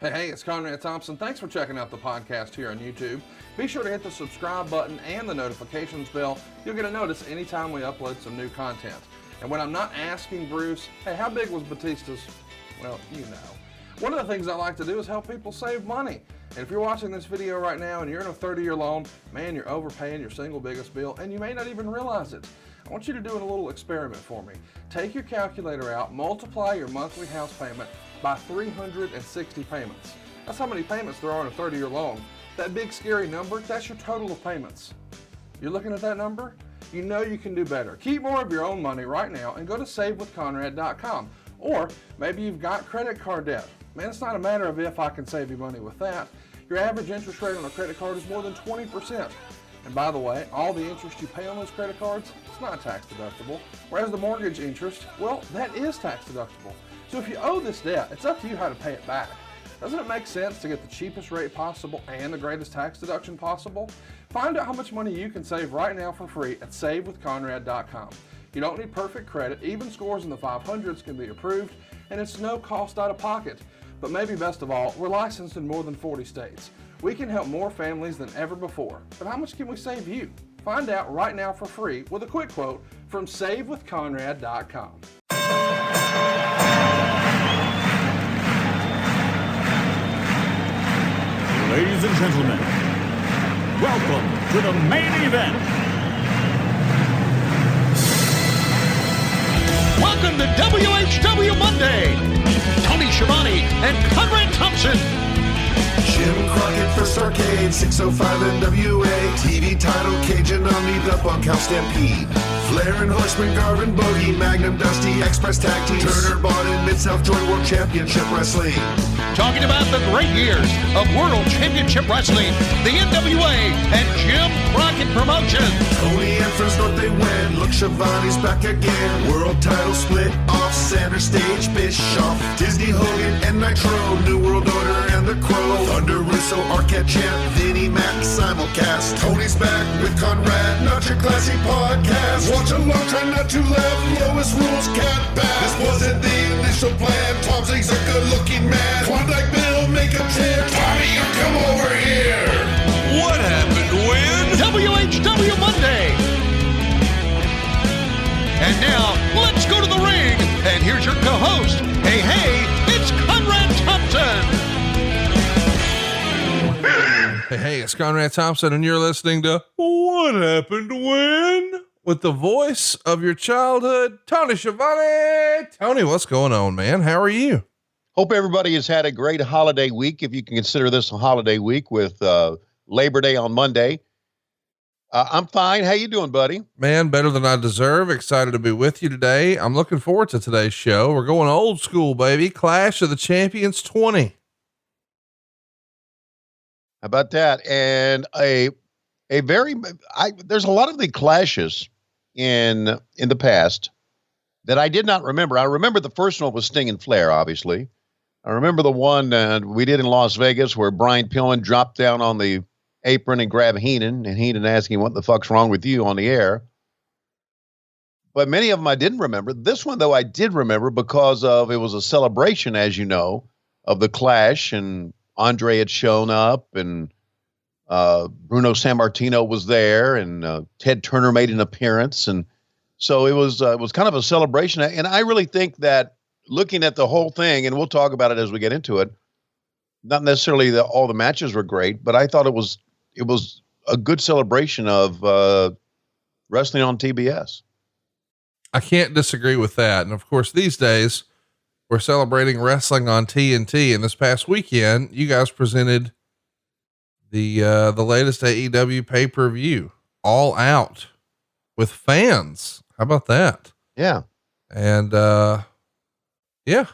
Hey, it's Conrad Thompson. Thanks for checking out the podcast here on YouTube. Be sure to hit the subscribe button and the notifications bell. You'll get a notice anytime we upload some new content. And when I'm not asking Bruce, hey, how big was Batista's? Well, you know. One of the things I like to do is help people save money. And if you're watching this video right now and you're in a 30-year loan, man, you're overpaying your single biggest bill and you may not even realize it. I want you to do a little experiment for me. Take your calculator out, multiply your monthly house payment by 360 payments. That's how many payments there are in a 30-year loan. That big scary number, that's your total of payments. You're looking at that number? You know you can do better. Keep more of your own money right now and go to savewithconrad.com. Or maybe you've got credit card debt. Man, it's not a matter of if I can save you money with that. Your average interest rate on a credit card is more than 20%. And by the way, all the interest you pay on those credit cards, it's not tax deductible. Whereas the mortgage interest, well, that is tax deductible. So if you owe this debt, it's up to you how to pay it back. Doesn't it make sense to get the cheapest rate possible and the greatest tax deduction possible? Find out how much money you can save right now for free at savewithconrad.com. You don't need perfect credit. Even scores in the 500s can be approved, and it's no cost out of pocket. But maybe best of all, we're licensed in more than 40 states. We can help more families than ever before. But how much can we save you? Find out right now for free with a quick quote from savewithconrad.com. Ladies and gentlemen, welcome to the main event. Welcome to WHW Monday. Tony Schiavone and Conrad Thompson. Jim Crockett First Arcade, 605 NWA. TV title, Cajun Omni, the Bunkhouse Stampede. Flair and Horseman, Garvin, Bogey, Magnum, Dusty, Express Tag Team. Turner, Bonnet, Mid-South Joint World Championship Wrestling. Talking about the great years of World Championship Wrestling, the NWA, and Jim Crockett Promotions. Tony and Friends North they win. Look, Schiavone's back again. World title split off, center stage, Bischoff. Disney, Hogan, and Nitro. New World Order and the Crow. Thunder, Russo, Arquette Champ, Vinnie Mac, simulcast. Tony's back with Conrad, not your classy podcast. Watch along, try not to laugh. Lowest rules, cat back. This wasn't the initial plan. Tom Zigg's a good-looking man. Klondike Bill, make a tip. Tommy, you come over here. What happened when? WHW Monday. And now, let's go to the ring. And here's your co-host. Hey, it's Conrad Thompson. Hey, it's Conrad Thompson, and you're listening to What Happened When? With the voice of your childhood, Tony Schiavone. Tony, what's going on, man? How are you? Hope everybody has had a great holiday week, if you can consider this a holiday week, with Labor Day on Monday. I'm fine. How you doing, buddy? Man, better than I deserve. Excited to be with you today. I'm looking forward to today's show. We're going old school, baby. Clash of the Champions 20. How about that? And there's a lot of the clashes in the past that I did not remember. I remember the first one was Sting and Flair, obviously. I remember the one we did in Las Vegas where Brian Pillman dropped down on the apron and grabbed Heenan, and Heenan asked him, "What the fuck's wrong with you?" on the air. But many of them I didn't remember. This one, though, I did remember because it was a celebration, as you know, of the Clash, and Andre had shown up, and Bruno Sammartino was there, and Ted Turner made an appearance. And so it was kind of a celebration. And I really think that looking at the whole thing, and we'll talk about it as we get into it, not necessarily all the matches were great, but I thought it was a good celebration of wrestling on TBS. I can't disagree with that. And of course, these days we're celebrating wrestling on TNT. And this past weekend, you guys presented the latest AEW pay-per-view, All Out, with fans. How about that? Yeah. And, yeah,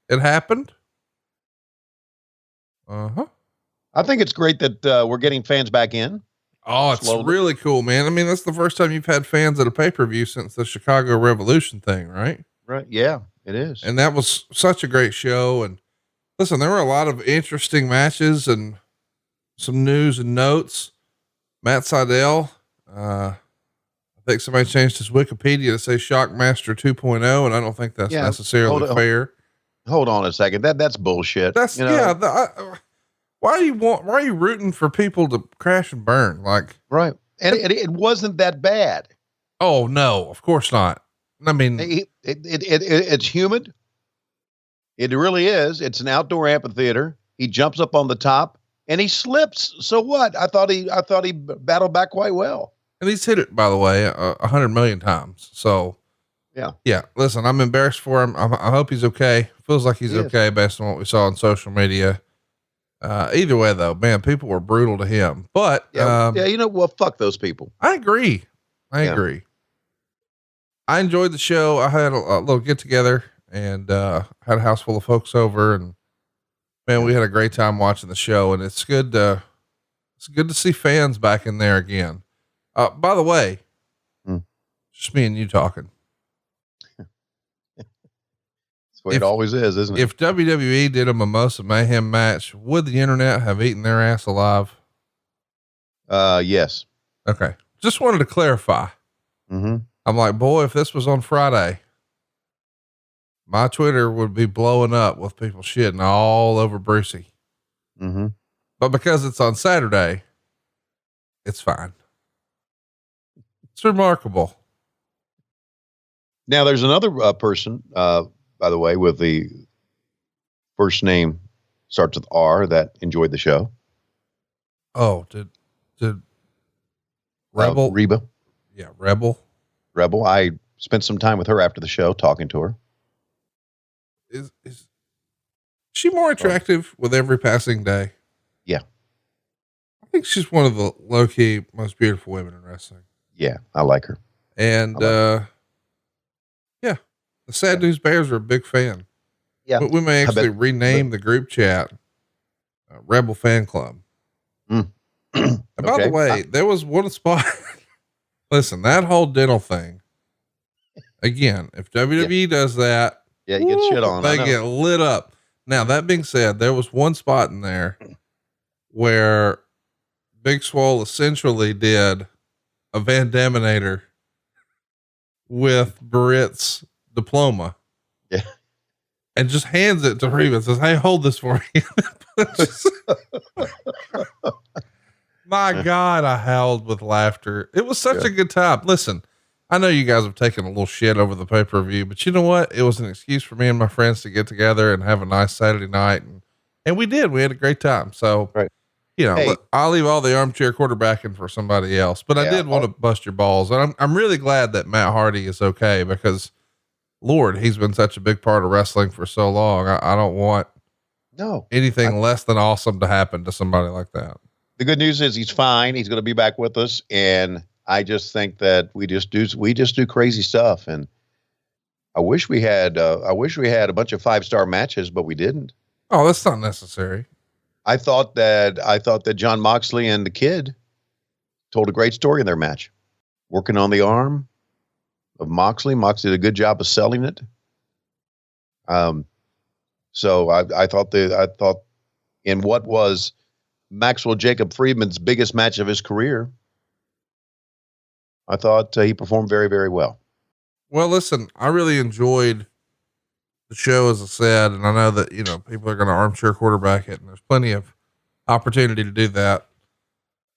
it happened. I think it's great that we're getting fans back in. Oh, it's slowly. Really cool, man. I mean, that's the first time you've had fans at a pay-per-view since the Chicago Revolution thing, right? Right. Yeah, it is. And that was such a great show. And listen, there were a lot of interesting matches and some news and notes. Matt Sydal, I think somebody changed his Wikipedia to say Shockmaster 2.0, and I don't think that's necessarily fair. hold on a second. That's bullshit. That's why are you rooting for people to crash and burn? Like, right. And it wasn't that bad. Oh no, of course not. I mean, it's humid. It really is. It's an outdoor amphitheater. He jumps up on the top and he slips. So what? I thought he battled back quite well. and he's hit it, by the way, 100 million times. So yeah. Listen, I'm embarrassed for him. I hope he's okay. Feels like he's okay based on what we saw on social media. Either way though, man, people were brutal to him, but, well, fuck those people. I agree. I agree. I enjoyed the show. I had a little get together and, had a house full of folks over, and man, we had a great time watching the show, and it's good to see fans back in there again. By the way, just me and you talking. That's the way it always is, isn't it? If WWE did a Mimosa Mayhem match, would the internet have eaten their ass alive? Yes. Okay. Just wanted to clarify. Mm-hmm. I'm like, boy, if this was on Friday, my Twitter would be blowing up with people shitting all over Brucey. Mm-hmm. But because it's on Saturday, it's fine. It's remarkable. Now there's another person, by the way, with the first name starts with R that enjoyed the show. Oh, did Rebel? Reba. Yeah. Rebel. I spent some time with her after the show, talking to her. Is she more attractive with every passing day? Yeah. I think she's one of the low key most beautiful women in wrestling. Yeah. I like her. And, the Sad News Bears are a big fan. Yeah. But we may actually rename the group chat, Rebel Fan Club. And by the way, there was one spot. Listen, that whole dental thing again, if WWE does that, you get shit on. They get lit up. Now, that being said, there was one spot in there where Big Swole essentially did a Van Daminator with Barrett's diploma. Yeah. And just hands it to Reba and says, "Hey, hold this for me." My God, I howled with laughter. It was such a good time. Listen, I know you guys have taken a little shit over the pay-per-view, but you know what? It was an excuse for me and my friends to get together and have a nice Saturday night. And we did, we had a great time. So, look, I'll leave all the armchair quarterbacking for somebody else, but I did want to bust your balls. And I'm really glad that Matt Hardy is okay, because Lord, he's been such a big part of wrestling for so long. I don't want anything less than awesome to happen to somebody like that. The good news is he's fine. He's going to be back with us. And I just think that we just do crazy stuff. And I wish we had a bunch of 5-star matches, but we didn't. Oh, that's not necessary. I thought that John Moxley and the Kid told a great story in their match, working on the arm of Moxley. Moxley did a good job of selling it. So I thought in what was Maxwell Jacob Friedman's biggest match of his career, I thought he performed very, very well. Well, listen, I really enjoyed the show, as I said, and I know that, people are going to armchair quarterback it, and there's plenty of opportunity to do that.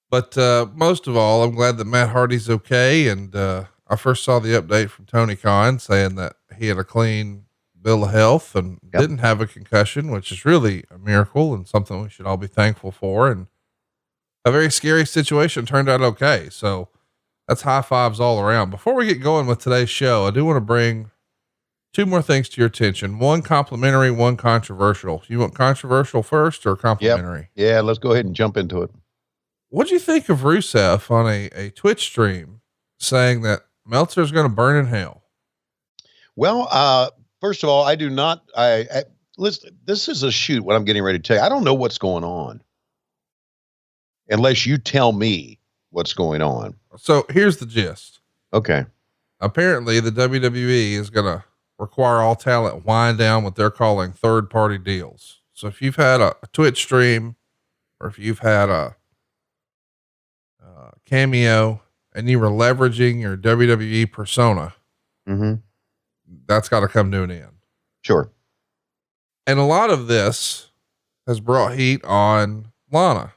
But, most of all, I'm glad that Matt Hardy's okay. And, I first saw the update from Tony Khan saying that he had a clean bill of health and didn't have a concussion, which is really a miracle and something we should all be thankful for. And a very scary situation turned out okay. So that's high fives all around. Before we get going with today's show, I do want to bring two more things to your attention. One complimentary, one controversial. You want controversial first or complimentary? Yeah, let's go ahead and jump into it. What'd you think of Rusev on a Twitch stream saying that Meltzer's going to burn in hell? Well, first of all, I do not, listen, this is a shoot, what I'm getting ready to tell you. I don't know what's going on unless you tell me what's going on. So here's the gist. Okay. Apparently the WWE is going to require all talent wind down what they're calling third-party deals. So if you've had a Twitch stream, or if you've had a cameo and you were leveraging your WWE persona, that's got to come to an end. Sure. And a lot of this has brought heat on Lana,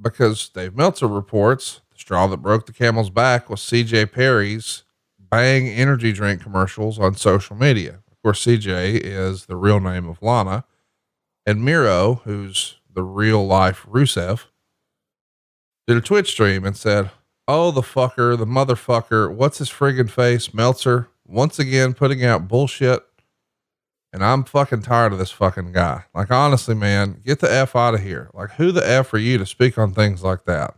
because Dave Meltzer reports the straw that broke the camel's back was CJ Perry's Bang energy drink commercials on social media. Of course, CJ is the real name of Lana, and Miro, who's the real life Rusev, did a Twitch stream and said, "Oh, the fucker, the motherfucker, what's his friggin' face? Meltzer once again putting out bullshit. And I'm fucking tired of this fucking guy. Like, honestly, man, get the F out of here. Like, who the F are you to speak on things like that?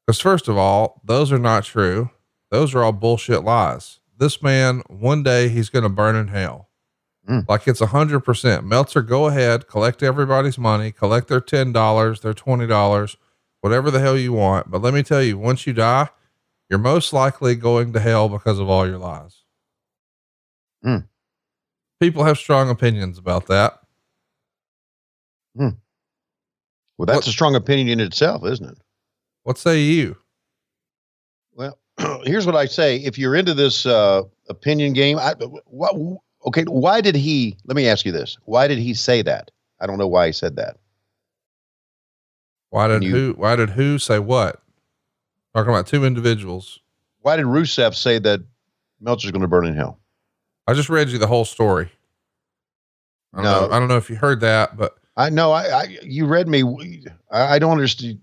Because first of all, those are not true. Those are all bullshit lies. This man, one day he's going to burn in hell. Like, it's 100%. Meltzer, go ahead, collect everybody's money, collect their $10, their $20, whatever the hell you want. But let me tell you, once you die, you're most likely going to hell because of all your lies." People have strong opinions about that. Well, that's a strong opinion in itself, isn't it? What say you? Well, here's what I say. If you're into this opinion game, why did he, let me ask you this. Why did he say that? I don't know why he said that. Why did who say what? Talking about two individuals. Why did Rusev say that Meltzer's going to burn in hell? I just read you the whole story. I don't know if you heard that, but I know you read me. I don't understand.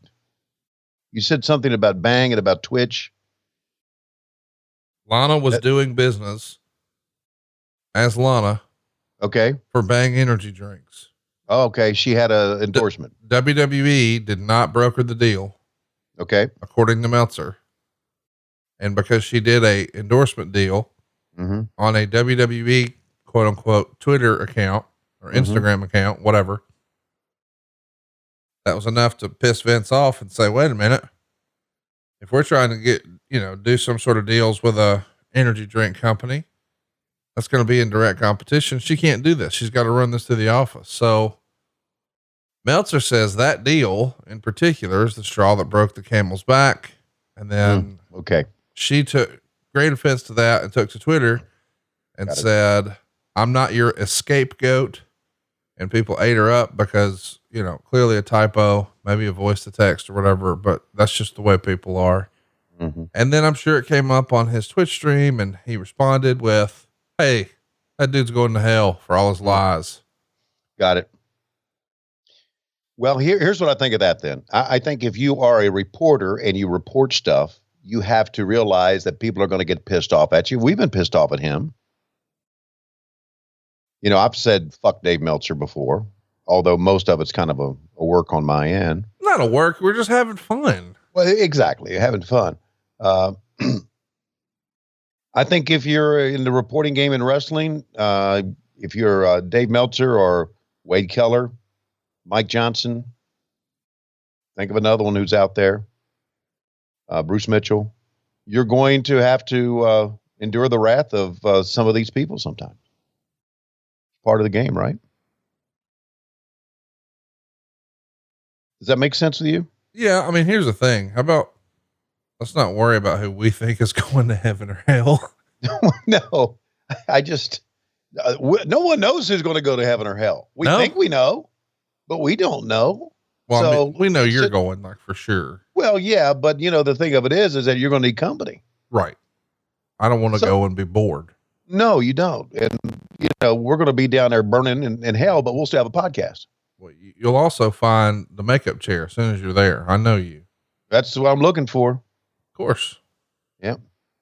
You said something about Bang and about Twitch. Lana was doing business as Lana. Okay. For Bang energy drinks. Oh, okay. She had a endorsement. WWE did not broker the deal. Okay. According to Meltzer. And because she did a endorsement deal on a WWE quote unquote Twitter account or Instagram account, whatever, that was enough to piss Vince off and say, wait a minute, if we're trying to get, do some sort of deals with a energy drink company that's going to be in direct competition, she can't do this. She's got to run this through the office. So Meltzer says that deal in particular is the straw that broke the camel's back. And then she took great offense to that and took to Twitter and said, "I'm not your scapegoat." And people ate her up because, clearly a typo, maybe a voice to text or whatever, but that's just the way people are. And then I'm sure it came up on his Twitch stream and he responded with, "Hey, that dude's going to hell for all his lies." Got it. Well, here's what I think of that then. I think if you are a reporter and you report stuff, you have to realize that people are going to get pissed off at you. We've been pissed off at him. I've said fuck Dave Meltzer before, although most of it's kind of a work on my end. Not a work. We're just having fun. Well, exactly. Having fun. I think if you're in the reporting game in wrestling, if you're Dave Meltzer or Wade Keller, Mike Johnson, think of another one who's out there, Bruce Mitchell, you're going to have to endure the wrath of some of these people sometimes. Part of the game, right? Does that make sense with you? Yeah. I mean, here's the thing. How about, let's not worry about who we think is going to heaven or hell. No, no one knows who's going to go to heaven or hell. We think we know, but we don't know. Well, so, I mean, we know you're going, like, for sure. Well, yeah, but the thing of it is that you're going to need company. Right. I don't want to go and be bored. No, you don't. And, we're going to be down there burning in hell, but we'll still have a podcast. Well, you'll also find the makeup chair as soon as you're there. I know you. That's what I'm looking for. Of course. Yeah.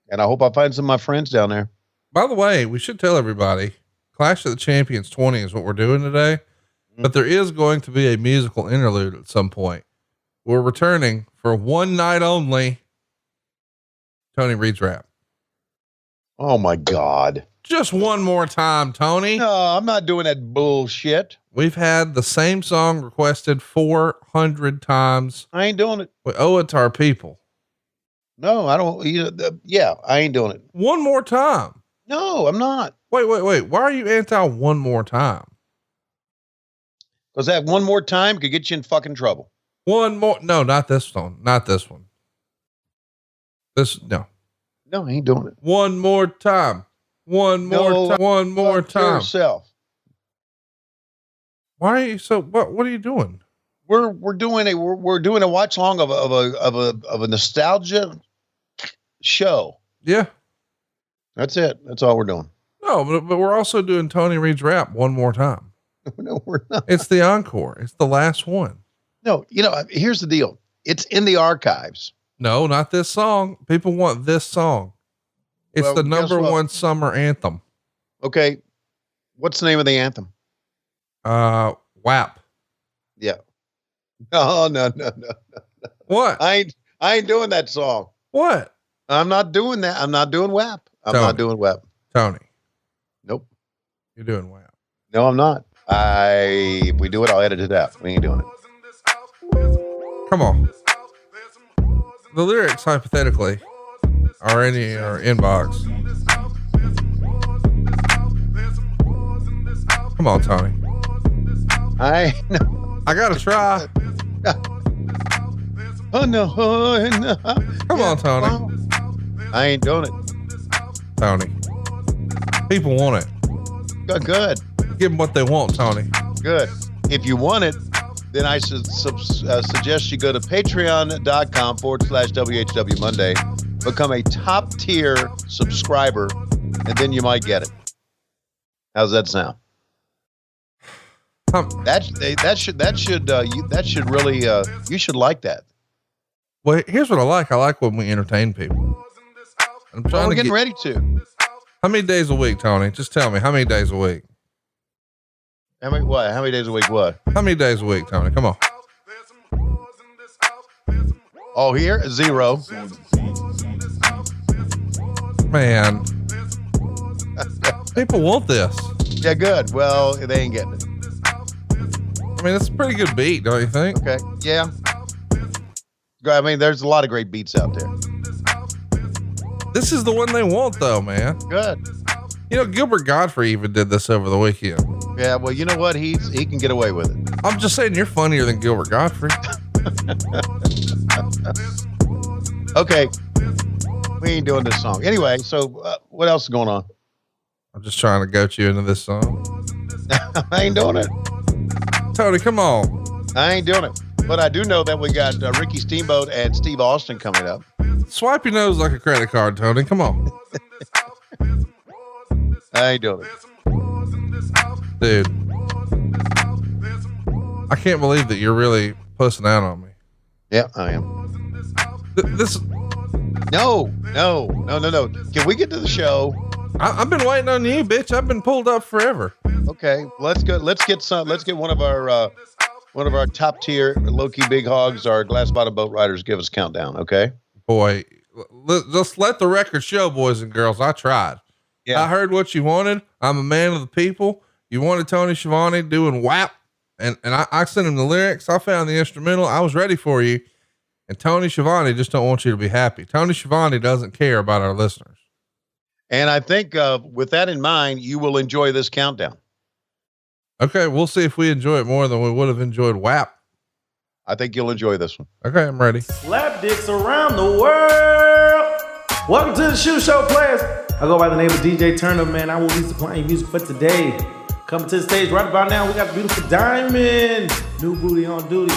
And I hope I find some of my friends down there. By the way, we should tell everybody Clash of the Champions 20 is what we're doing today, but there is going to be a musical interlude at some point. We're returning for one night only. Tony Reed's rap. Oh my God. Just one more time, Tony. No, I'm not doing that bullshit. We've had the same song requested 400 times. I ain't doing it. We owe it to our people. No, I don't. I ain't doing it. One more time. No, I'm not. Wait. Why are you anti one more time? Because that one more time could get you in fucking trouble. One more. No, not this one. Not this one. No, I ain't doing it. One more time. One more time. One more time. Yourself. Why are you what are you doing? We're doing a watch long of a nostalgia show. Yeah. That's it. That's all we're doing. No, but we're also doing Tony Reed's rap one more time. No, we're not. It's the encore. It's the last one. No, here's the deal. It's in the archives. No, not this song. People want this song. It's the number one summer anthem. Okay. What's the name of the anthem? WAP. Yeah. No. What? I ain't doing that song. What? I'm not doing that. I'm not doing WAP. I'm not doing WAP. Tony. Nope. You're doing WAP. No, I'm not. If we do it, I'll edit it out. We ain't doing it. Come on. The lyrics, hypothetically, are in your inbox. Come on, Tony. I gotta try. Oh no. Come on, Tony. I ain't doing it. Tony. People want it. Good. Give them what they want, Tony. Good. If you want it, then I should suggest you go to patreon.com/WHW Monday, become a top tier subscriber, and then you might get it. How's that sound? That should really, you should like that. Well, here's what I like. I like when we entertain people. We're getting ready to. How many days a week, Tony? Just tell me, how many days a week? How many days a week what? How many days a week, Tony? Come on. Oh, here? 0. Man. People want this. Yeah, good. Well, they ain't getting it. I mean, it's a pretty good beat, don't you think? Okay. Yeah. I mean, there's a lot of great beats out there. This is the one they want, though, man. Good. Gilbert Godfrey even did this over the weekend. Yeah, well, you know what? He can get away with it. I'm just saying, you're funnier than Gilbert Godfrey. Okay. We ain't doing this song. Anyway, so what else is going on? I'm just trying to goat you into this song. I ain't doing it. Tony, come on. I ain't doing it. But I do know that we got Ricky Steamboat and Steve Austin coming up. Swipe your nose like a credit card, Tony. Come on. I ain't doing it. Dude. I can't believe that you're really pussing out on me. Yeah, I am. This. No. Can we get to the show? I've been waiting on you, bitch. I've been pulled up forever. Okay, let's go. Let's get one of our top tier low-key big hogs, our glass bottom boat riders, give us a countdown. Okay. Boy, just let the record show, boys and girls. I tried. Yeah. I heard what you wanted. I'm a man of the people. You wanted Tony Schiavone doing WAP, and I sent him the lyrics. I found the instrumental. I was ready for you. And Tony Schiavone just don't want you to be happy. Tony Schiavone doesn't care about our listeners. And I think with that in mind, you will enjoy this countdown. Okay, we'll see if we enjoy it more than we would have enjoyed WAP. I think you'll enjoy this one. Okay, I'm ready. Slap dicks around the world. Welcome to the Shoe Show, players. I go by the name of DJ Turner, man. I will be supplying music for today. Coming to the stage right about now, we got the beautiful Diamond. New booty on duty.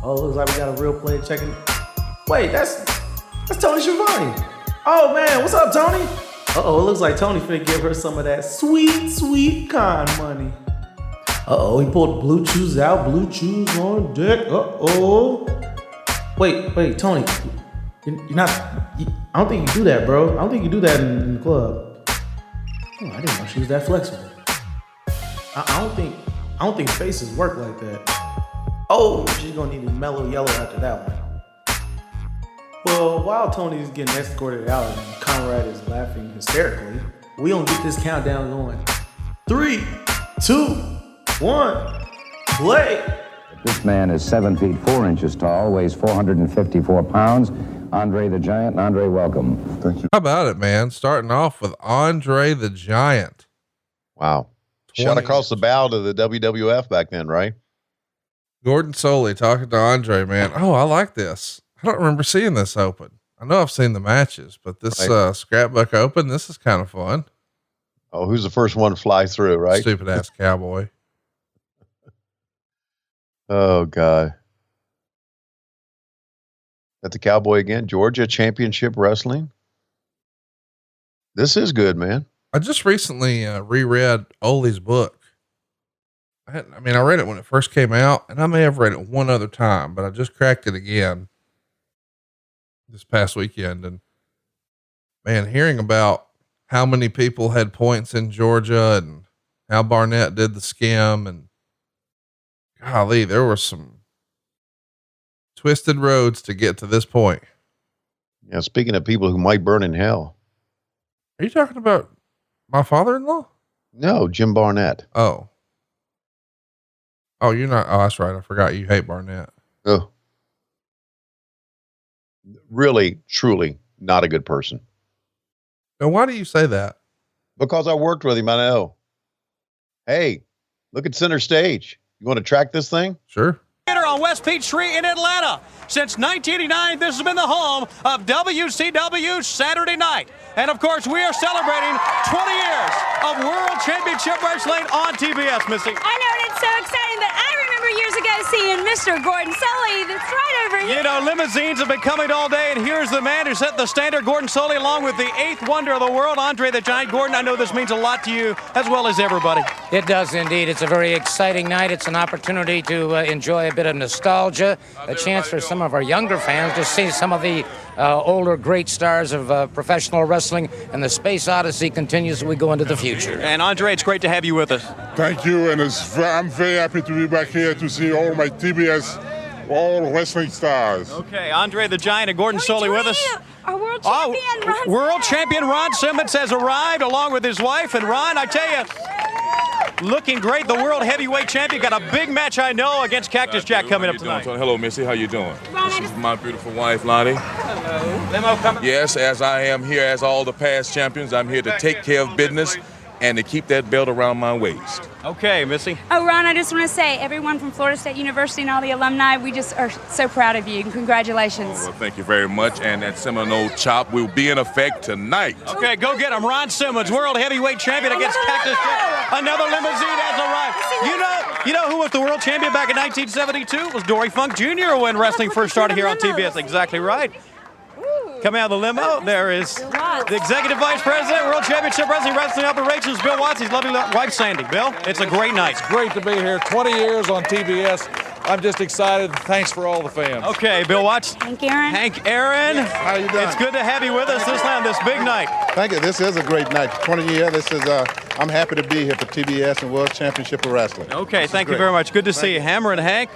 Oh, looks like we got a real player checking. Wait, that's Tony Schiavone. Oh man, what's up, Tony? Uh-oh, it looks like Tony finna give her some of that sweet, sweet con money. Uh-oh, he pulled blue chews out, blue chews on deck. Uh-oh. Wait, Tony, you're not, I don't think you do that, bro. I don't think you do that in the club. Oh, I didn't know she was that flexible. I don't think faces work like that. Oh, she's gonna need a mellow yellow after that one. Well, while Tony's getting escorted out and Conrad is laughing hysterically, we gonna get this countdown going. 3, 2, 1, play. This man is 7 feet 4 inches tall, weighs 454 pounds. Andre the Giant. And Andre, welcome. Thank you. How about it, man? Starting off with Andre the Giant. Wow. Shot across the bow to the WWF back then, right? Gordon Solie talking to Andre, man. Oh, I like this. I don't remember seeing this open. I know I've seen the matches, but this scrapbook open, this is kind of fun. Oh, who's the first one to fly through, right? Stupid ass cowboy. Oh, God. At the Cowboy again, Georgia Championship Wrestling. This is good, man. I just recently reread Ole's book. I read it when it first came out, and I may have read it one other time, but I just cracked it again this past weekend. And man, hearing about how many people had points in Georgia and how Barnett did the skim, and golly, there were some twisted roads to get to this point. Yeah. Speaking of people who might burn in hell. Are you talking about my father-in-law? No, Jim Barnett. Oh, you're not. Oh, that's right. I forgot you hate Barnett. Oh, really, truly not a good person. Now, why do you say that? Because I worked with him. I know. Hey, look at Center Stage. You want to track this thing? Sure. Theater on West Peachtree in Atlanta. Since 1989, this has been the home of WCW Saturday Night. And of course, we are celebrating 20 years of World Championship Wrestling on TBS, Missy. I know, and it's so exciting that I remember years ago seeing Mr. Gordon Solie that's right over here. You know, limousines have been coming all day, and here's the man who set the standard, Gordon Solie, along with the eighth wonder of the world, Andre the Giant. Gordon, I know this means a lot to you, as well as everybody. It does indeed. It's a very exciting night. It's an opportunity to enjoy a bit of nostalgia, a chance for some of our younger fans to see some of the older great stars of professional wrestling, and the Space Odyssey continues as we go into the future. And Andre, it's great to have you with us. Thank you, and I'm very happy to be back here to see all my TBS, all wrestling stars. Okay, Andre the Giant and Gordon Solie with us. Our world champion, Ron World Simmons. champion Ron Simmons has arrived along with his wife. And Ron, I tell you, looking great. The world heavyweight champion got a big match, I know, against Cactus Jack coming up tonight. Hello, Missy. How you doing? Ron, This is my beautiful wife, Lonnie. Hello. Limo coming. Yes, as I am here as all the past champions, I'm here to take care of business and to keep that belt around my waist. Okay, Missy. Oh, Ron, I just want to say, everyone from Florida State University and all the alumni, we just are so proud of you, and congratulations. Well, thank you very much, and that Seminole chop will be in effect tonight. Okay, go get him. Ron Simmons, world heavyweight champion against Cactus Jack. Another limousine has arrived. You know who was the world champion back in 1972? It was Dory Funk Jr. when wrestling first started here on TBS. Exactly right. Coming out of the limo, there is the Executive Vice President, World Championship Wrestling Operations, Bill Watts. His lovely wife, Sandy. Bill, it's a great night. It's great to be here. 20 years on TBS. I'm just excited. Thanks for all the fans. Okay, Bill Watts. Hank Aaron. Hank Aaron. How you doing? It's good to have you with us this night, this big night. Thank you. This is a great night. 20 years. This is. I'm happy to be here for TBS and World Championship of Wrestling. Okay, thank you very much. Good to see you. Hammer and Hank.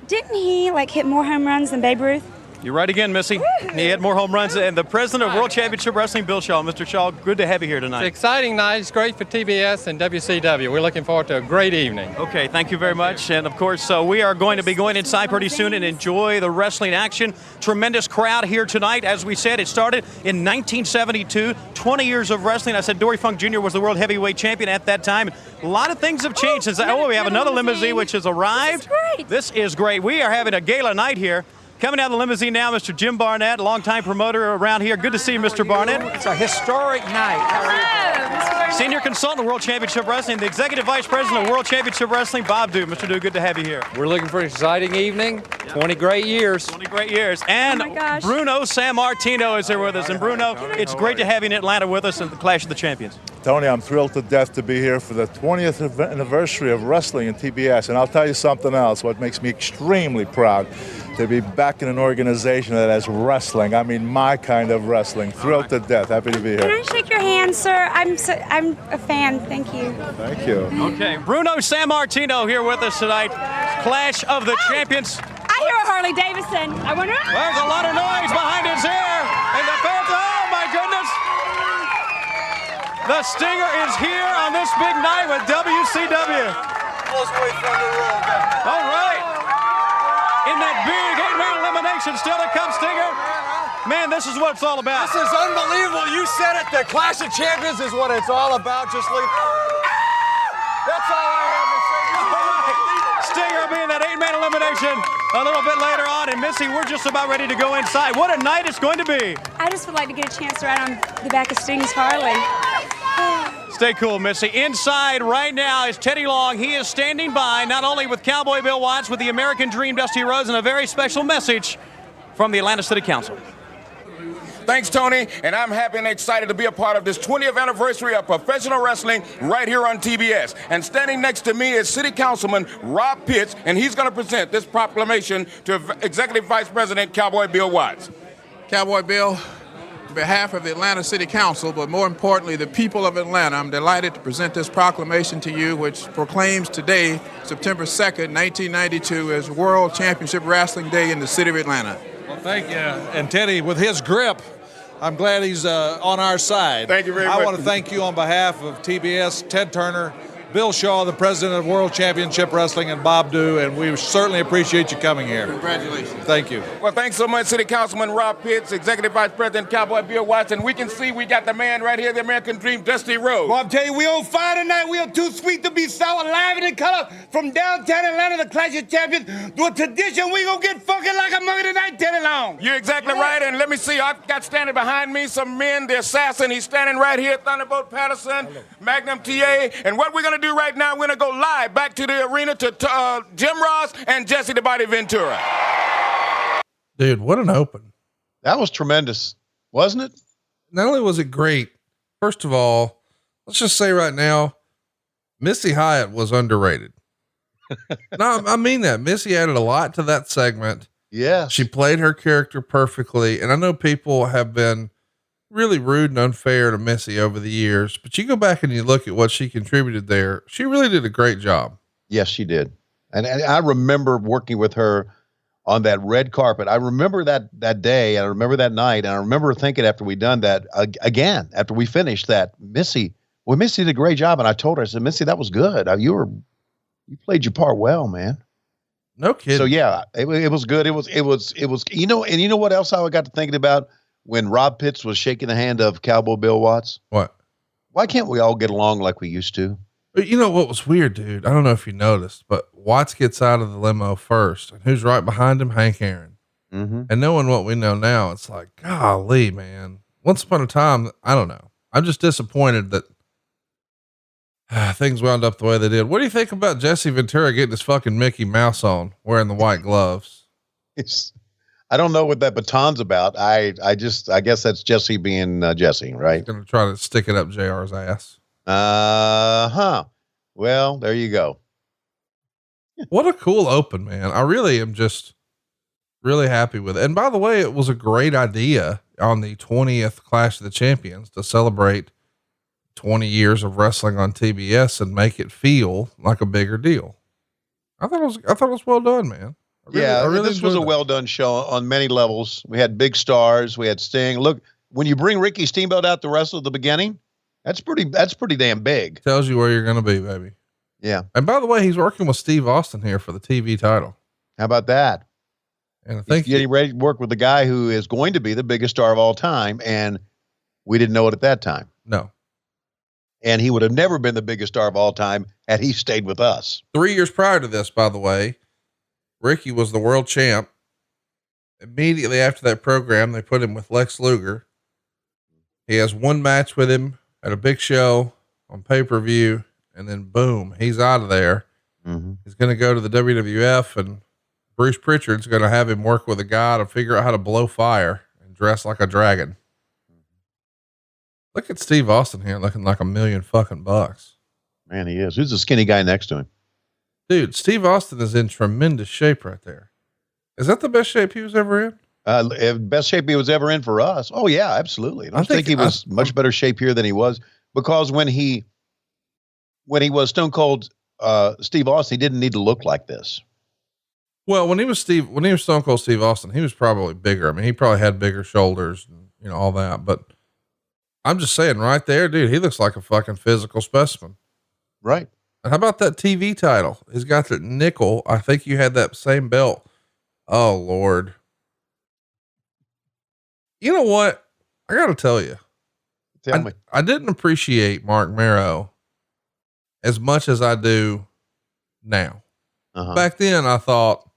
Didn't he hit more home runs than Babe Ruth? You're right again, Missy. He had more home runs. And the president of World Championship Wrestling, Bill Shaw. Mr. Shaw, good to have you here tonight. It's an exciting night. It's great for TBS and WCW. We're looking forward to a great evening. Okay, thank you very much. And of course, we are going to be going inside pretty soon and enjoy the wrestling action. Tremendous crowd here tonight. As we said, it started in 1972, 20 years of wrestling. I said Dory Funk Jr. was the world heavyweight champion at that time. A lot of things have changed since that. Oh, we have another limousine which has arrived. This is great. We are having a gala night here. Coming out of the limousine now, Mr. Jim Barnett, longtime promoter around here. Good to see you, Mr. Barnett. It's a historic night. Hello, Mr. Senior consultant of World Championship Wrestling, the executive vice president of World Championship Wrestling, Bob Dew. Mr. Dew, good to have you here. We're looking for an exciting evening. 20 great years. 20 great years. And Bruno Sammartino is here with us. And Bruno, it's great to have you in Atlanta with us at the Clash of the Champions. Tony, I'm thrilled to death to be here for the 20th anniversary of wrestling in TBS. And I'll tell you something else, what makes me extremely proud to be back in an organization that has wrestling. I mean, my kind of wrestling. Thrilled to death. Happy to be Can here. I shake your hand, sir? I'm a fan. Thank you. Thank you. Okay, Bruno Sammartino here with us tonight. Clash of the Champions. I hear a Harley Davidson. I wonder. There's a lot of noise behind his ear. And the fans, oh my goodness. The Stinger is here on this big night with WCW. All right. In that big 8-man elimination, still to come, Stinger. Man, this is what it's all about. This is unbelievable. You said it. The Clash of Champions is what it's all about. Just leave. That's all I have to say. Stinger will be in that 8-man elimination a little bit later on. And Missy, we're just about ready to go inside. What a night it's going to be. I just would like to get a chance to ride on the back of Sting's Harley. Stay cool, Missy. Inside right now is Teddy Long. He is standing by, not only with Cowboy Bill Watts, with the American Dream, Dusty Rhodes, and a very special message from the Atlanta City Council. Thanks, Tony, and I'm happy and excited to be a part of this 20th anniversary of professional wrestling right here on TBS. And standing next to me is City Councilman Robb Pitts, and he's going to present this proclamation to Executive Vice President Cowboy Bill Watts. Cowboy Bill, on behalf of the Atlanta City Council, but more importantly, the people of Atlanta, I'm delighted to present this proclamation to you, which proclaims today, September 2nd, 1992, as World Championship Wrestling Day in the city of Atlanta. Well, thank you. And Teddy, with his grip, I'm glad he's on our side. Thank you very much. I want to thank you on behalf of TBS, Ted Turner, Bill Shaw, the president of World Championship Wrestling, and Bob Dew, and we certainly appreciate you coming here. Congratulations. Thank you. Well, thanks so much, City Councilman Robb Pitts, Executive Vice President Cowboy Bill Watts, and we can see we got the man right here, the American Dream, Dusty Rhodes. Well, I'm telling you, we on fire tonight. We are too sweet to be sour, live and in color. From downtown Atlanta, the Clash of Champions, to a tradition, we gonna get funky like a monkey tonight, Teddy Long. You're exactly right, and let me see, I've got standing behind me some men, the assassin, he's standing right here, Thunderbolt Patterson, Magnum TA, and what we're gonna do right now, we're gonna go live back to the arena to Jim Ross and Jesse the Body Ventura. Dude, what an open. That was tremendous, wasn't it? Not only was it great, first of all, let's just say right now, Missy Hyatt was underrated. No, I mean that. Missy added a lot to that segment. Yeah. She played her character perfectly. And I know people have been really rude and unfair to Missy over the years, but you go back and you look at what she contributed there. She really did a great job. Yes, she did. And I remember working with her on that red carpet. I remember that day, and I remember that night, and I remember thinking after we done that again, after we finished that, Missy did a great job. And I told her, I said, Missy, that was good. You played your part well, man. No kidding. So yeah, it was good. It was, you know, and you know what else I got to thinking about when Robb Pitts was shaking the hand of Cowboy Bill Watts? What? Why can't we all get along like we used to? But you know what was weird, dude? I don't know if you noticed, but Watts gets out of the limo first, and who's right behind him? Hank Aaron. Mm-hmm. And knowing what we know now, it's like, golly, man. Once upon a time, I don't know. I'm just disappointed that things wound up the way they did. What do you think about Jesse Ventura getting his fucking Mickey Mouse on, wearing the white gloves? I don't know what that baton's about. I guess that's Jesse being Jesse, right? He's gonna try to stick it up JR's ass. Well, there you go. What a cool open, man. I really am just really happy with it. And by the way, it was a great idea on the 20th Clash of the Champions to celebrate 20 years of wrestling on TBS and make it feel like a bigger deal. I thought it was well done, man. This was a well done show on many levels. We had big stars. We had Sting. Look, when you bring Ricky Steamboat out to wrestle at the beginning, that's pretty damn big. Tells you where you're going to be, baby. Yeah. And by the way, he's working with Steve Austin here for the TV title. How about that? And I think he's getting ready to work with the guy who is going to be the biggest star of all time. And we didn't know it at that time. No. And he would have never been the biggest star of all time had he stayed with us. 3 years prior to this, by the way, Ricky was the world champ. Immediately after that program, they put him with Lex Luger. He has one match with him at a big show on pay-per-view, and then boom, he's out of there. Mm-hmm. He's going to go to the WWF, and Bruce Pritchard's going to have him work with a guy to figure out how to blow fire and dress like a dragon. Look at Steve Austin here looking like $1 million fucking bucks. Man, he is. Who's the skinny guy next to him? Dude, Steve Austin is in tremendous shape right there. Is that the best shape he was ever in? Best shape he was ever in for us. Oh yeah, absolutely. I think he was much better shape here than he was, because when he was Stone Cold Steve Austin, he didn't need to look like this. Well, when he was Stone Cold Steve Austin, he was probably bigger. I mean, he probably had bigger shoulders and, you know, all that, but I'm just saying right there, dude, he looks like a fucking physical specimen. Right. And how about that TV title? He's got the nickel. I think you had that same belt. Oh Lord. You know what? I got to tell you, I didn't appreciate Mark Marrow as much as I do now. Back then I thought,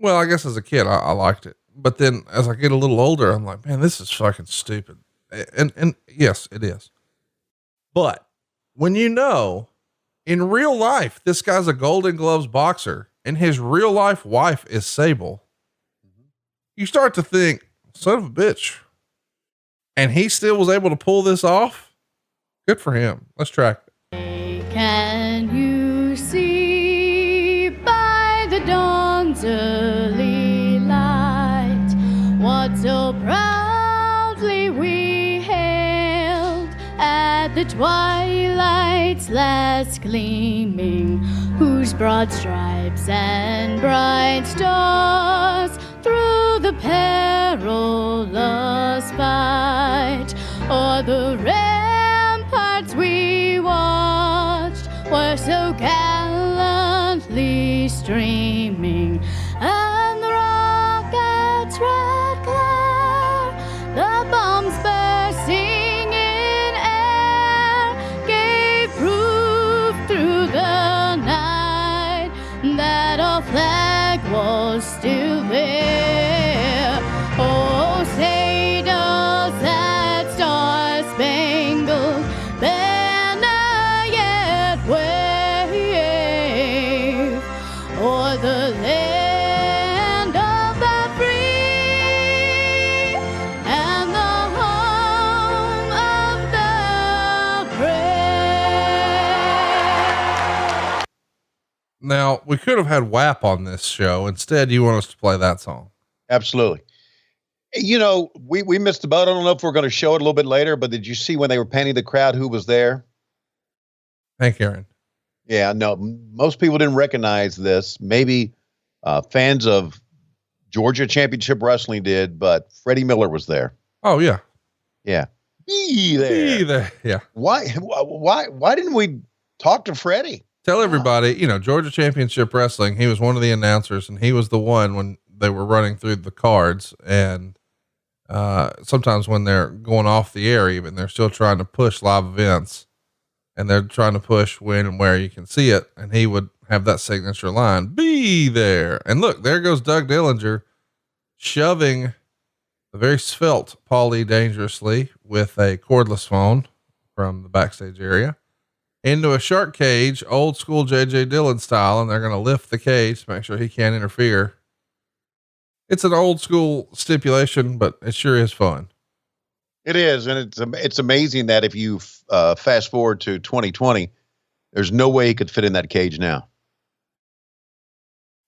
well, I guess as a kid, I liked it, but then as I get a little older, I'm like, man, this is fucking stupid. And yes, it is. But when you know in real life, this guy's a Golden Gloves boxer and his real life wife is Sable, you start to think, son of a bitch. And he still was able to pull this off. Good for him. Let's track it. Can you see by the dawn's early light what so proudly we hailed at the twilight's last gleaming, whose broad stripes and bright stars through the perilous fight o'er the ramparts we watched were so gallantly streaming, and the rockets' red glare, the bombs bursting in air, gave proof through the night that our flag was still there. Oh, say does that star-spangled banner yet wave o'er the land of the free and the home of the brave? Now, we could have had WAP on this show. Instead, you want us to play that song. Absolutely. You know, we missed the boat. I don't know if we're going to show it a little bit later, but did you see when they were painting the crowd who was there? Hank Aaron. Yeah, no, most people didn't recognize this. Maybe fans of Georgia Championship Wrestling did, but Freddie Miller was there. Oh, yeah. Yeah. Be there. Be there. Yeah. Why didn't we talk to Freddie? Tell everybody, you know, Georgia Championship Wrestling, he was one of the announcers and he was the one when they were running through the cards, and sometimes when they're going off the air, even they're still trying to push live events and they're trying to push when and where you can see it. And he would have that signature line, be there. And look, there goes Doug Dillinger shoving the very svelte Paulie dangerously with a cordless phone from the backstage area into a shark cage, old school JJ Dillon style. And they're going to lift the cage to make sure he can't interfere. It's an old school stipulation, but it sure is fun. It is. And it's amazing that if you fast forward to 2020, there's no way he could fit in that cage now.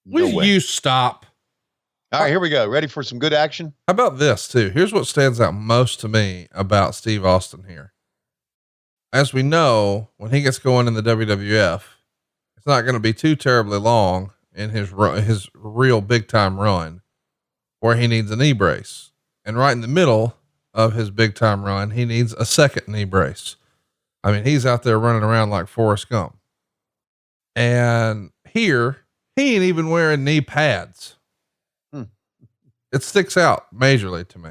Will you stop? All right, here we go. Ready for some good action? How about this too? Here's what stands out most to me about Steve Austin here. As we know, when he gets going in the WWF, it's not going to be too terribly long in his real big time run where he needs a knee brace. And right in the middle of his big time run, he needs a second knee brace. I mean, he's out there running around like Forrest Gump. And here, he ain't even wearing knee pads. It sticks out majorly to me.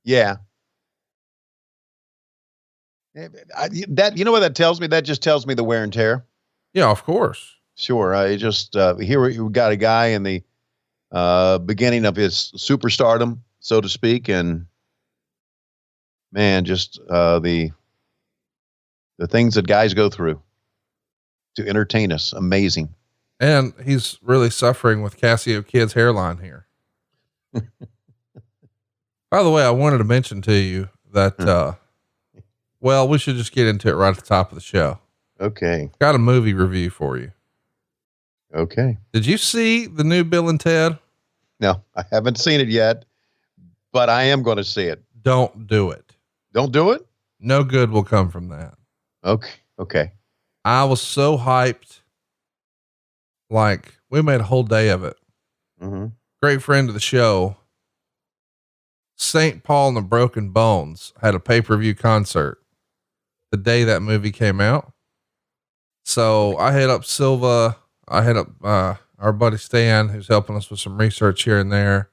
Yeah. That, you know what that tells me? That just tells me the wear and tear. Yeah, of course. Sure. I just, here we got a guy in the beginning of his superstardom, so to speak. And man, just the things that guys go through to entertain us. Amazing. And he's really suffering with Casio Kid's hairline here. By the way, I wanted to mention to you that, well, we should just get into it right at the top of the show. Okay. Got a movie review for you. Okay. Did you see the new Bill and Ted? No, I haven't seen it yet, but I am going to see it. Don't do it. Don't do it? No good will come from that. Okay. Okay. I was so hyped. Like, we made a whole day of it. Mm-hmm. Great friend of the show, St. Paul and the Broken Bones, had a pay-per-view concert the day that movie came out. So I hit up Silva. I hit up, our buddy Stan, who's helping us with some research here and there.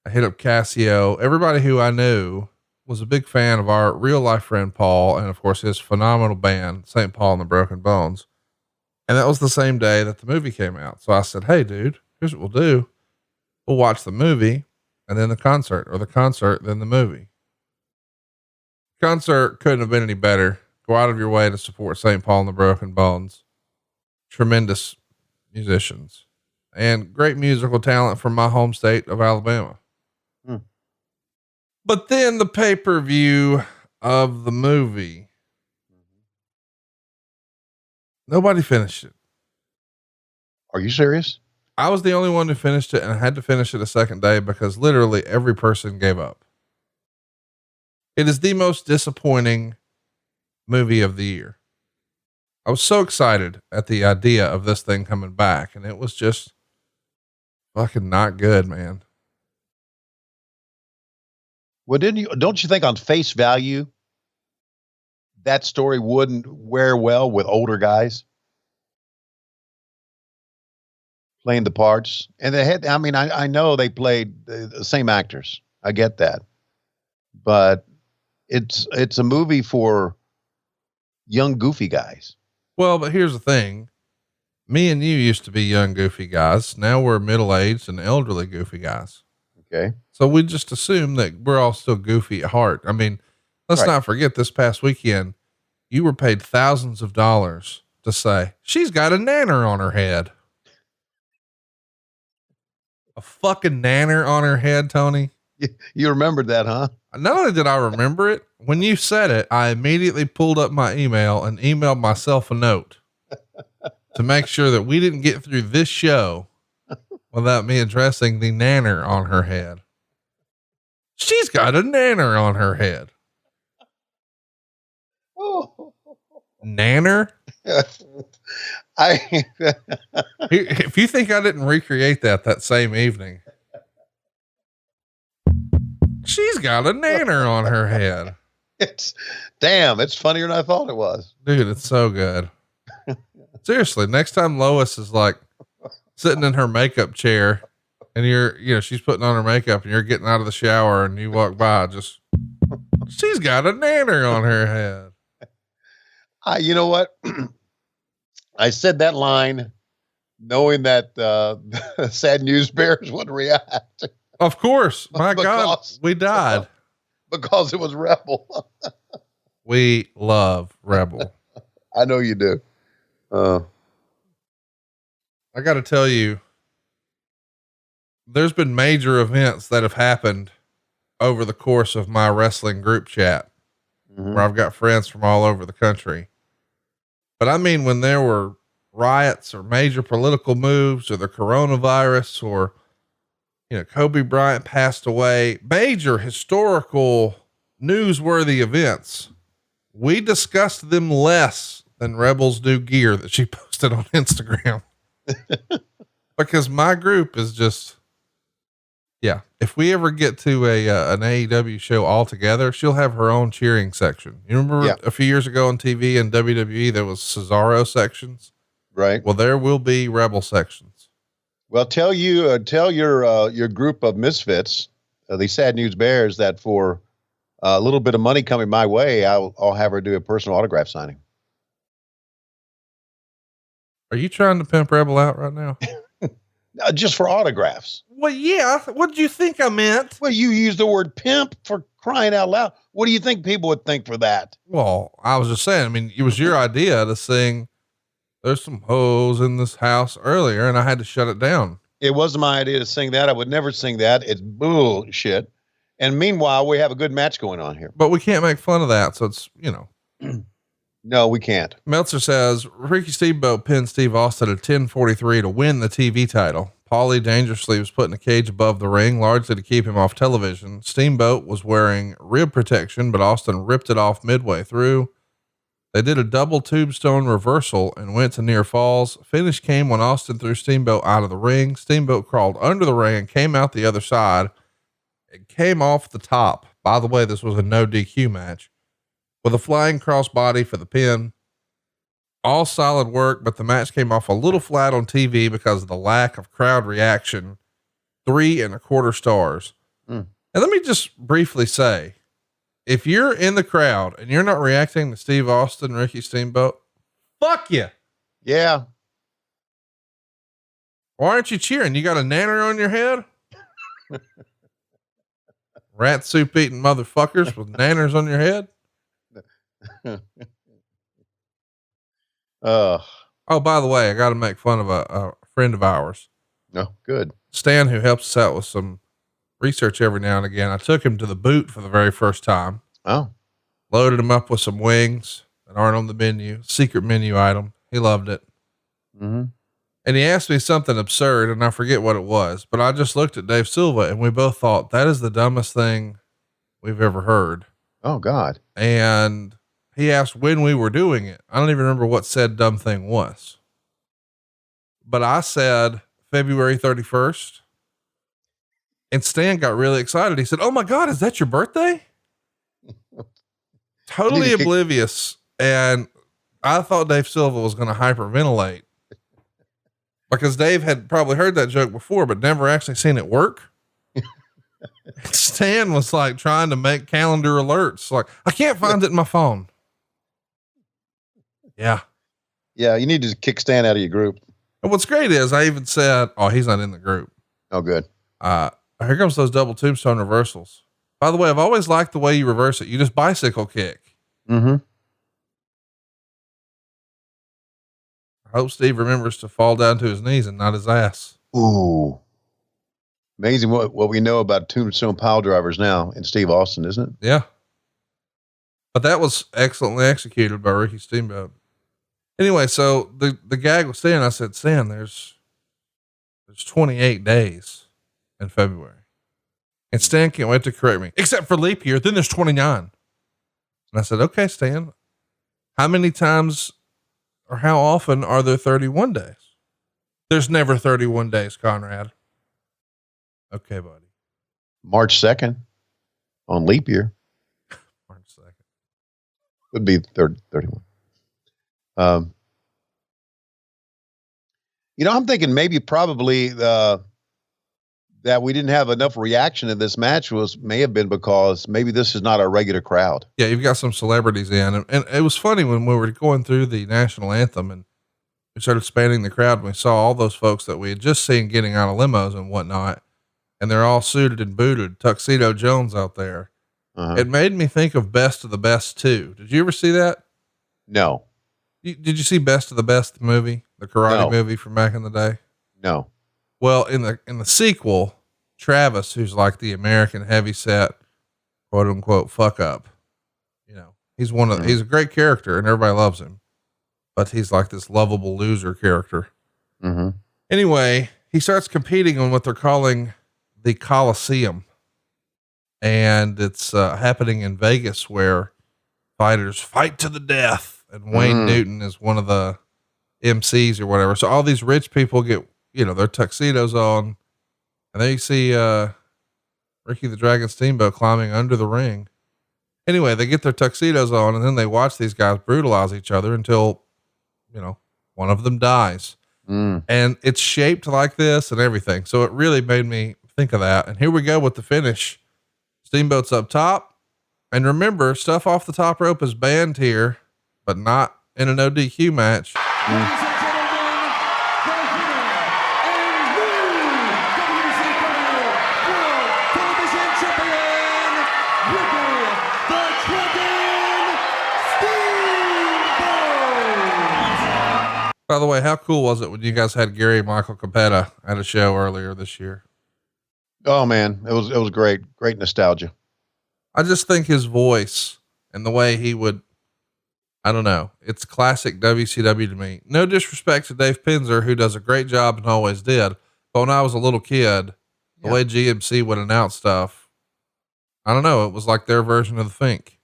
I hit up Casio. Everybody who I knew was a big fan of our real life friend, Paul. And of course his phenomenal band, St. Paul and the Broken Bones. And that was the same day that the movie came out. So I said, hey dude, here's what we'll do. We'll watch the movie and then the concert, or the concert, then the movie. Concert couldn't have been any better. Of Go out of your way to support St. Paul and the Broken Bones. Tremendous musicians and great musical talent from my home state of Alabama. But then the pay-per-view of the movie, nobody finished it. Are you serious? I was the only one who finished it, and I had to finish it a second day because literally every person gave up. It is the most disappointing movie of the year. I was so excited at the idea of this thing coming back, and it was just fucking not good, man. Well, don't you think on face value, that story wouldn't wear well with older guys playing the parts? And I know they played the same actors. I get that, but it's a movie for young, goofy guys. Well, but here's the thing. Me and you used to be young, goofy guys. Now we're middle-aged and elderly goofy guys. Okay. So we just assume that we're all still goofy at heart. I mean, let's not forget this past weekend, you were paid thousands of dollars to say, she's got a nanner on her head. A fucking nanner on her head, Tony. You remembered that, huh? Not only did I remember it, when you said it, I immediately pulled up my email and emailed myself a note to make sure that we didn't get through this show without me addressing the nanner on her head. She's got a nanner on her head. Nanner? If you think I didn't recreate that same evening, she's got a nanner on her head. It's funnier than I thought it was. Dude, it's so good. Seriously, next time Lois is like sitting in her makeup chair and she's putting on her makeup and you're getting out of the shower and you walk by, she's got a nanner on her head. You know what? I said that line knowing that Sad News Bears would react. Of course. My God, we died. Because it was Rebel. We love Rebel. I know you do. I got to tell you, there's been major events that have happened over the course of my wrestling group chat, where I've got friends from all over the country. But I mean, when there were riots or major political moves or the coronavirus or, Kobe Bryant passed away, major historical newsworthy events, we discussed them less than Rebel's new gear that she posted on Instagram. Because my group is just, if we ever get to an AEW show all together, she'll have her own cheering section. You remember a few years ago on TV and WWE, there was Cesaro sections, right? Well, there will be Rebel sections. Well, tell your group of misfits, the Sad News Bears, that for a little bit of money coming my way, I'll have her do a personal autograph signing. Are you trying to pimp Rebel out right now? Just for autographs. Well, yeah. What did you think I meant? Well, you used the word pimp, for crying out loud. What do you think people would think for that? Well, I was just saying, I mean, it was your idea to sing "There's Some Hoes in This House" earlier, and I had to shut it down. It wasn't my idea to sing that. I would never sing that. It's bullshit. And meanwhile, we have a good match going on here. But we can't make fun of that. So it's, No, we can't. Meltzer says Ricky Steamboat pinned Steve Austin at 10:43 to win the TV title. Paulie dangerously was put in a cage above the ring, largely to keep him off television. Steamboat was wearing rib protection, but Austin ripped it off midway through. They did a double tombstone reversal and went to near falls. Finish came when Austin threw Steamboat out of the ring. Steamboat crawled under the ring and came out the other side. It came off the top. By the way, this was a no DQ match with a flying crossbody for the pin. All solid work, but the match came off a little flat on TV because of the lack of crowd reaction. 3.25 stars. And let me just briefly say, if you're in the crowd and you're not reacting to Steve Austin, Ricky Steamboat, fuck you. Yeah. Why aren't you cheering? You got a nanner on your head? Rat soup eating motherfuckers with nanners on your head. Oh, by the way, I got to make fun of a friend of ours. No, good. Stan, who helps us out with some research every now and again. I took him to the boot for the very first time. Oh, loaded him up with some wings that aren't on the menu, secret menu item. He loved it. Mm-hmm. And he asked me something absurd, and I forget what it was, but I just looked at Dave Silva and we both thought that is the dumbest thing we've ever heard. Oh God. And he asked when we were doing it. I don't even remember what said dumb thing was, but I said February 31st, and Stan got really excited. He said, "Oh my God, is that your birthday?" Totally oblivious. And I thought Dave Silva was going to hyperventilate because Dave had probably heard that joke before, but never actually seen it work. Stan was like trying to make calendar alerts. Like, I can't find it in my phone. Yeah. Yeah. You need to kick Stan out of your group. And what's great is I even said, "Oh, he's not in the group." Oh, good. Here comes those double tombstone reversals. By the way, I've always liked the way you reverse it. You just bicycle kick. Mm-hmm. I hope Steve remembers to fall down to his knees and not his ass. Ooh. Amazing what we know about tombstone pile drivers now in Steve Austin, isn't it? Yeah. But that was excellently executed by Ricky Steamboat. Anyway, so the gag was Stan. I said, "Stan, there's 28 days in February." And Stan can't wait to correct me, "Except for leap year, then there's 29. And I said, "Okay, Stan, how many times or how often are there 31 days?" "There's never 31 days, Conrad." "Okay, buddy." March 2nd on leap year. March 2nd. Would be 31. I'm thinking maybe probably, that we didn't have enough reaction in this match may have been because maybe this is not our regular crowd. Yeah. You've got some celebrities in, and it was funny when we were going through the national anthem and we started spanning the crowd and we saw all those folks that we had just seen getting out of limos and whatnot. And they're all suited and booted, Tuxedo Jones out there. Uh-huh. It made me think of Best of the Best too. Did you ever see that? No. Did you see Best of the Best, the movie, the karate movie from back in the day? No. Well, in the sequel, Travis, who's like the American heavyset, quote unquote, fuck up, he's he's a great character and everybody loves him, but he's like this lovable loser character. Mm-hmm. Anyway, he starts competing on what they're calling the Coliseum. And it's happening in Vegas where fighters fight to the death. And Wayne Newton is one of the MCs or whatever. So all these rich people get, their tuxedos on, and then you see, Ricky the Dragon Steamboat climbing under the ring. Anyway, they get their tuxedos on and then they watch these guys brutalize each other until, one of them dies. And it's shaped like this and everything. So it really made me think of that. And here we go with the finish. Steamboat's up top. And remember, stuff off the top rope is banned here, but not in an ODQ match. By the way, how cool was it when you guys had Gary Michael Capetta at a show earlier this year? Oh man, it was great. Great nostalgia. I just think his voice and the way he would, I don't know. It's classic WCW to me. No disrespect to Dave Pinzer, who does a great job and always did. But when I was a little kid, the way GMC would announce stuff, I don't know. It was like their version of the Fink.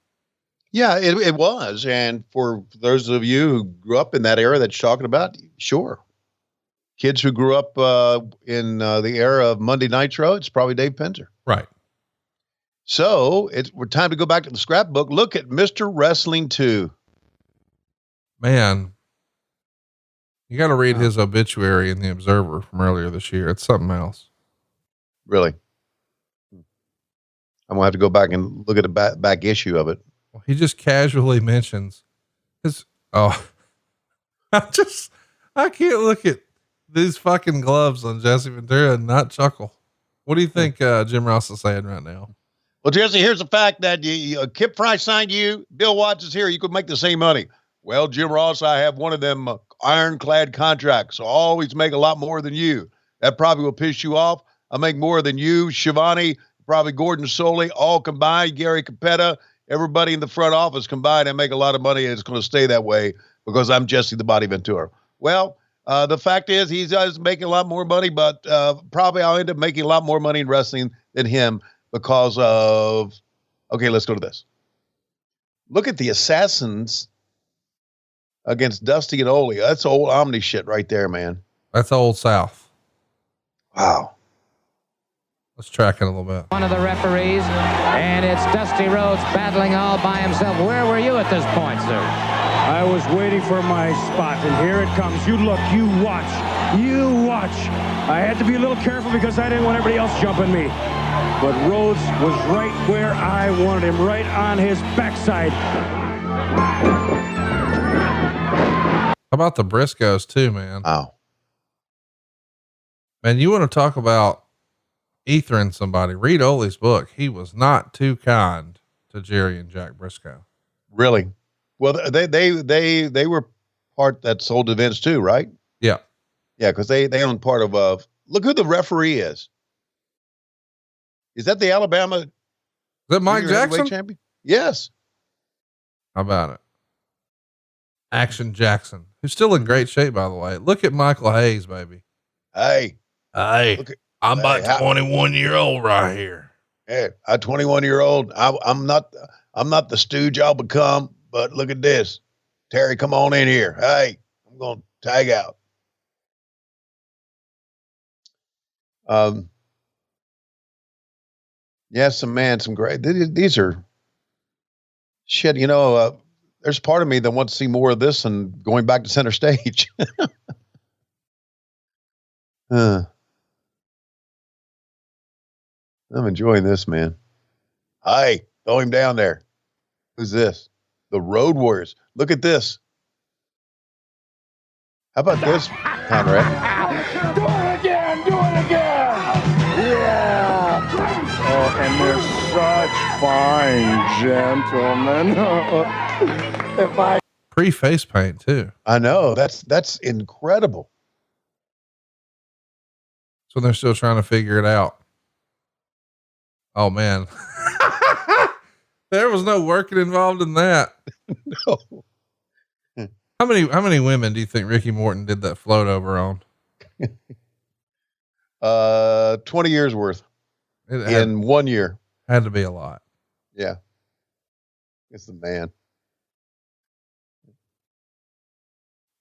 Yeah, it was. And for those of you who grew up in that era that you're talking about, sure. Kids who grew up in the era of Monday Nitro, it's probably Dave Pinzer. Right. So we're time to go back to the scrapbook. Look at Mr. Wrestling 2. Man, you got to read his obituary in the Observer from earlier this year. It's something else. Really? I'm gonna have to go back and look at the back issue of it. Well, he just casually mentions I can't look at these fucking gloves on Jesse Ventura and not chuckle. What do you think, Jim Ross is saying right now? Well, Jesse, here's the fact that Kip Price signed you. Bill Watts is here. You could make the same money. Well, Jim Ross, I have one of them ironclad contracts, so I always make a lot more than you. That probably will piss you off. I make more than you, Schiavone, probably Gordon Solie, all combined, Gary Capetta, everybody in the front office combined. I make a lot of money, and it's going to stay that way because I'm Jesse the Body Ventura. Well, the fact is he's making a lot more money, but probably I'll end up making a lot more money in wrestling than him because of, okay, let's go to this. Look at the Assassins against Dusty and Ole. That's old Omni shit right there, man. That's Old South. Wow. Let's track it a little bit. One of the referees, and it's Dusty Rhodes battling all by himself. Where were you at this point, sir? I was waiting for my spot, and here it comes. You look, you watch, you watch. I had to be a little careful because I didn't want everybody else jumping me. But Rhodes was right where I wanted him, right on his backside. How about the Briscoes too, man? Oh. Man, you want to talk about ethering somebody? Read Ole's book. He was not too kind to Jerry and Jack Briscoe. Really? Well, they were part that sold to Vince too, right? Yeah. Yeah, because they own part of look who the referee is. Is that the Alabama? Is that Mike Jackson? Champion? Yes. How about it? Action Jackson, who's still in great shape, by the way. Look at Michael Hayes, baby. Hey, I'm about 21-year-old right here. Hey, I'm 21-year-old. I'm not the stooge I'll become, but look at this. Terry, come on in here. Hey, I'm going to tag out. Yeah, some great, these are shit, there's part of me that wants to see more of this and going back to center stage. I'm enjoying this, man. Hey, throw him down there. Who's this? The Road Warriors. Look at this. How about this, Conrad? Do it again. Yeah. Oh, and they're such fine gentlemen. Pre-face paint too. I know. That's incredible. So they're still trying to figure it out. Oh man. There was no working involved in that. No. How many women do you think Ricky Morton did that float over on? 20 years worth in 1 year. Had to be a lot. Yeah. It's the man.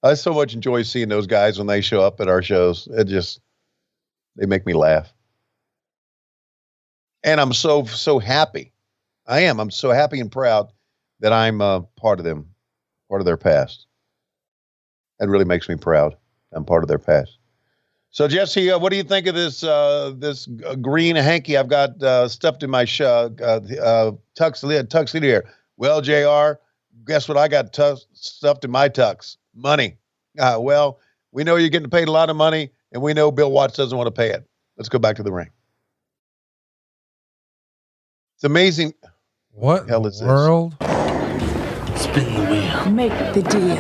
I so much enjoy seeing those guys when they show up at our shows. They make me laugh. And I'm so happy. I'm so happy and proud that I'm part of them, part of their past. That really makes me proud. I'm part of their past. So Jesse, what do you think of this green hanky I've got stuffed in my tuxedo here? Well, JR, guess what I got stuffed in my tux? Money. Well, we know you're getting paid a lot of money, and we know Bill Watts doesn't want to pay it. Let's go back to the ring. It's amazing. What the hell is world? This? Spin the wheel. Make the deal.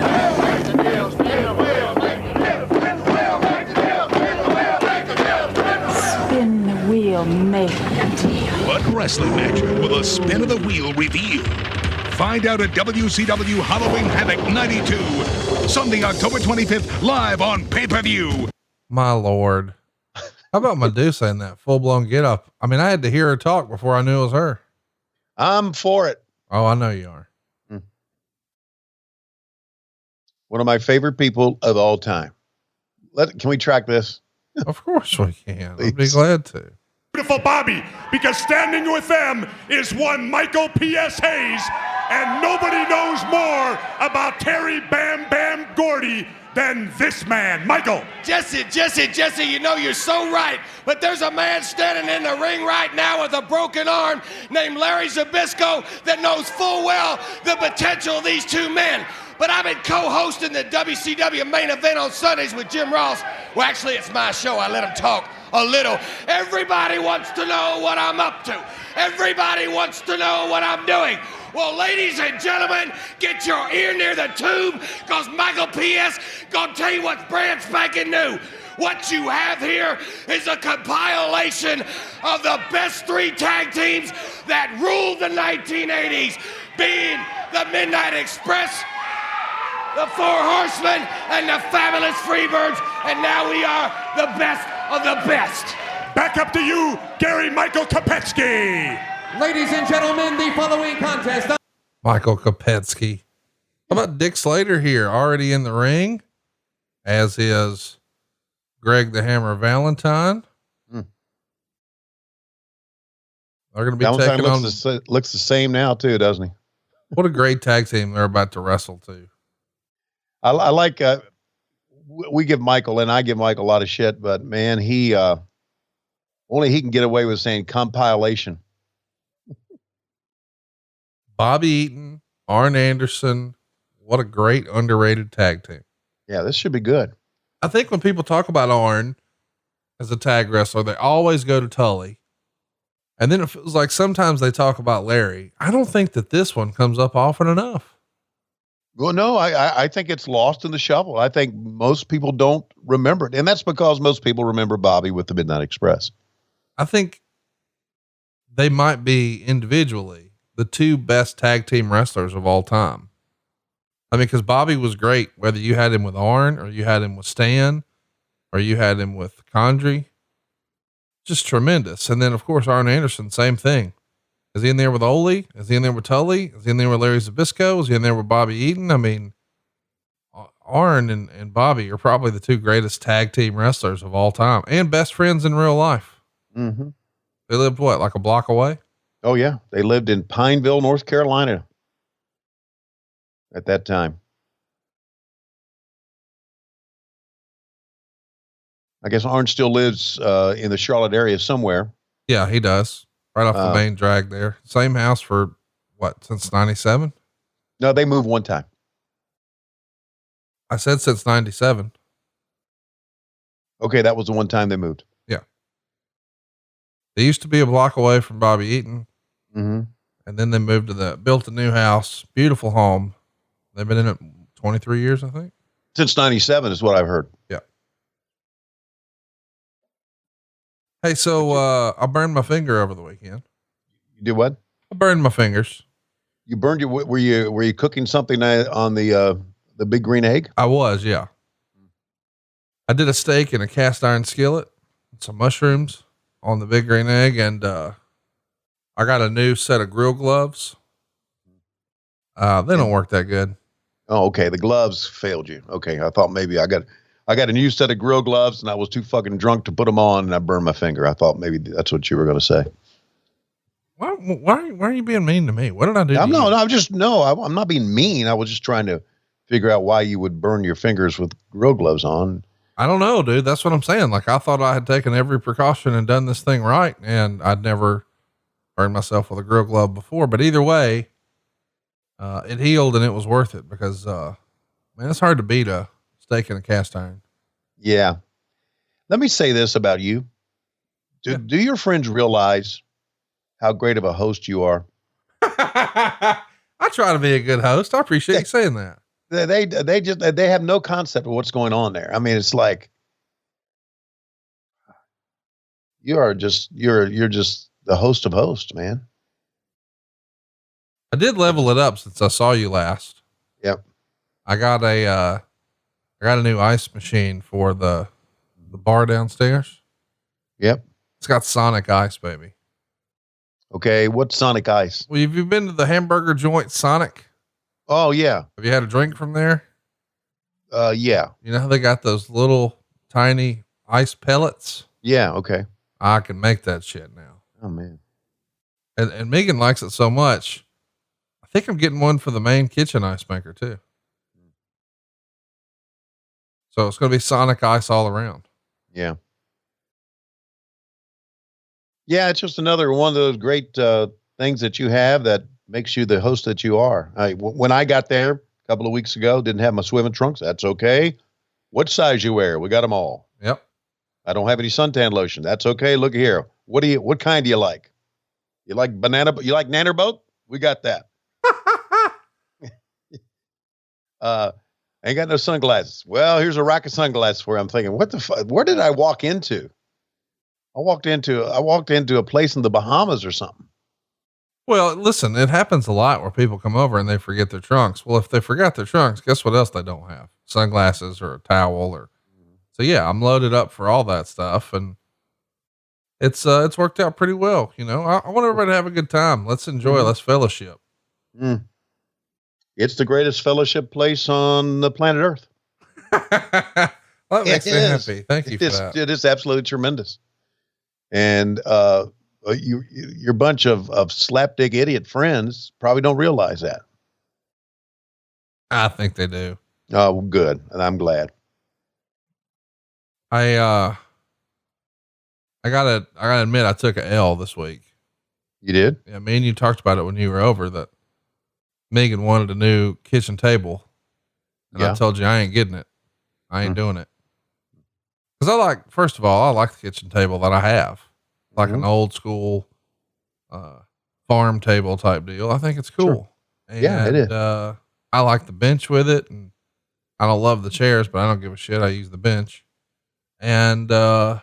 Spin the wheel, make the deal. What wrestling match will a spin of the wheel reveal? Find out at WCW Halloween Havok 92, Sunday, October 25th, live on pay-per-view. My Lord. How about Medusa in that full-blown get-up? I mean, I had to hear her talk before I knew it was her. I'm for it. Oh, I know you are. One of my favorite people of all time. Can we track this? Of course we can. I'd be glad to. Beautiful Bobby, because standing with them is one Michael P.S. Hayes, and nobody knows more about Terry Bam Bam Gordy than this man, Michael. Jesse, you know you're so right, but there's a man standing in the ring right now with a broken arm named Larry Zbyszko that knows full well the potential of these two men. But I've been co-hosting the WCW main event on Sundays with Jim Ross. Well, actually, it's my show. I let him talk a little. Everybody wants to know what I'm up to. Everybody wants to know what I'm doing. Well, ladies and gentlemen, get your ear near the tube, because Michael P.S. gonna tell you what's brand spanking new. What you have here is a compilation of the best 3 tag teams that ruled the 1980s, being the Midnight Express, the Four Horsemen, and the Fabulous Freebirds, and now we are the best of the best. Back up to you, Gary Michael Kopetsky. Ladies and gentlemen, the following contest. Michael Kopetsky. How about Dick Slater here, already in the ring, as is Greg the Hammer Valentine. They're going to be Valentine taking on. Looks the same now too, doesn't he? What a great tag team they're about to wrestle too. I like, we give Michael, and I give Michael a lot of shit, but man, he, only he can get away with saying compilation. Bobby Eaton, Arn Anderson. What a great underrated tag team. Yeah, this should be good. I think when people talk about Arn as a tag wrestler, they always go to Tully. And then it feels like sometimes they talk about Larry. I don't think that this one comes up often enough. Well, no, I think it's lost in the shuffle. I think most people don't remember it. And that's because most people remember Bobby with the Midnight Express. I think they might be individually the 2 best tag team wrestlers of all time. I mean, cause Bobby was great, whether you had him with Arn or you had him with Stan or you had him with Condrey, just tremendous. And then of course, Arn Anderson, same thing. Is he in there with Ole? Is he in there with Tully? Is he in there with Larry Zbyszko? Is he in there with Bobby Eaton? I mean, Arn and Bobby are probably the 2 greatest tag team wrestlers of all time and best friends in real life. Mm-hmm. They lived what, like a block away? Oh yeah. They lived in Pineville, North Carolina at that time. I guess Arn still lives, in the Charlotte area somewhere. Yeah, he does. Right off the main drag there. Same house for what, since 97? No, they moved one time. I said since 97. Okay. That was the one time they moved. Yeah. They used to be a block away from Bobby Eaton. Mm-hmm. And then they moved to built a new house, beautiful home. They've been in it 23 years, I think. Since 97 is what I've heard. Yeah. Hey, so, I burned my finger over the weekend. You did what? I burned my fingers. You burned your, were you cooking something on the big green egg? I was, yeah. I did a steak in a cast iron skillet, and some mushrooms on the big green egg. And, I got a new set of grill gloves. They don't work that good. Oh, okay. The gloves failed you. Okay. I thought maybe I got a new set of grill gloves and I was too fucking drunk to put them on and I burned my finger. I thought maybe that's what you were going to say. Why are you being mean to me? What did I do? I'm not being mean. I was just trying to figure out why you would burn your fingers with grill gloves on. I don't know, dude. That's what I'm saying. Like, I thought I had taken every precaution and done this thing right. And I'd never burned myself with a grill glove before, but either way, it healed and it was worth it because, man, it's hard to beat a steak in a cast iron. Yeah. Let me say this about you. Do your friends realize how great of a host you are? I try to be a good host. I appreciate you saying that. They have no concept of what's going on there. I mean, it's like, you're just the host of hosts, man. I did level it up since I saw you last. Yep. I got a new ice machine for the bar downstairs. Yep. It's got Sonic Ice, baby. Okay. What's Sonic Ice? Well, have you been to the hamburger joint Sonic? Oh yeah. Have you had a drink from there? Yeah. You know how they got those little tiny ice pellets? Yeah. Okay. I can make that shit now. Oh man. And Megan likes it so much. I think I'm getting one for the main kitchen ice maker too. So it's going to be Sonic Ice all around. Yeah. Yeah. It's just another one of those great, things that you have that makes you the host that you are. When I got there a couple of weeks ago, didn't have my swimming trunks. That's okay. What size you wear? We got them all. Yep. I don't have any suntan lotion. That's okay. Look here. What kind do you like? You like banana? You like Nannerboat? We got that. Ain't got no sunglasses. Well, here's a rack of sunglasses for you. I'm thinking, what the fuck? Where did I walk into? I walked into a place in the Bahamas or something. Well, listen, it happens a lot where people come over and they forget their trunks. Well, if they forgot their trunks, guess what else they don't have? Sunglasses or a towel so yeah, I'm loaded up for all that stuff, and it's worked out pretty well. You know, I want everybody to have a good time. Let's enjoy. Let's fellowship. It's the greatest fellowship place on the planet Earth. That makes me happy. Thank you for that. It is absolutely tremendous. And, your bunch of slapdick idiot friends probably don't realize that. I think they do. Oh, good. And I'm glad. I gotta admit, I took a L this week. You did? Yeah. Me and you talked about it when you were over that Megan wanted a new kitchen table. And I told you I ain't getting it. I ain't doing it. Cause first of all, I like the kitchen table that I have, like an old school, farm table type deal. I think it's cool. Sure. And, yeah, it is. I like the bench with it, and I don't love the chairs, but I don't give a shit. I use the bench. And, I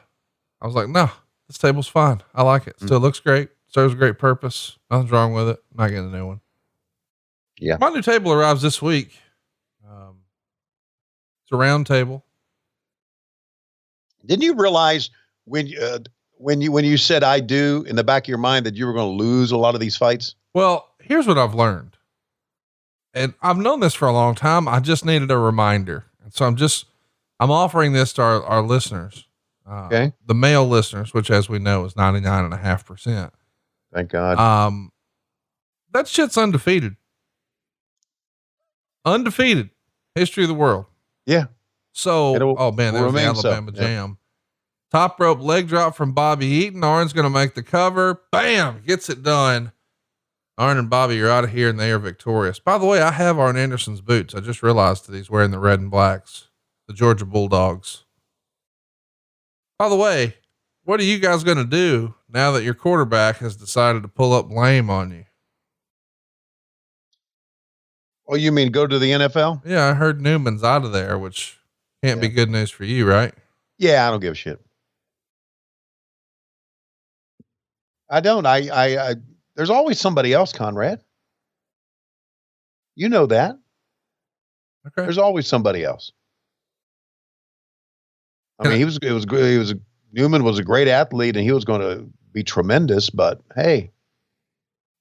was like, no, this table's fine. I like it. Still looks great. Serves a great purpose. Nothing's wrong with it. Not getting a new one. Yeah. My new table arrives this week. It's a round table. Didn't you realize when you said I do in the back of your mind that you were going to lose a lot of these fights? Well, here's what I've learned. And I've known this for a long time. I just needed a reminder. And so I'm offering this to our listeners. Okay. The male listeners, which as we know is 99.5%. Thank God. That shit's undefeated. Undefeated. History of the world. Yeah. So, oh man, there's the Alabama Jam. Top rope leg drop from Bobby Eaton. Arn's going to make the cover. Bam! Gets it done. Arn and Bobby are out of here and they are victorious. By the way, I have Arn Anderson's boots. I just realized that he's wearing the red and blacks, the Georgia Bulldogs. By the way, what are you guys going to do now that your quarterback has decided to pull up lame on you? Oh, you mean go to the NFL? Yeah. I heard Newman's out of there, which can't be good news for you, right? Yeah. I don't give a shit. I don't, I there's always somebody else, Conrad. You know that. Okay. There's always somebody else. I mean, Newman was a great athlete and he was going to be tremendous, but hey,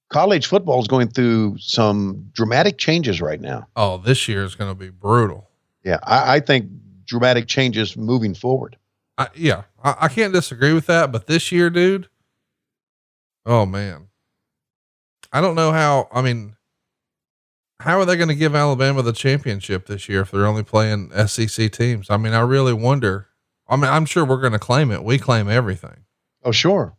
college football is going through some dramatic changes right now. Oh, this year is going to be brutal. Yeah. I think dramatic changes moving forward. I can't disagree with that, but this year, dude, oh man, I don't know how are they going to give Alabama the championship this year if they're only playing SEC teams? I mean, I really wonder. I mean, I'm sure we're going to claim it. We claim everything. Oh, sure.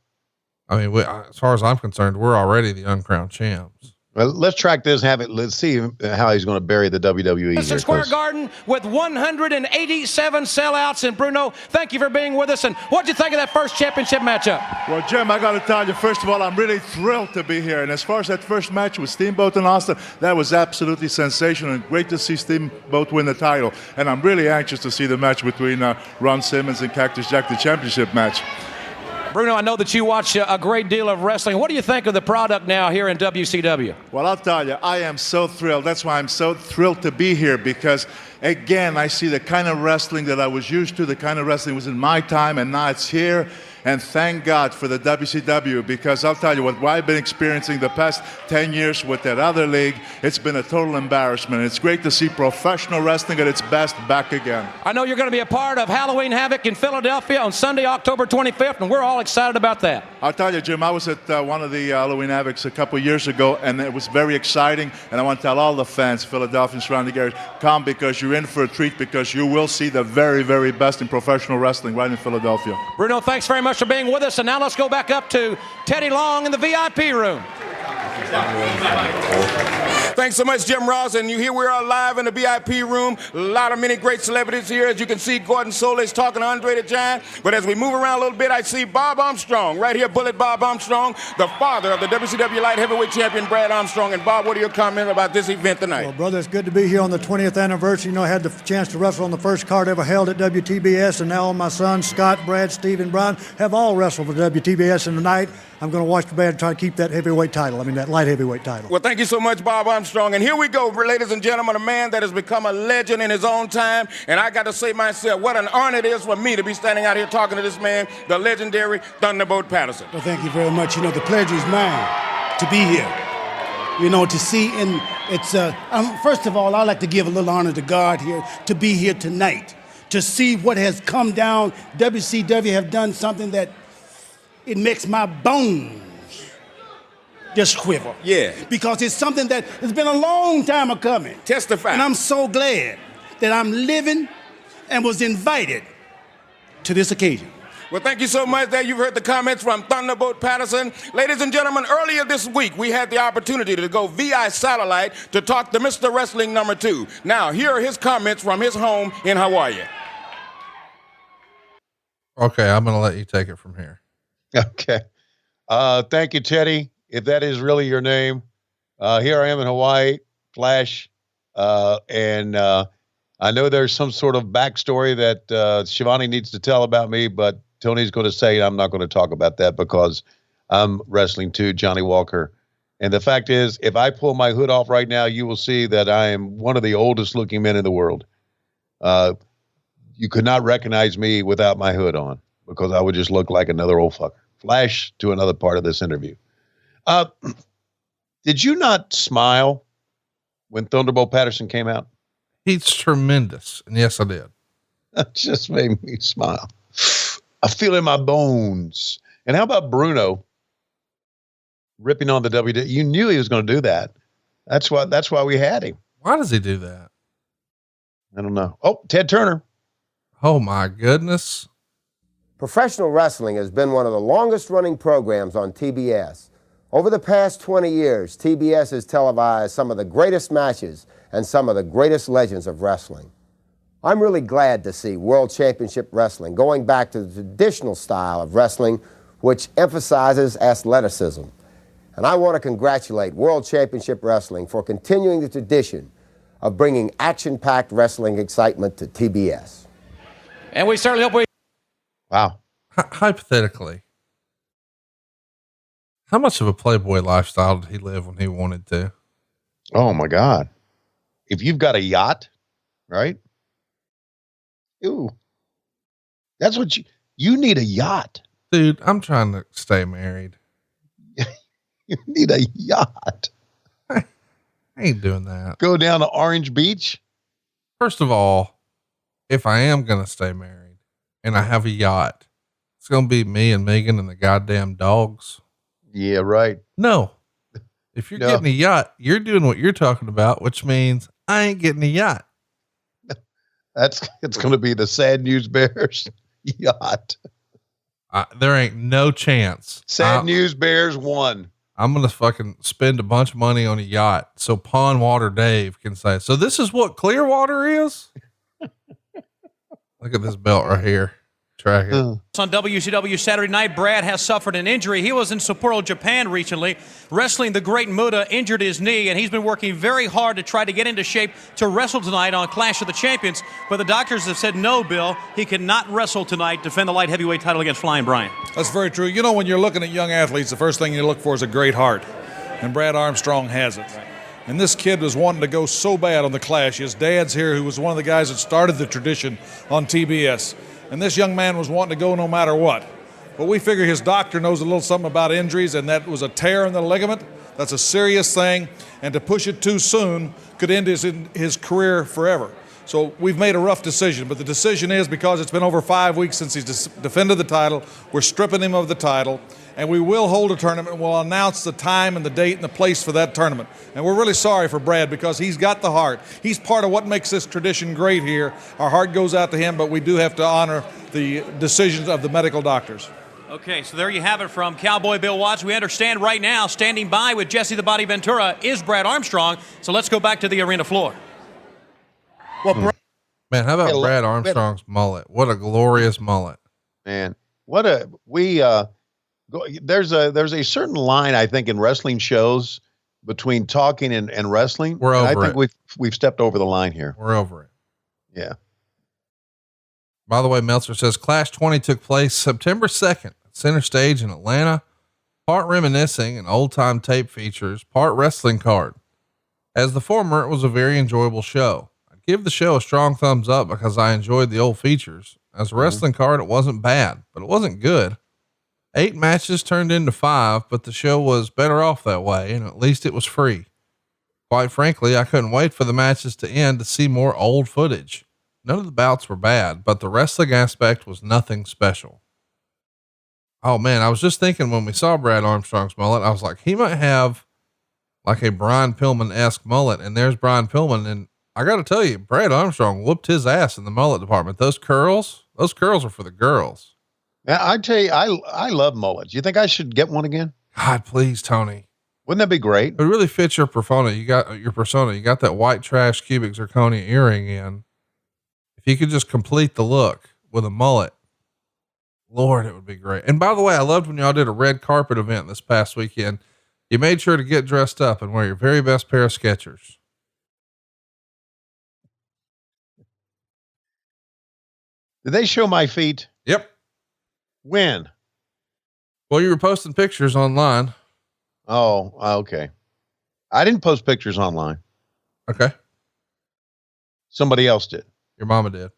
I mean, as far as I'm concerned, we're already the uncrowned champs. Well, let's track this. Let's see how he's going to bury the WWE. Madison Square Garden with 187 sellouts. And Bruno, thank you for being with us. And what'd you think of that first championship matchup? Well, Jim, I got to tell you, first of all, I'm really thrilled to be here. And as far as that first match with Steamboat and Austin, that was absolutely sensational and great to see Steamboat win the title. And I'm really anxious to see the match between Ron Simmons and Cactus Jack, the championship match. Bruno, I know that you watch a great deal of wrestling. What do you think of the product now here in WCW? Well, I'll tell you, I am so thrilled. That's why I'm so thrilled to be here because, again, I see the kind of wrestling that I was used to, the kind of wrestling was in my time, and now it's here. And thank God for the WCW because I'll tell you what I've been experiencing the past 10 years with that other league, it's been a total embarrassment. It's great to see professional wrestling at its best back again. I know you're going to be a part of Halloween Havok in Philadelphia on Sunday, October 25th, and we're all excited about that. I'll tell you, Jim, I was at one of the Halloween Havocs a couple years ago, and it was very exciting. And I want to tell all the fans, Philadelphia and surrounding areas, come because you're in for a treat because you will see the very, very best in professional wrestling right in Philadelphia. Bruno, thanks very much for being with us. And now let's go back up to Teddy Long in the VIP room. Thanks so much, Jim Ross. And here we are live in the VIP room. A lot of many great celebrities here. As you can see, Gordon Solie is talking to Andre the Giant. But as we move around a little bit, I see Bob Armstrong. Right here, Bullet Bob Armstrong, the father of the WCW Light Heavyweight Champion, Brad Armstrong. And Bob, what are your comments about this event tonight? Well, brother, it's good to be here on the 20th anniversary. You know, I had the chance to wrestle on the first card ever held at WTBS, and now all my sons, Scott, Brad, Steve, and Brian, have all wrestled for WTBS. And tonight, I'm going to watch the band try to keep that heavyweight title. That light heavyweight title. Well, thank you so much, Bob Armstrong. And here we go, ladies and gentlemen, a man that has become a legend in his own time. And I got to say myself, what an honor it is for me to be standing out here talking to this man, the legendary Thunderbolt Patterson. Well, thank you very much. You know, the pleasure is mine to be here. You know, to see, and it's, first of all, I'd like to give a little honor to God here, to be here tonight, to see what has come down. WCW have done something that it makes my bones just quiver. Yeah. Because it's something that has been a long time coming. Testify. And I'm so glad that I'm living and was invited to this occasion. Well, thank you so much. There you've heard the comments from Thunderbolt Patterson. Ladies and gentlemen, earlier this week, we had the opportunity to go via satellite to talk to Mr. Wrestling number 2. Now, here are his comments from his home in Hawaii. Okay, I'm going to let you take it from here. Okay. Thank you, Teddy. If that is really your name, here I am in Hawaii, Clash, and I know there's some sort of backstory that Schiavone needs to tell about me, but Tony's going to say I'm not going to talk about that because I'm wrestling too, Johnny Walker. And the fact is, if I pull my hood off right now, you will see that I am one of the oldest looking men in the world. You could not recognize me without my hood on because I would just look like another old fucker. Flash to another part of this interview. Did you not smile when Thunderbolt Patterson came out? He's tremendous. And yes, I did. That just made me smile. I feel it in my bones. And how about Bruno ripping on the WWE? You knew he was going to do that. That's why we had him. Why does he do that? I don't know. Oh, Ted Turner. Oh my goodness. Professional wrestling has been one of the longest running programs on TBS. Over the past 20 years, TBS has televised some of the greatest matches and some of the greatest legends of wrestling. I'm really glad to see World Championship Wrestling going back to the traditional style of wrestling, which emphasizes athleticism. And I want to congratulate World Championship Wrestling for continuing the tradition of bringing action-packed wrestling excitement to TBS. And we certainly hope we... Wow. Hypothetically, how much of a playboy lifestyle did he live when he wanted to? Oh my God. If you've got a yacht, right? Ooh, that's what you need a yacht. Dude, I'm trying to stay married. You need a yacht. I ain't doing that. Go down to Orange Beach. First of all, if I am going to stay married and I have a yacht, it's going to be me and Megan and the goddamn dogs. Yeah, right. No. If you're getting a yacht, you're doing what you're talking about, which means I ain't getting a yacht. It's going to be the Sad News Bears yacht. There ain't no chance. Sad News Bears won. I'm going to fucking spend a bunch of money on a yacht so Pond Water Dave can say, so this is what Clearwater is? Look at this belt right here. Track it. On WCW Saturday night, Brad has suffered an injury. He was in Sapporo, Japan recently, wrestling the Great Muta, injured his knee, and he's been working very hard to try to get into shape to wrestle tonight on Clash of the Champions. But the doctors have said, no, Bill, he cannot wrestle tonight, defend the light heavyweight title against Flying Brian. That's very true. You know, when you're looking at young athletes, the first thing you look for is a great heart. And Brad Armstrong has it. And this kid was wanting to go so bad on the Clash. His dad's here, who was one of the guys that started the tradition on TBS. And this young man was wanting to go no matter what. But we figure his doctor knows a little something about injuries, and that was a tear in the ligament. That's a serious thing, and to push it too soon could end his career forever. So we've made a rough decision, but the decision is, because it's been over 5 weeks since he's defended the title, we're stripping him of the title, and we will hold a tournament. We'll announce the time and the date and the place for that tournament. And we're really sorry for Brad, because he's got the heart. He's part of what makes this tradition great here. Our heart goes out to him, but we do have to honor the decisions of the medical doctors. Okay, so there you have it from Cowboy Bill Watts. We understand right now, standing by with Jesse the Body Ventura is Brad Armstrong. So let's go back to the arena floor. Well, Man, how about Brad Armstrong's mullet? What a glorious mullet. Man, there's a certain line, I think, in wrestling shows between talking and wrestling. We're over I think we've stepped over the line here. We're over it. Yeah. By the way, Meltzer says Clash 20 took place September 2nd at Center Stage in Atlanta. Part reminiscing and old time tape features, part wrestling card. As the former, it was a very enjoyable show. I'd give the show a strong thumbs up because I enjoyed the old features. As a wrestling card, it wasn't bad, but it wasn't good. 8 matches turned into 5, but the show was better off that way, and at least it was free. Quite frankly, I couldn't wait for the matches to end to see more old footage. None of the bouts were bad, but the wrestling aspect was nothing special. Oh man, I was just thinking when we saw Brad Armstrong's mullet, I was like, he might have like a Brian Pillman-esque mullet, and there's Brian Pillman. And I got to tell you, Brad Armstrong whooped his ass in the mullet department. Those curls are for the girls. Yeah, I tell you, I love mullets. You think I should get one again? God, please, Tony. Wouldn't that be great? It really fits your persona. You got that white trash cubic zirconia earring in. If you could just complete the look with a mullet, Lord, it would be great. And by the way, I loved when y'all did a red carpet event this past weekend. You made sure to get dressed up and wear your very best pair of Skechers. Did they show my feet? Yep. When? Well, you were posting pictures online. Oh, okay. I didn't post pictures online. Okay. Somebody else did. Your mama did.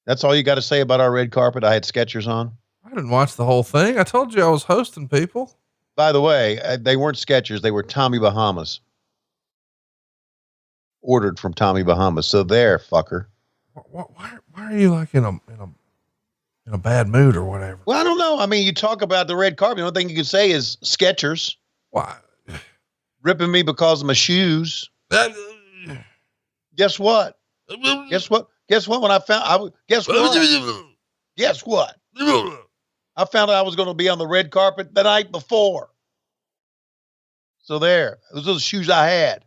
That's all you got to say about our red carpet? I had Skechers on. I didn't watch the whole thing. I told you I was hosting people. By the way, they weren't Skechers. They were Tommy Bahamas. Ordered from Tommy Bahamas. So there, fucker. Why are you like in a bad mood or whatever? Well, I don't know. I mean, you talk about the red carpet. The only thing you can say is Skechers. Why? Ripping me because of my shoes. Guess what? Guess what? Guess what? When I found, guess what? Guess what? I found out I was going to be on the red carpet the night before. So there, those are the shoes I had.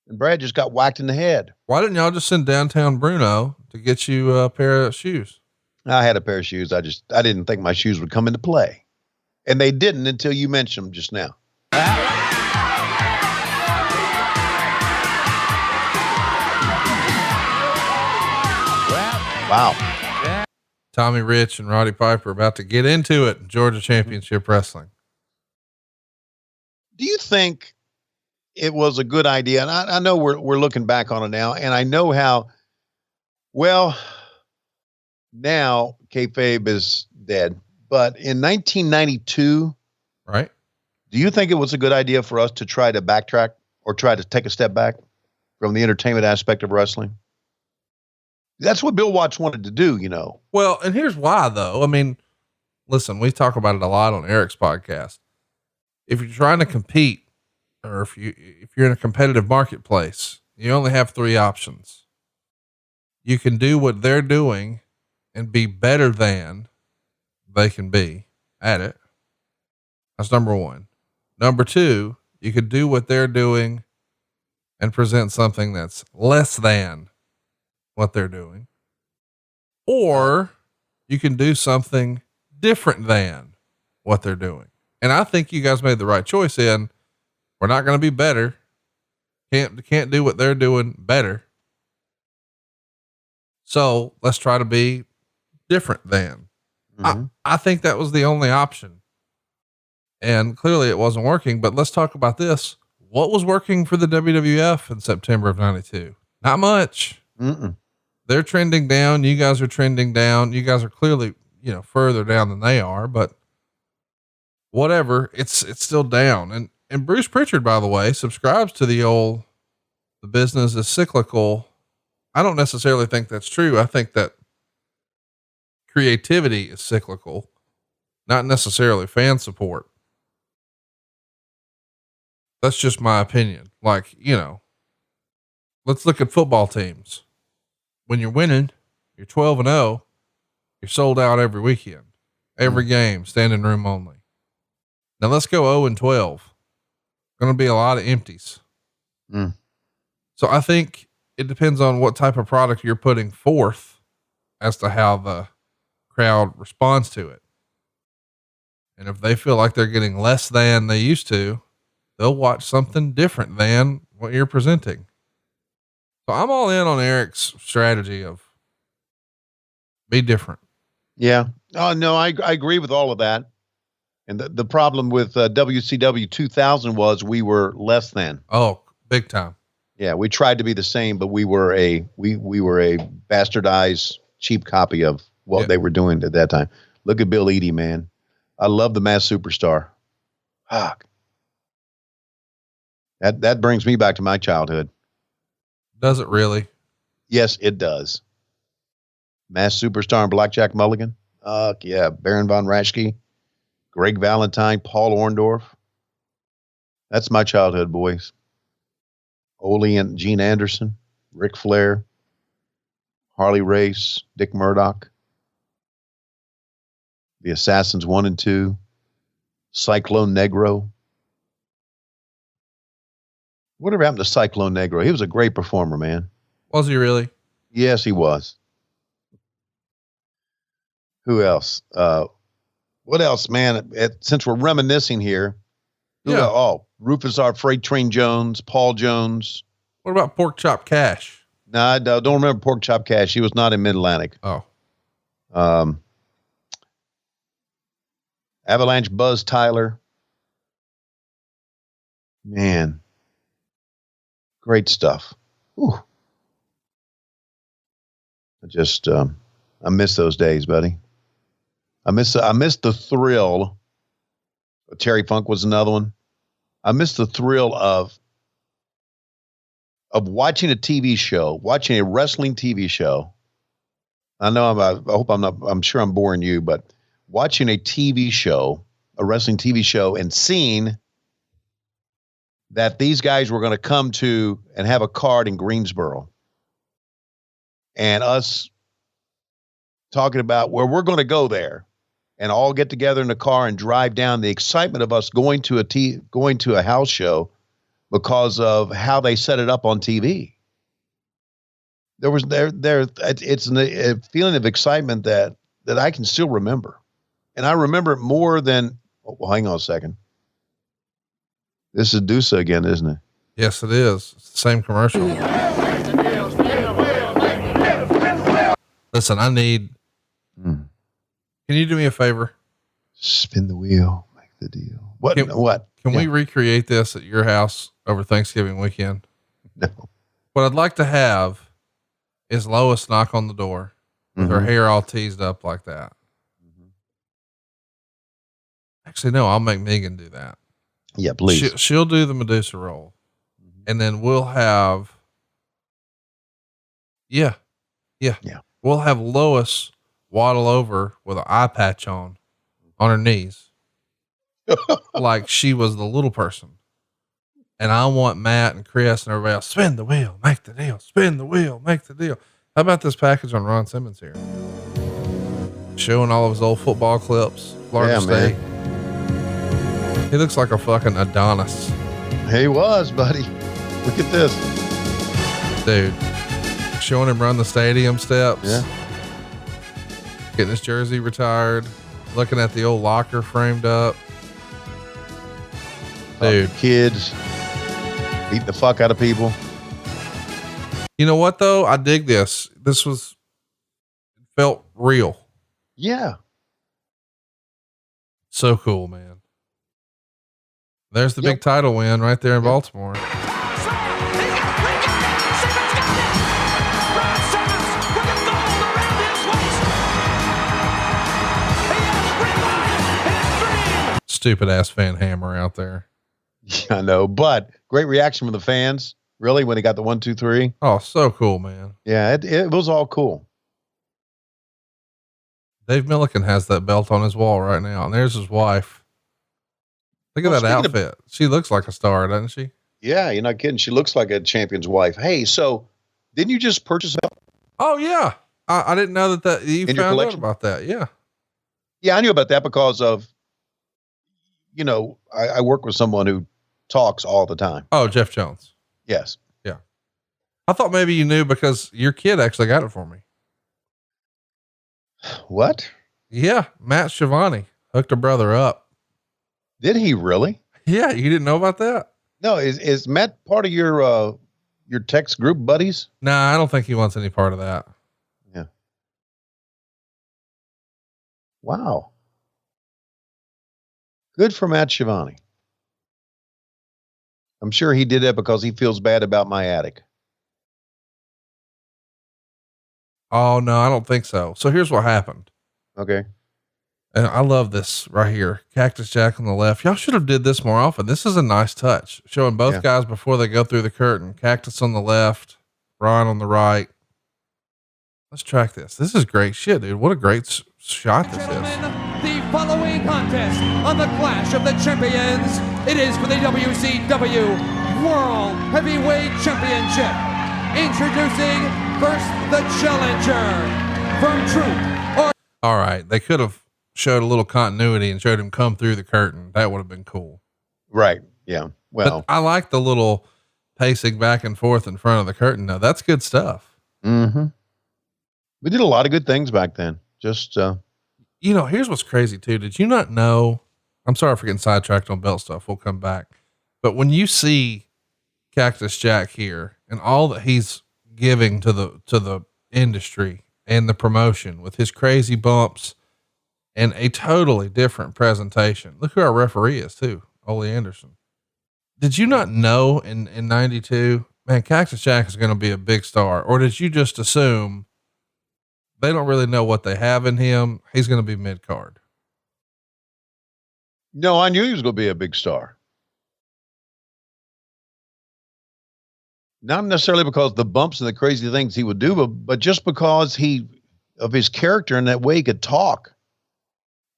And Brad just got whacked in the head. Why didn't y'all just send downtown Bruno to get you a pair of shoes? I had a pair of shoes. I didn't think my shoes would come into play. And they didn't until you mentioned them just now. Wow. Tommy Rich and Roddy Piper about to get into it in Georgia Championship Wrestling. Do you think it was a good idea? And I know we're looking back on it now, and I know how, well, now kayfabe is dead, but in 1992, right? Do you think it was a good idea for us to try to backtrack or try to take a step back from the entertainment aspect of wrestling? That's what Bill Watts wanted to do, you know. Well, and here's why though. I mean, listen, we talk about it a lot on Eric's podcast. If you're trying to compete, or if you're in a competitive marketplace, you only have 3 options. You can do what they're doing and be better than they can be at it. That's number 1. Number 2, you could do what they're doing and present something that's less than what they're doing. Or you can do something different than what they're doing. And I think you guys made the right choice in, we're not going to be better. Can't do what they're doing better. So let's try to be different than. Mm-hmm. I think that was the only option. And clearly it wasn't working, but let's talk about this. What was working for the WWF in September of 92? Not much. Mm-mm. They're trending down. You guys are trending down. You guys are clearly, further down than they are, but whatever, it's still down. And Bruce Pritchard, by the way, subscribes to the business is cyclical. I don't necessarily think that's true. I think that creativity is cyclical, not necessarily fan support. That's just my opinion. Like, let's look at football teams. when you're winning, you're 12-0, you're sold out every weekend, every game, standing room only. Now let's go 0-12. Going to be a lot of empties. So I think it depends on what type of product you're putting forth as to how the crowd responds to it. And if they feel like they're getting less than they used to, they'll watch something different than what you're presenting. So I'm all in on Eric's strategy of be different. Yeah. Oh no, I agree with all of that. And the problem with WCW 2000 was we were less than. Oh, big time. Yeah, we tried to be the same, but we were a bastardized, cheap copy of what they were doing at that time. Look at Bill Eadie, man. I love the Masked Superstar. Fuck. That brings me back to my childhood. Does it really? Yes, it does. Masked Superstar and Blackjack Mulligan. Yeah. Baron von Raschke, Greg Valentine, Paul Orndorff. That's my childhood, boys. Ole and Gene Anderson, Ric Flair, Harley Race, Dick Murdoch, the Assassins 1 and 2, Cyclone Negro. Whatever happened to Cyclone Negro? He was a great performer, man. Was he really? Yes, he was. Who else? What else, man? Since we're reminiscing here. Rufus R. Freight Train Jones, Paul Jones. What about Pork Chop Cash? No, I don't remember Pork Chop Cash. He was not in Mid-Atlantic. Oh. Avalanche Buzz Tyler. Man. Great stuff. Whew. I miss those days, buddy. I miss the thrill. Terry Funk was another one. I miss the thrill of watching a TV show, watching a wrestling TV show. I know I'm sure I'm boring you, but watching a TV show, a wrestling TV show, and seeing that these guys were going to come to and have a card in Greensboro, and us talking about where we're going to go there and all get together in the car and drive down, the excitement of us going to a house show because of how they set it up on TV. It's a feeling of excitement that I can still remember. And I remember it more than, hang on a second. This is Dusa again, isn't it? Yes, it is. It's the same commercial. Listen, I need, can you do me a favor? Spin the wheel, make the deal. What? Can we recreate this at your house over Thanksgiving weekend? No. What I'd like to have is Lois knock on the door with her hair all teased up like that. Actually, no, I'll make Megan do that. Yeah, please. She'll do the Medusa roll. And then we'll have, we'll have Lois waddle over with an eye patch on her knees. Like she was the little person. And I want Matt and Chris and everybody else, spin the wheel, make the deal, spin the wheel, make the deal. How about this package on Ron Simmons here? Showing all of his old football clips, Florida State. Man. He looks like a fucking Adonis. He was, buddy. Look at this. Dude. Showing him run the stadium steps. Yeah. Getting his jersey retired. Looking at the old locker framed up. Dude. Kids. Beat the fuck out of people. You know what though? I dig this. This felt real. Yeah. So cool, man. There's the big title win right there in Baltimore. Stupid ass Van Hammer out there. I know, but great reaction from the fans. Really, when he got the 1, 2, 3. Oh, so cool, man. Yeah, it was all cool. Dave Milliken has that belt on his wall right now, and there's his wife. Look at that outfit. She looks like a star, doesn't she? Yeah, you're not kidding. She looks like a champion's wife. Hey, so didn't you just purchase a belt? Oh yeah. I didn't know that you in your found out collection? about that. Yeah. Yeah, I knew about that because of, I work with someone who talks all the time. Oh, Jeff Jones. Yes. Yeah. I thought maybe you knew because your kid actually got it for me. What? Yeah. Matt Schiavone hooked a brother up. Did he really? Yeah. You didn't know about that? No. Is Matt part of your text group buddies? Nah, I don't think he wants any part of that. Yeah. Wow. Good for Matt Schiavone. I'm sure he did that because he feels bad about my attic. Oh no, I don't think so. So here's what happened. Okay. And I love this right here. Cactus Jack on the left. Y'all should have did this more often. This is a nice touch, showing both guys before they go through the curtain. Cactus on the left, Ron on the right. Let's track this. This is great shit, dude. What a great shot this is. The following contest on the Clash of the Champions, it is for the WCW World Heavyweight Championship. Introducing first the challenger from Truth or... All right. They could have showed a little continuity and showed him come through the curtain. That would have been cool. Right. Yeah. Well, but I like the little pacing back and forth in front of the curtain. Now that's good stuff. Mm-hmm. We did a lot of good things back then. Just, here's what's crazy too. Did you not know? I'm sorry for getting sidetracked on belt stuff. We'll come back. But when you see Cactus Jack here and all that he's giving to the industry and the promotion with his crazy bumps and a totally different presentation. Look who our referee is too. Ole Anderson. Did you not know in 92, man, Cactus Jack is going to be a big star? Or did you just assume they don't really know what they have in him? He's going to be mid card. No, I knew he was going to be a big star. Not necessarily because the bumps and the crazy things he would do, but just because of his character and that way he could talk.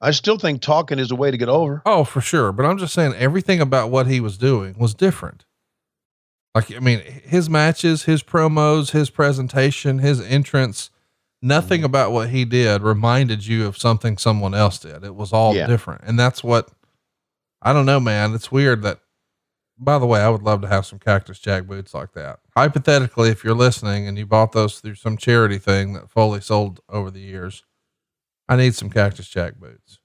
I still think talking is a way to get over. Oh, for sure. But I'm just saying everything about what he was doing was different. Like, I mean, his matches, his promos, his presentation, his entrance, nothing about what he did reminded you of something someone else did. It was all different. And that's what, I don't know, man. It's weird that, by the way, I would love to have some Cactus Jack boots like that. Hypothetically, if you're listening and you bought those through some charity thing that Foley sold over the years, I need some Cactus Jack boots.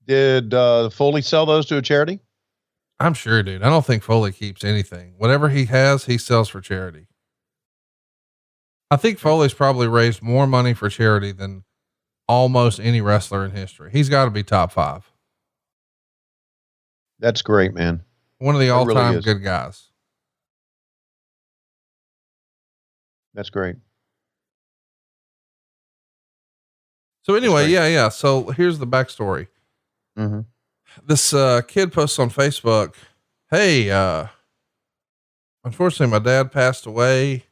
Did Foley sell those to a charity? I'm sure, dude. I don't think Foley keeps anything. Whatever he has, he sells for charity. I think Foley's probably raised more money for charity than almost any wrestler in history. He's got to be top 5. That's great, man. One of the all-time really good guys. That's great. So anyway, yeah. So here's the backstory. Mm-hmm. This kid posts on Facebook, "Hey, unfortunately my dad passed away,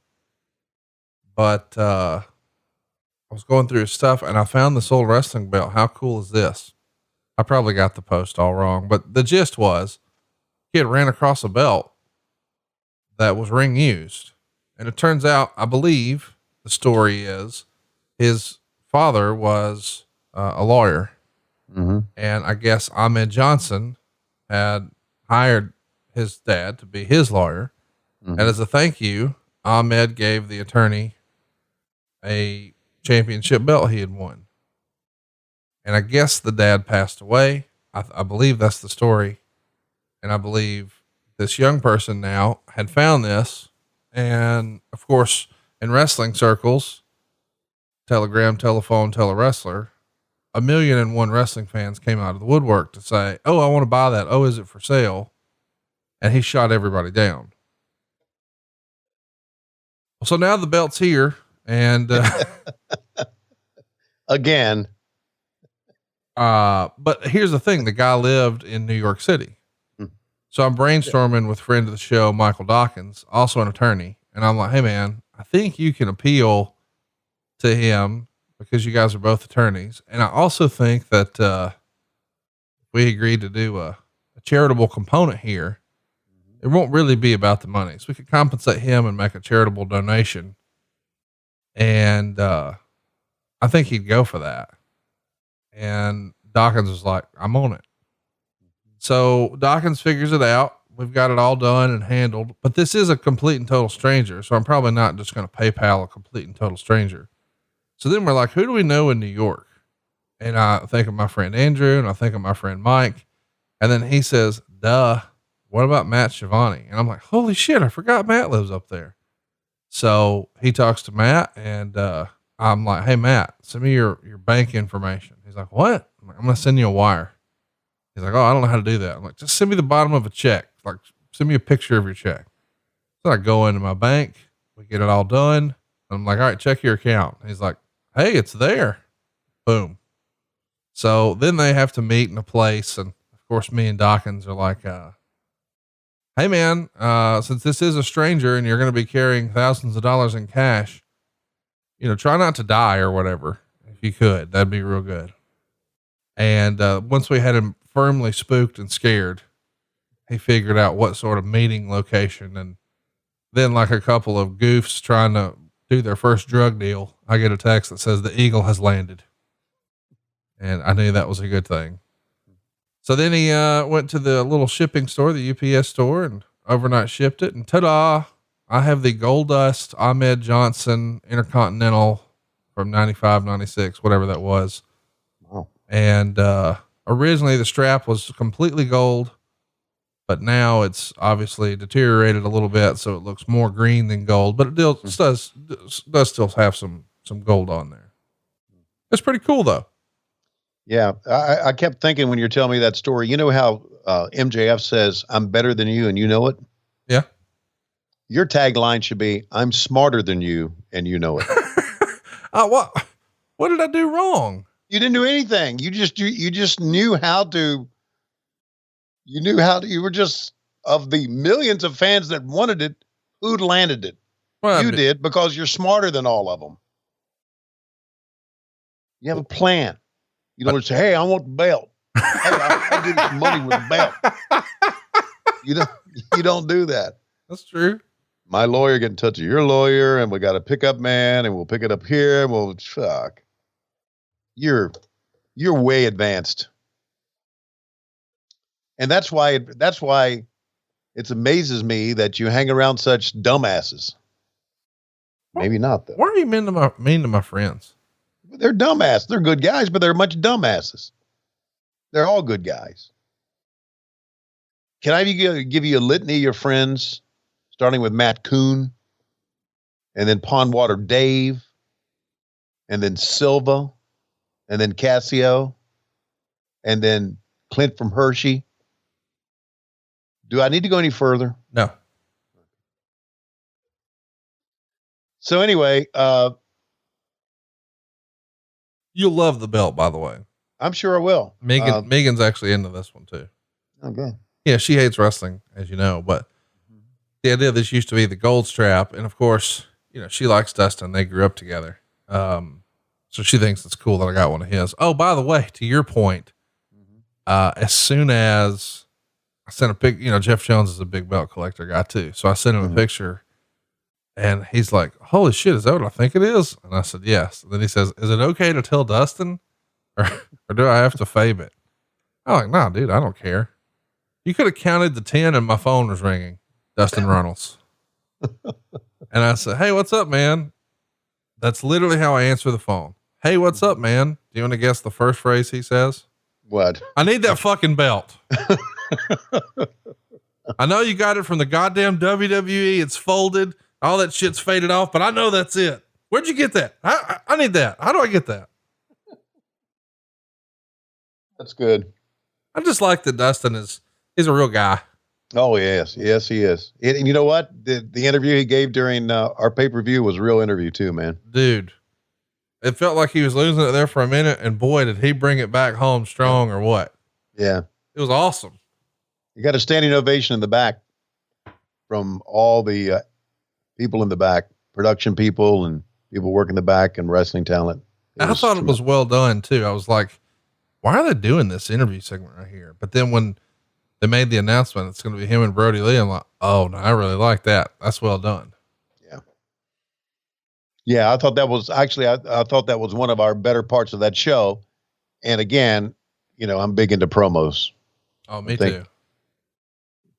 but I was going through his stuff and I found this old wrestling belt. How cool is this?" I probably got the post all wrong, but the gist was, kid ran across a belt that was ring used. And it turns out, I believe the story is his father was a lawyer. Mm-hmm. And I guess Ahmed Johnson had hired his dad to be his lawyer. Mm-hmm. And as a thank you, Ahmed gave the attorney a championship belt he had won. And I guess the dad passed away. I believe that's the story. And I believe this young person now had found this. And of course, in wrestling circles, telegram, telephone, telewrestler, 1,000,001 wrestling fans came out of the woodwork to say, "Oh, I want to buy that. Oh, is it for sale?" And he shot everybody down. So now the belt's here and, again, but here's the thing. The guy lived in New York City. So I'm brainstorming with friend of the show, Michael Dawkins, also an attorney. And I'm like, "Hey man, I think you can appeal to him because you guys are both attorneys. And I also think that, if we agreed to do a charitable component here, it won't really be about the money. So we could compensate him and make a charitable donation. And, I think he'd go for that. And Dawkins was like, I'm on it. So Dawkins figures it out. We've got it all done and handled, but this is a complete and total stranger. So I'm probably not just going to PayPal a complete and total stranger. So then we're like, who do we know in New York? And I think of my friend Andrew, and I think of my friend Mike. And then he says, duh, what about Matt Schiavone? And I'm like, holy shit, I forgot Matt lives up there. So he talks to Matt, and I'm like, hey, Matt, send me your bank information. He's like, what? I'm like, I'm going to send you a wire. He's like, oh, I don't know how to do that. I'm like, just send me the bottom of a check. Like, send me a picture of your check. So I go into my bank, we get it all done. I'm like, all right, check your account. He's like, hey, it's there. Boom. So then they have to meet in a place. And of course, me and Dawkins are like, hey man, since this is a stranger and you're going to be carrying thousands of dollars in cash, try not to die or whatever. If you could, that'd be real good. And, once we had him firmly spooked and scared, he figured out what sort of meeting location. And then, like a couple of goofs trying to do their first drug deal, I get a text that says the Eagle has landed. And I knew that was a good thing. So then he, went to the little shipping store, the UPS store, and overnight shipped it. And ta-da, I have the Gold Dust Ahmed Johnson Intercontinental from 95, 96, whatever that was. Wow. And, originally the strap was completely gold, but now it's obviously deteriorated a little bit. So it looks more green than gold, but it does still have some gold on there. It's pretty cool though. Yeah. I kept thinking when you're telling me that story, you know how, MJF says, I'm better than you and you know it. Yeah. Your tagline should be, I'm smarter than you and you know it. What did I do wrong? You didn't do anything. You just knew how to, you were just, of the millions of fans that wanted it, who landed it? Well, you did, because you're smarter than all of them. You have a plan. You don't say, hey, I want the belt. Hey, I'll give you some money with the belt. You don't do that. That's true. My lawyer get in touch with your lawyer, and we got a pickup man, and we'll pick it up here, and we'll fuck. You're way advanced. And that's why it amazes me that you hang around such dumbasses. Maybe not though. Why are you mean to my friends? They're dumbass. They're good guys, but they're much dumbasses. They're all good guys. Can I give you a litany of your friends, starting with Matt Coon, and then Pondwater Dave, and then Silva, and then Cassio, and then Clint from Hershey? Do I need to go any further? No. So anyway, you'll love the belt, by the way. I'm sure I will. Megan's actually into this one too. Okay. Yeah. She hates wrestling, as you know, but the idea this used to be the gold strap. And of course, she likes Dustin. They grew up together. So she thinks it's cool that I got one of his. Oh, by the way, to your point, as soon as I sent a pic, Jeff Jones is a big belt collector guy too. So I sent him a picture and he's like, holy shit, is that what I think it is? And I said, yes. And then he says, is it okay to tell Dustin or do I have to fave it? I'm like, nah, dude, I don't care. You could have counted the 10 and my phone was ringing. Dustin Runnels. And I said, hey, what's up, man? That's literally how I answer the phone. Hey, what's up, man? Do you want to guess the first phrase he says? What? I need that fucking belt. I know you got it from the goddamn WWE. It's folded. All that shit's faded off, but I know that's it. Where'd you get that? I need that. How do I get that? That's good. I just like that Dustin he's a real guy. Oh yes. Yes, he is. And you know what? The interview he gave during our pay-per-view was a real interview too, man. Dude, it felt like he was losing it there for a minute, and boy, did he bring it back home strong or what? Yeah. It was awesome. You got a standing ovation in the back from all the people in the back, production people and people working the back and wrestling talent. I thought it was well done too. I was like, why are they doing this interview segment right here? But then when they made the announcement, it's going to be him and Brody Lee, I'm like, oh no, I really like that. That's well done. Yeah. Yeah, I thought that was actually, I thought that was one of our better parts of that show. And again, I'm big into promos. Oh, me too.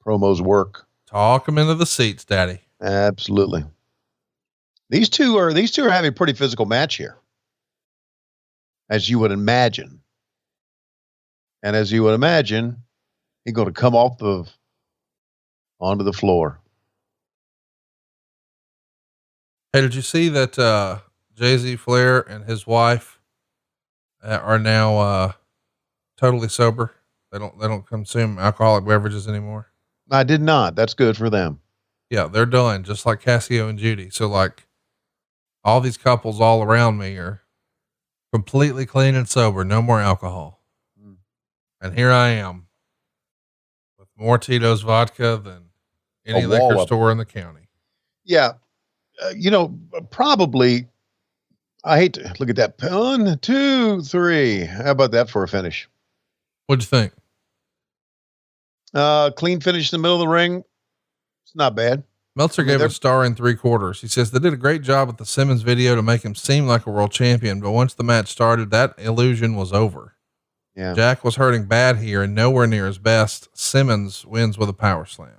Promos work. Talk them into the seats, Daddy. Absolutely. These two are having a pretty physical match here, as you would imagine. And as you would imagine, he's going to come onto the floor. Hey, did you see that Jay-Z Flair and his wife are now totally sober? They don't consume alcoholic beverages anymore. I did not. That's good for them. Yeah, they're done, just like Cassio and Judy. So like all these couples all around me are completely clean and sober, no more alcohol. And here I am with more Tito's vodka than any liquor store in the county. Yeah. Probably, I hate to look at that. 1, 2, 3. How about that for a finish? What'd you think? Clean finish in the middle of the ring. It's not bad. Meltzer gave it a star in 3/4. He says they did a great job with the Simmons video to make him seem like a world champion, but once the match started, that illusion was over. Yeah. Jack was hurting bad here and nowhere near his best. Simmons wins with a power slam.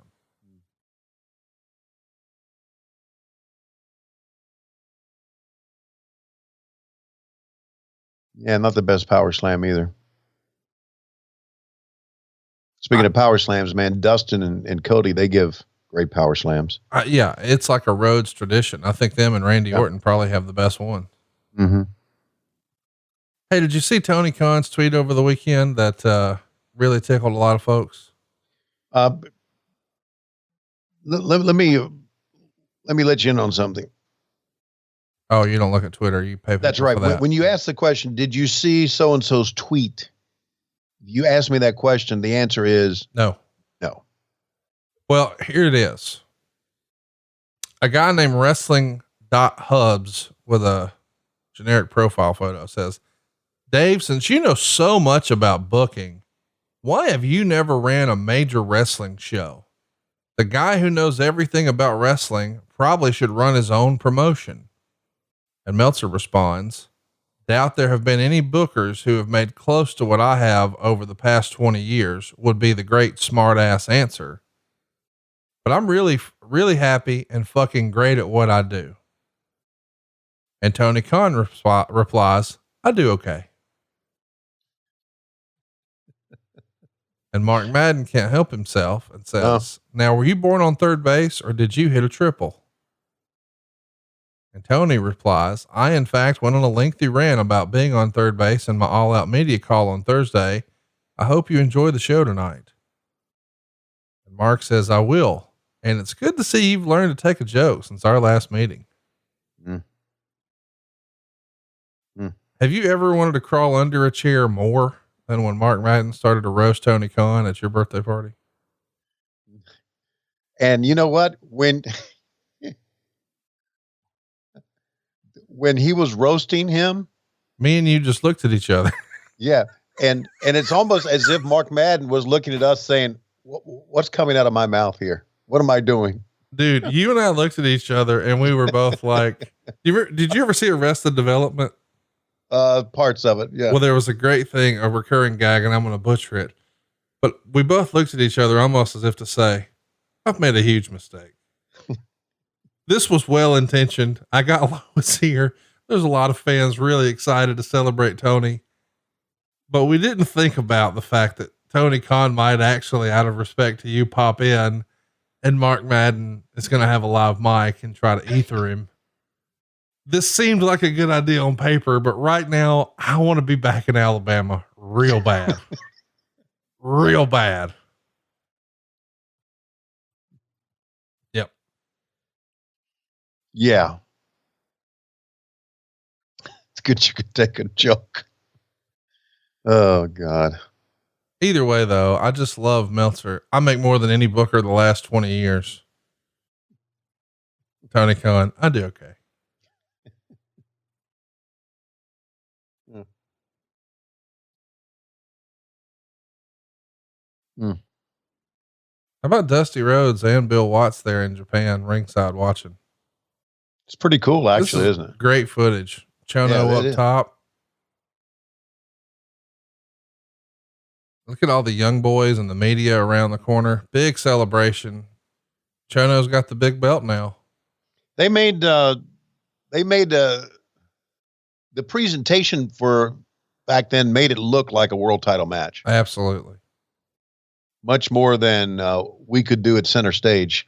Yeah, not the best power slam either. Speaking of power slams, man, Dustin and Cody, they give great power slams. Yeah, it's like a Rhodes tradition. I think them and Randy Orton probably have the best one. Mm-hmm. Hey, did you see Tony Khan's tweet over the weekend that really tickled a lot of folks? Let me let you in on something. Oh, you don't look at Twitter. You pay. That's right. That. When you ask the question, did you see so-and-so's tweet? If you ask me that question, the answer is no. No. Well, here it is. A guy named Wrestling.Hubs with a generic profile photo says, Dave, since you know so much about booking, why have you never ran a major wrestling show? The guy who knows everything about wrestling probably should run his own promotion. And Meltzer responds, doubt there have been any bookers who have made close to what I have over the past 20 years would be the great smart ass answer. But I'm really, really happy and fucking great at what I do. And Tony Khan replies, I do okay. And Mark Madden can't help himself and says, now, were you born on third base or did you hit a triple? And Tony replies, I, in fact, went on a lengthy rant about being on third base in my all out media call on Thursday. I hope you enjoy the show tonight. And Mark says, I will. And it's good to see you've learned to take a joke since our last meeting. Have you ever wanted to crawl under a chair more than when Mark Madden started to roast Tony Khan at your birthday party? And you know what? When he was roasting him, me and you just looked at each other. Yeah. And it's almost as if Mark Madden was looking at us saying, what's coming out of my mouth here? What am I doing? Dude, you and I looked at each other and we were both like, did you ever see Arrested Development? Parts of it. Yeah. Well, there was a great thing, a recurring gag, and I'm going to butcher it, but we both looked at each other almost as if to say, I've made a huge mistake. This was well-intentioned. I got Lois here. There's a lot of fans really excited to celebrate Tony, but we didn't think about the fact that Tony Khan might actually, out of respect to you, pop in and Mark Madden is going to have a live mic and try to ether him. This seemed like a good idea on paper, but right now I want to be back in Alabama real bad. Real bad. Yep. Yeah. It's good you could take a joke. Oh God. Either way though, I just love Meltzer. I make more than any booker the last 20 years. Tony Khan, I do okay. How about Dusty Rhodes and Bill Watts there in Japan, ringside watching? It's pretty cool, actually, isn't it? Great footage. Chono up top. Look at all the young boys and the media around the corner. Big celebration. Chono's got the big belt now. They made the presentation for back then made it look like a world title match. Absolutely. Much more than we could do at center stage.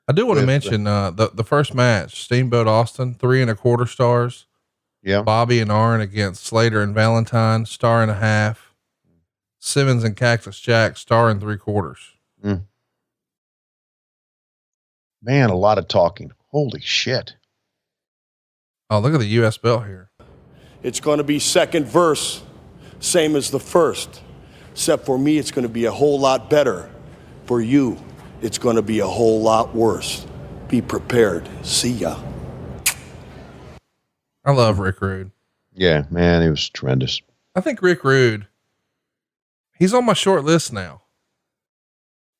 I do want to mention the first match, Steamboat Austin, 3 1/4 stars. Yeah. Bobby and Arn against Slater and Valentine, 1.5 stars. Simmons and Cactus Jack, 1 3/4 stars. Man, a lot of talking. Holy shit. Oh, look at the U.S. belt here. It's going to be second verse, same as the first, except for me, it's going to be a whole lot better. For you, it's going to be a whole lot worse. Be prepared. See ya. I love Rick Rude. Yeah, man, he was tremendous. I think Rick Rude, he's on my short list now.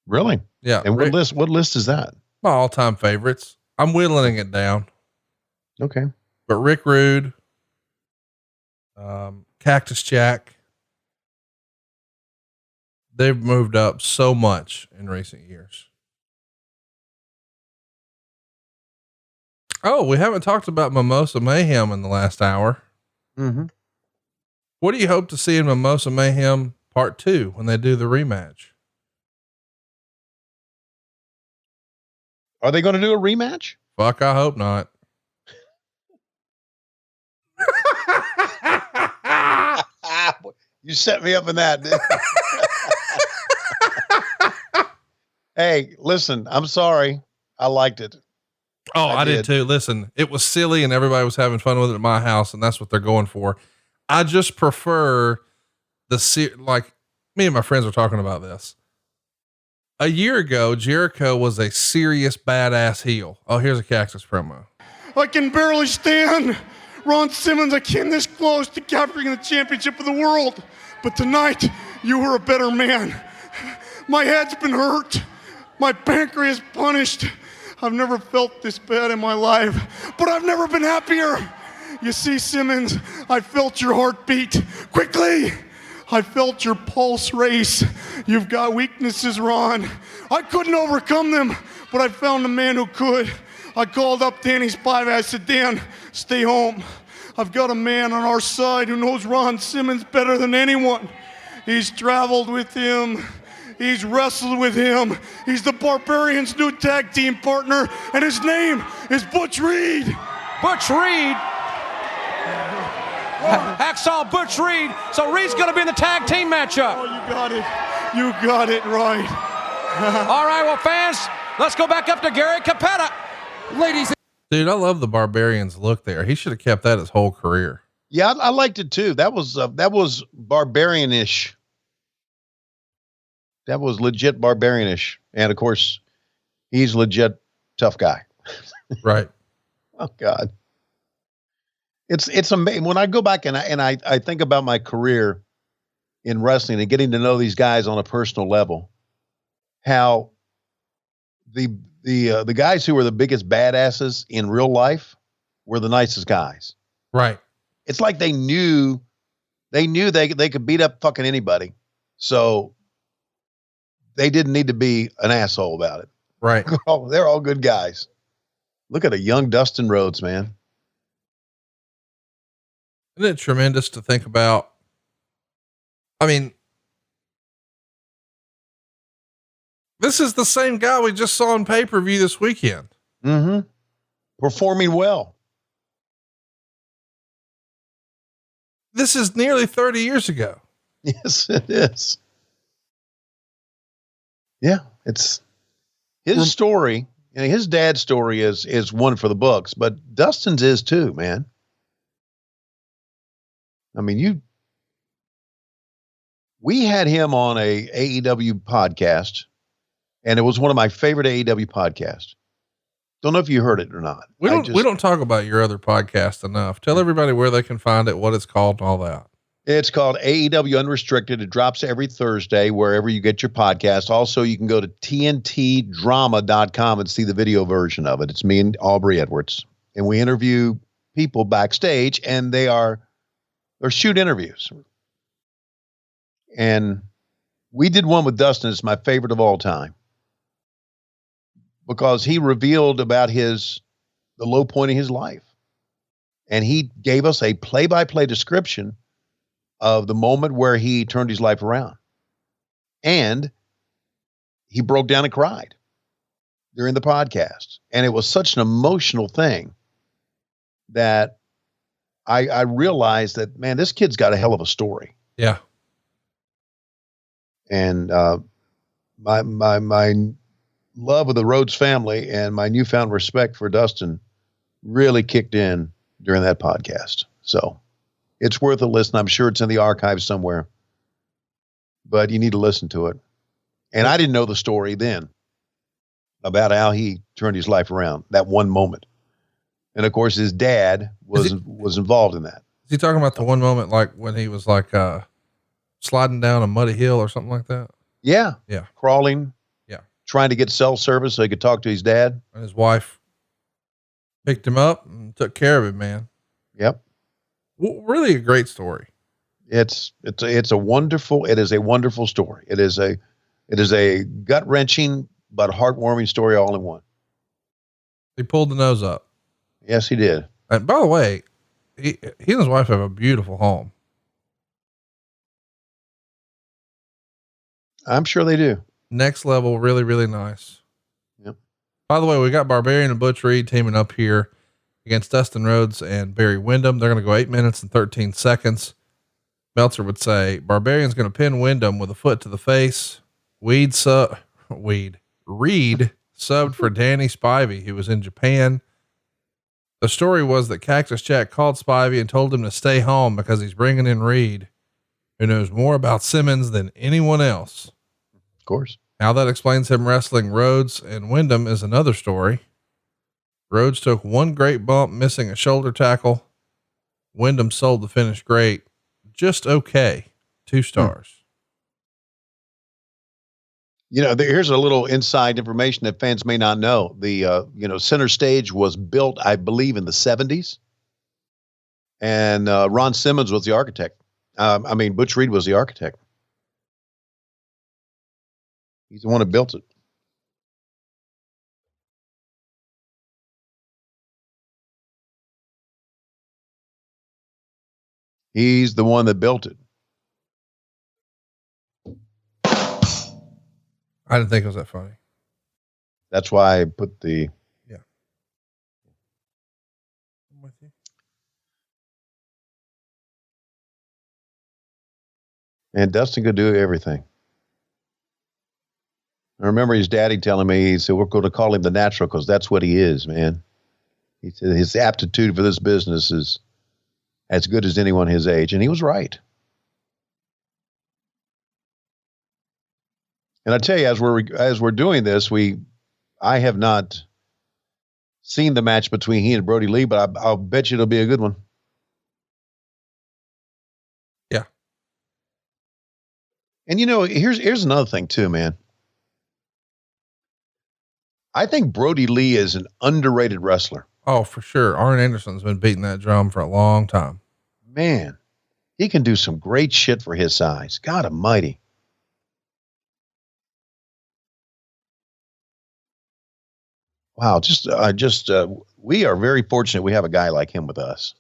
Really? Yeah. And what list is that? My all-time favorites. I'm whittling it down. Okay. But Rick Rude, Cactus Jack, they've moved up so much in recent years. Oh, we haven't talked about Mimosa Mayhem in the last hour. Mm-hmm. What do you hope to see in Mimosa Mayhem Part 2 when they do the rematch? Are they going to do a rematch? Fuck, I hope not. You set me up in that. Hey, listen, I'm sorry. I liked it. Oh, I did too. Listen, it was silly and everybody was having fun with it at my house, and that's what they're going for. I just prefer like me and my friends were talking about this. A year ago, Jericho was a serious badass heel. Oh, here's a Cactus promo. I can barely stand. Ron Simmons, I came this close to capturing the championship of the world. But tonight, you were a better man. My head's been hurt. My pancreas punished. I've never felt this bad in my life, but I've never been happier. You see, Simmons, I felt your heartbeat. Quickly, I felt your pulse race. You've got weaknesses, Ron. I couldn't overcome them, but I found a man who could. I called up Danny Spivey. I said, Dan, stay home. I've got a man on our side who knows Ron Simmons better than anyone. He's traveled with him. He's wrestled with him. He's the Barbarian's new tag team partner, and his name is Butch Reed. Butch Reed. Hacksaw Butch Reed. So Reed's going to be in the tag team matchup. Oh, you got it. You got it right. All right, well, fans, let's go back up to Gary Capetta. Ladies. Dude, I love the Barbarian's look there. He should have kept that his whole career. Yeah, I liked it too. That was Barbarian-ish. That was legit Barbarian-ish. And of course, he's legit tough guy. Right. Oh God. It's amazing when I go back and I think about my career in wrestling and getting to know these guys on a personal level, how the guys who were the biggest badasses in real life were the nicest guys. Right. It's like they knew they could beat up fucking anybody. So they didn't need to be an asshole about it. Right. Oh, they're all good guys. Look at a young Dustin Rhodes, man. Isn't it tremendous to think about? I mean, this is the same guy we just saw on pay-per-view this weekend. Mm-hmm. Performing well. This is nearly 30 years ago. Yes, it is. Yeah, it's his story. You know, his dad's story is one for the books, but Dustin's is too, man. I mean, we had him on a AEW podcast, and it was one of my favorite AEW podcasts. Don't know if you heard it or not. We don't talk about your other podcast enough. Tell everybody where they can find it, what it's called, and all that. It's called AEW Unrestricted. It drops every Thursday wherever you get your podcast. Also, you can go to tntdrama.com and see the video version of it. It's me and Aubrey Edwards, and we interview people backstage, and they're shoot interviews. And we did one with Dustin. It's my favorite of all time because he revealed about the low point in his life. And he gave us a play-by-play description of the moment where he turned his life around. And he broke down and cried during the podcast. And it was such an emotional thing that I realized that, man, this kid's got a hell of a story. Yeah. And my love of the Rhodes family and my newfound respect for Dustin really kicked in during that podcast. So it's worth a listen. I'm sure it's in the archives somewhere, but you need to listen to it. And I didn't know the story then about how he turned his life around, that one moment. And of course, his dad was involved in that. Is he talking about the one moment, like when he was like sliding down a muddy hill or something like that? Yeah. Yeah. Crawling. Yeah. Trying to get cell service so he could talk to his dad. And his wife picked him up and took care of him, man. Yep. Well, really a great story. It is a wonderful story. It is a gut wrenching, but heartwarming story all in one. He pulled the nose up. Yes, he did. And by the way, he and his wife have a beautiful home. I'm sure they do. Next level. Really, really nice. Yep. By the way, we got Barbarian and Butch Reed teaming up here against Dustin Rhodes and Barry Windham. They're going to go 8 minutes and 13 seconds. Meltzer would say Barbarian's going to pin Windham with a foot to the face. Reed subbed for Danny Spivey, who was in Japan. The story was that Cactus Jack called Spivey and told him to stay home because he's bringing in Reed, who knows more about Simmons than anyone else. Of course. How that explains him wrestling Rhodes and Windham is another story. Rhodes took one great bump, missing a shoulder tackle. Windham sold the finish great. Just okay. 2 stars. You know, here's a little inside information that fans may not know. The, center stage was built, I believe, in the 70s. And Ron Simmons was the architect. Butch Reed was the architect. He's the one that built it. He's the one that built it. I didn't think it was that funny. That's why I put the. Yeah. I'm with you. And Dustin could do everything. I remember his daddy telling me, he said, we're going to call him the natural because that's what he is, man. He said his aptitude for this business is as good as anyone his age. And he was right. And I tell you, as we're doing this, I have not seen the match between he and Brody Lee, but I'll bet you it'll be a good one. Yeah. And here's another thing too, man. I think Brody Lee is an underrated wrestler. Oh, for sure. Arn Anderson's been beating that drum for a long time. Man, he can do some great shit for his size. God almighty. Wow. We are very fortunate we have a guy like him with us.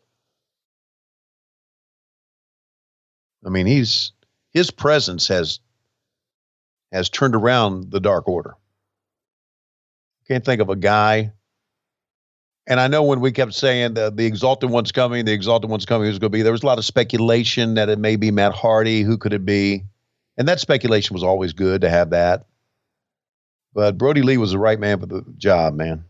I mean, his presence has turned around the Dark Order. Can't think of a guy. And I know when we kept saying the Exalted One's coming, who's going to be, there was a lot of speculation that it may be Matt Hardy. Who could it be? And that speculation was always good to have that. But Brody Lee was the right man for the job, man.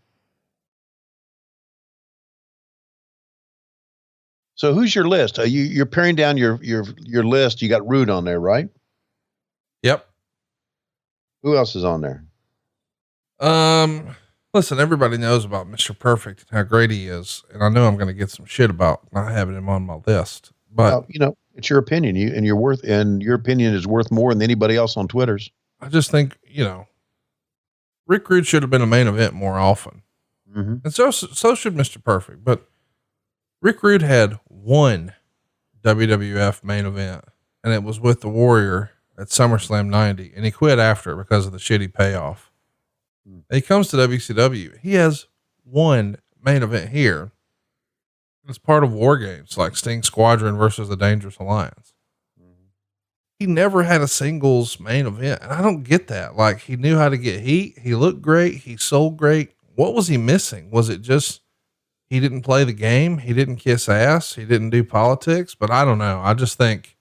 So who's your list? You're paring down your list. You got Rude on there, right? Yep. Who else is on there? Listen, everybody knows about Mr. Perfect and how great he is. And I know I'm going to get some shit about not having him on my list, but It's your opinion. Your opinion is worth more than anybody else on Twitter's. I just think, Rick Rude should have been a main event more often. Mm-hmm. And so should Mr. Perfect, but Rick Rude had one WWF main event, and it was with the Warrior at SummerSlam 90, and he quit after it because of the shitty payoff. He comes to WCW. He has one main event here. It's part of War Games, like Sting Squadron versus the Dangerous Alliance. He never had a singles main event, and I don't get that. Like, he knew how to get heat. He looked great. He sold great. What was he missing? Was it just he didn't play the game? He didn't kiss ass. He didn't do politics. But I don't know. I just think,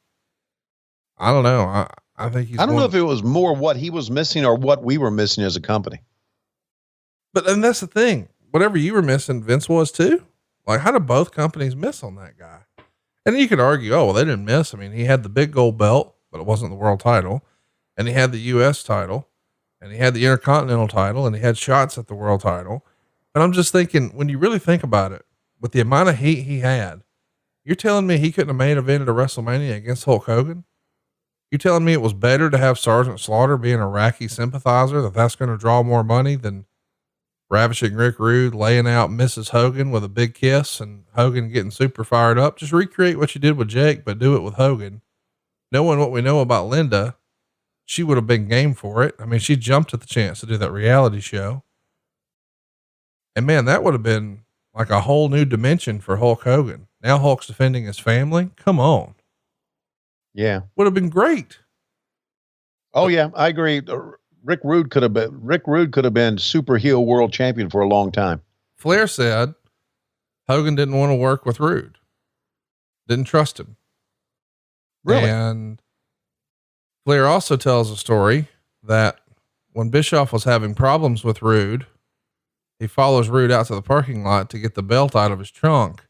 I don't know. I think he's. I don't know if it was more what he was missing or what we were missing as a company. But and that's the thing. Whatever you were missing, Vince was too. Like, how did both companies miss on that guy? And you could argue, oh, well, they didn't miss. I mean, he had the big gold belt, but it wasn't the world title, and he had the US title, and he had the Intercontinental title, and he had shots at the world title. And I'm just thinking, when you really think about it, with the amount of heat he had, you're telling me he couldn't have main evented a WrestleMania against Hulk Hogan? You're telling me it was better to have Sergeant Slaughter be an Iraqi sympathizer, that's going to draw more money than ravishing Rick Rude laying out Mrs. Hogan with a big kiss and Hogan getting super fired up? Just recreate what you did with Jake, but do it with Hogan. Knowing what we know about Linda, she would have been game for it. I mean, she jumped at the chance to do that reality show. And man, that would have been like a whole new dimension for Hulk Hogan. Now Hulk's defending his family. Come on. Yeah. Would have been great. Oh yeah, I agree. Rick Rude could have been super heel world champion for a long time. Flair said Hogan didn't want to work with Rude. Didn't trust him. Really? And Flair also tells a story that when Bischoff was having problems with Rude, he follows Rude out to the parking lot to get the belt out of his trunk,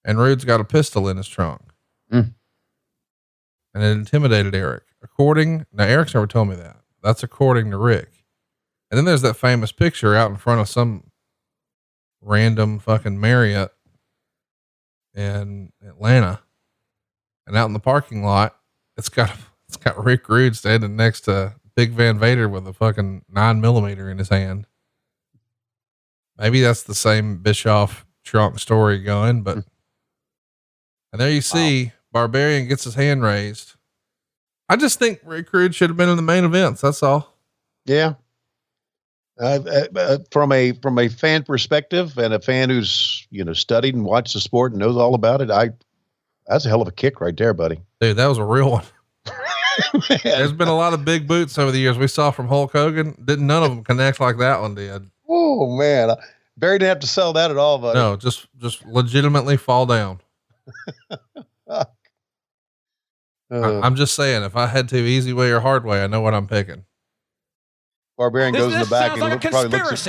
and Rude's got a pistol in his trunk. Mm. And it intimidated Eric. Now Eric's never told me that. That's according to Rick. And then there's that famous picture out in front of some random fucking Marriott in Atlanta. And out in the parking lot, it's got Rick Rude standing next to Big Van Vader with a fucking 9mm in his hand. Maybe that's the same Bischoff trunk story going, but, and there you see Barbarian gets his hand raised. I just think Rick Rude should have been in the main events. That's all. Yeah. From a fan perspective and a fan who's, studied and watched the sport and knows all about it, that's a hell of a kick right there, buddy. Dude, that was a real one. There's been a lot of big boots over the years we saw from Hulk Hogan. None of them connect like that one did. Oh man. Barry didn't have to sell that at all, buddy. No, just legitimately fall down. I'm just saying, if I had to easy way or hard way, I know what I'm picking. Barbarian goes in the back and like probably looks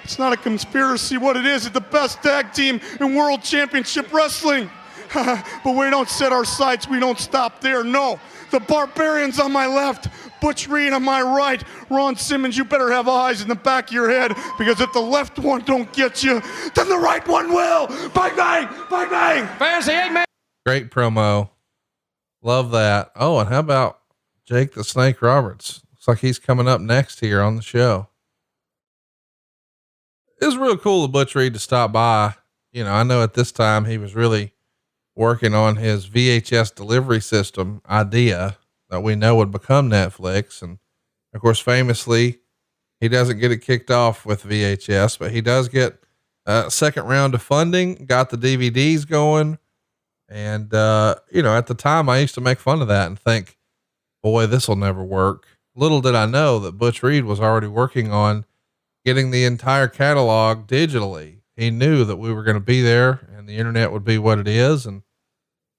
It's not a conspiracy. What it is, it's the best tag team in World Championship Wrestling. But we don't set our sights. We don't stop there. No, the Barbarians on my left, Butch Reed on my right. Ron Simmons, you better have eyes in the back of your head, because if the left one don't get you, then the right one will. Bang, bang, bang, bang. Fancy 8-man. Great promo. Love that. Oh, and how about Jake the Snake Roberts? Looks like he's coming up next here on the show. It was real cool of Butch Reed to stop by. I know at this time he was really working on his VHS delivery system idea that we know would become Netflix. And of course, famously, he doesn't get it kicked off with VHS, but he does get a second round of funding, got the DVDs going. And, at the time I used to make fun of that and think, boy, this will never work. Little did I know that Butch Reed was already working on getting the entire catalog digitally. He knew that we were going to be there and the internet would be what it is. And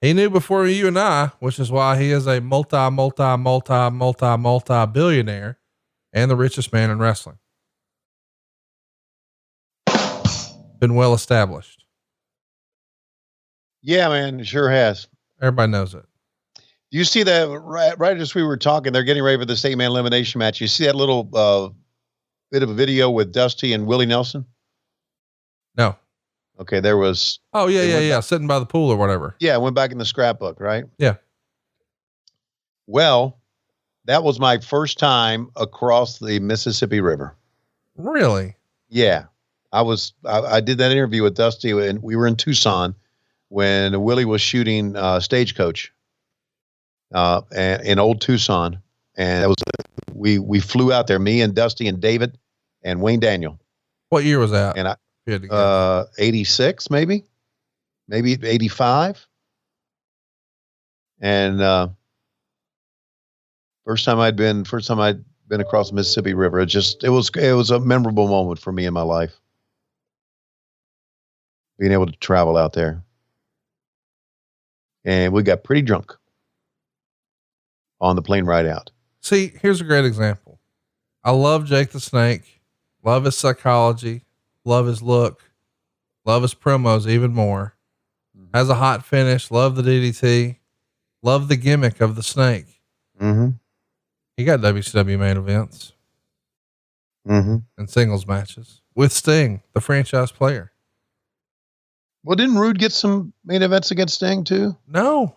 he knew before you and I, which is why he is a multi-billionaire and the richest man in wrestling. Been well established. Yeah, man, it sure has. Everybody knows it. You see that right as we were talking, they're getting ready for the 8-man elimination match. You see that little bit of a video with Dusty and Willie Nelson? No. Okay. There was. Oh yeah. Sitting by the pool or whatever. Yeah. I went back in the scrapbook, right? Yeah. Well, that was my first time across the Mississippi River. Really? Yeah. I did that interview with Dusty and we were in Tucson when Willie was shooting Stagecoach in old Tucson. And that was, we flew out there, me and Dusty and David and Wayne Daniel. What year was that? And 86, maybe 85. And, first time I'd been across the Mississippi River. It was a memorable moment for me in my life. Being able to travel out there. And we got pretty drunk on the plane ride out. See, here's a great example. I love Jake the Snake, love his psychology, love his look, love his promos even more. Has a hot finish, love the DDT, love the gimmick of the snake. Mm-hmm. He got WCW main events and singles matches with Sting, the franchise player. Well, didn't Rude get some main events against Sting too? No.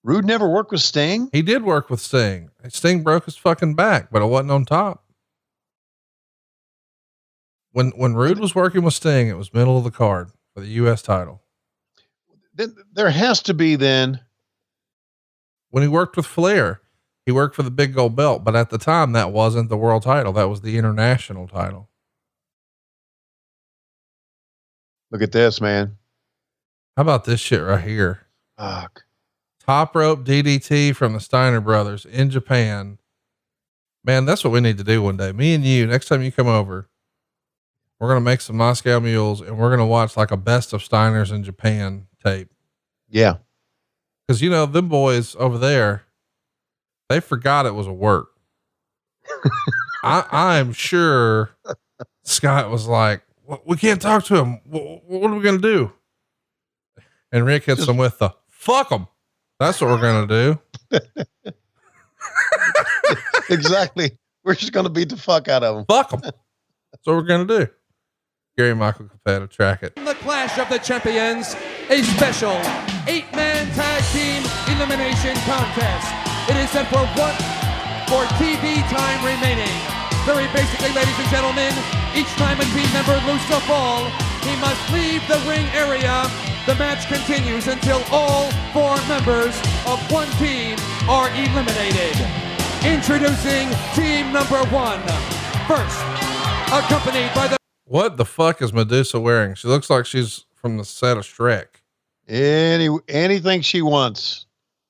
Rude never worked with Sting? He did work with Sting. Sting broke his fucking back, but it wasn't on top. When Rude was working with Sting, it was middle of the card for the U.S. title. There has to be then. When he worked with Flair, he worked for the big gold belt, but at the time that wasn't the world title. That was the international title. Look at this, man. How about this shit right here? Fuck. Top rope DDT from the Steiner brothers in Japan. Man, that's what we need to do one day. Me and you, next time you come over, we're going to make some Moscow mules and we're going to watch like a best of Steiners in Japan tape. Yeah. Cause you know, them boys over there, they forgot it was a work. I'm sure Scott was like, we can't talk to him. What are we going to do? And Rick hits them with the fuck them. That's what we're going to do. Exactly. We're just going to beat the fuck out of them. Fuck them. That's what we're going to do. Gary Michael Capetta, track it. The Clash of the Champions, a special 8-man tag team elimination contest. It is set for TV time remaining. Very basically, ladies and gentlemen, each time a team member loses a fall, he must leave the ring area. The match continues until all 4 members of one team are eliminated. Introducing team number 1. First, accompanied by the... What the fuck is Medusa wearing? She looks like she's from the set of Shrek. Anything she wants.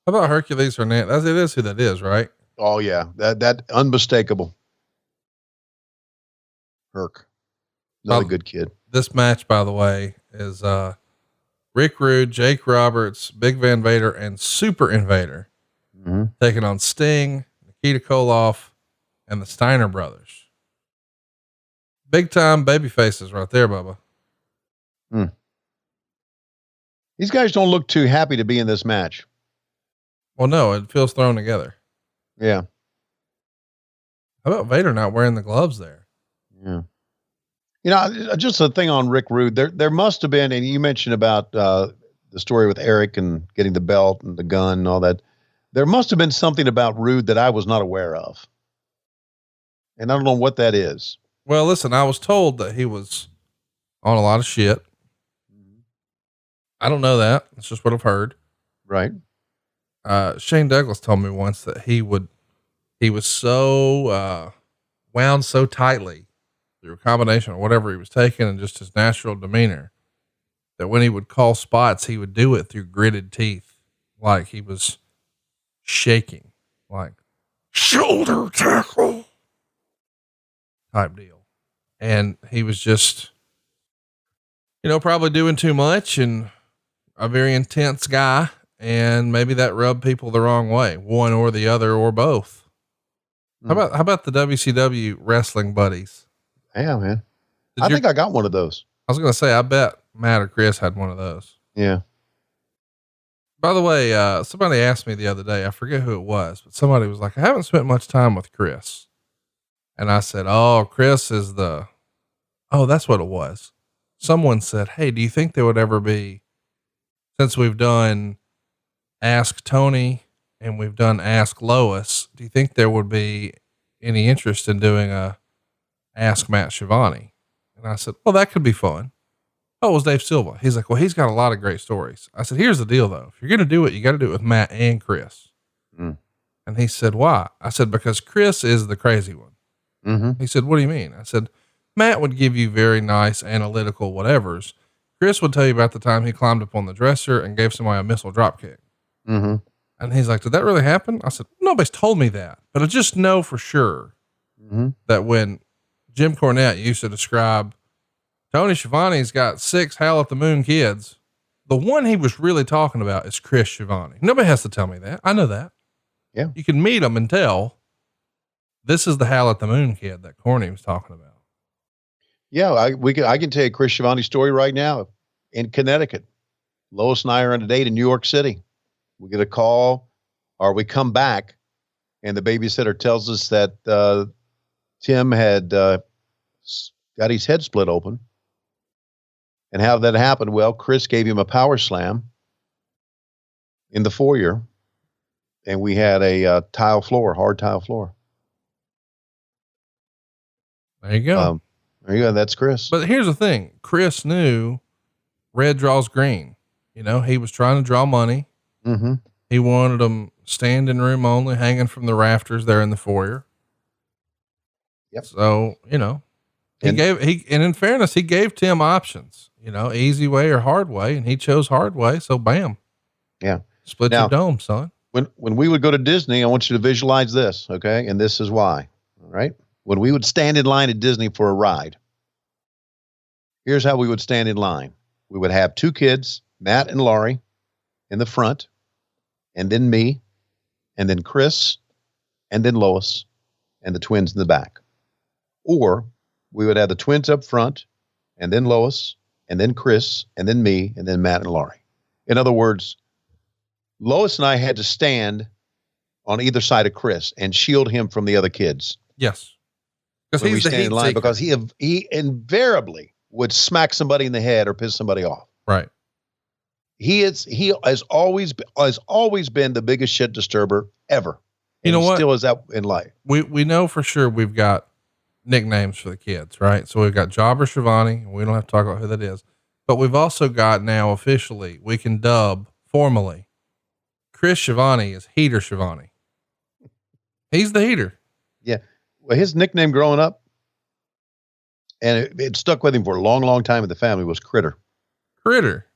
How about Hercules Hernandez? It is who that is, right? Oh yeah. That unmistakable. Herc. Another good kid. This match, by the way, is, Rick Rude, Jake Roberts, Big Van Vader, and Super Invader taking on Sting, Nikita Koloff, and the Steiner brothers. Big time baby faces right there, Bubba. These guys don't look too happy to be in this match. Well, no, it feels thrown together. Yeah. How about Vader not wearing the gloves there? Yeah. You know, just a thing on Rick Rude, there must have been, and you mentioned about, the story with Eric and getting the belt and the gun and all that. There must have been something about Rude that I was not aware of. And I don't know what that is. Well, listen, I was told that he was on a lot of shit. I don't know that. It's just what I've heard. Right. Shane Douglas told me once that he was so, wound so tightly through a combination of whatever he was taking and just his natural demeanor, that when he would call spots, he would do it through gritted teeth. Like he was shaking, like shoulder tackle type deal. And he was just, probably doing too much and a very intense guy. And maybe that rubbed people the wrong way, one or the other, or both. How about the WCW wrestling buddies? Yeah, man. I think I got one of those. I was going to say, I bet Matt or Chris had one of those. Yeah. By the way, somebody asked me the other day, I forget who it was, but somebody was like, I haven't spent much time with Chris. And I said, oh, Chris is that's what it was. someone said, "Hey, do you think there would ever be, since we've done Ask Tony and we've done Ask Lois, do you think there would be any interest in doing a Ask Matt Schiavone?" And I said, "Well, that could be fun." Oh, it was Dave Silva. He's like, "Well, he's got a lot of great stories." I said, "Here's the deal though. If you're going to do it, you got to do it with Matt and Chris." Mm. And he said, "Why?" I said, "Because Chris is the crazy one." Mm-hmm. He said, "What do you mean?" I said, "Matt would give you very nice analytical whatevers. Chris would tell you about the time he climbed up on the dresser and gave somebody a missile drop kick." Mm-hmm. And he's like, "Did that really happen?" I said, "Nobody's told me that, but I just know for sure that when Jim Cornette used to describe Tony Schiavone's got 6 Howl at the Moon kids, the one he was really talking about is Chris Schiavone. Nobody has to tell me that. I know that. Yeah. You can meet him and tell this is the Howl at the Moon kid that Corny was talking about." Yeah. I can tell you Chris Schiavone's story right now in Connecticut. Lois and I are on a date in New York City. We get a call or we come back and the babysitter tells us that, Tim had, got his head split open. And how that happened? Well, Chris gave him a power slam in the foyer, and we had a tile floor, hard tile floor. There you go. There you go. That's Chris. But here's the thing. Chris knew red draws green. You know, he was trying to draw money. Mm-hmm. He wanted them standing room only, hanging from the rafters there in the foyer. Yep. So, you know, and in fairness, he gave Tim options, you know, easy way or hard way, and he chose hard way. So bam. Yeah. Split your dome, son. When we would go to Disney, I want you to visualize this. Okay. And this is why. All right. When we would stand in line at Disney for a ride, here's how we would stand in line. We would have 2 kids, Matt and Laurie, in the front, and then me, and then Chris, and then Lois, and the twins in the back. Or we would have the twins up front, and then Lois, and then Chris, and then me, and then Matt and Laurie. In other words, Lois and I had to stand on either side of Chris and shield him from the other kids. Yes. Because When we he's the stand heat in line, seeker. because he invariably would smack somebody in the head or piss somebody off. Right. He has always been the biggest shit disturber ever. You know he what? Still is that in life. We know for sure we've got nicknames for the kids, right? So we've got Jobber Schiavone, and we don't have to talk about who that is, but we've also got now officially, we can dub formally Chris Schiavone is Heater Schiavone. He's the heater. Yeah. Well, his nickname growing up, and it stuck with him for a long, long time in the family, was Critter. Critter.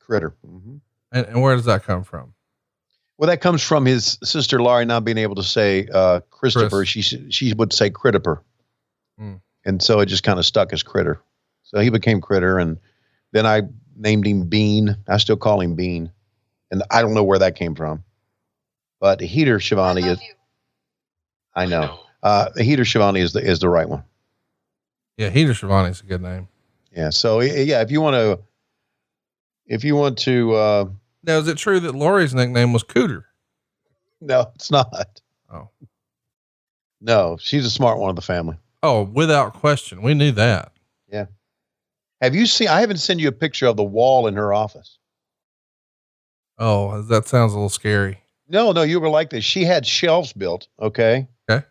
Mm-hmm. And where does that come from? Well, that comes from his sister Laurie not being able to say Christopher. Chris. She would say Critterper. Mm. And so it just kind of stuck as Critter. So he became Critter, and then I named him Bean. I still call him Bean. And I don't know where that came from. But Heater Schiavone is. I know. Heater Schiavone is the right one. Yeah, Heater Schiavone is a good name. Yeah. So yeah, if you want to. Now, is it true that Laurie's nickname was Cooter? No, it's not. Oh. No, she's a smart one of the family. Oh, without question. We knew that. Yeah. Have you seen, I haven't sent you a picture of the wall in her office. Oh, that sounds a little scary. No, you were like this. She had shelves built. Okay. Okay.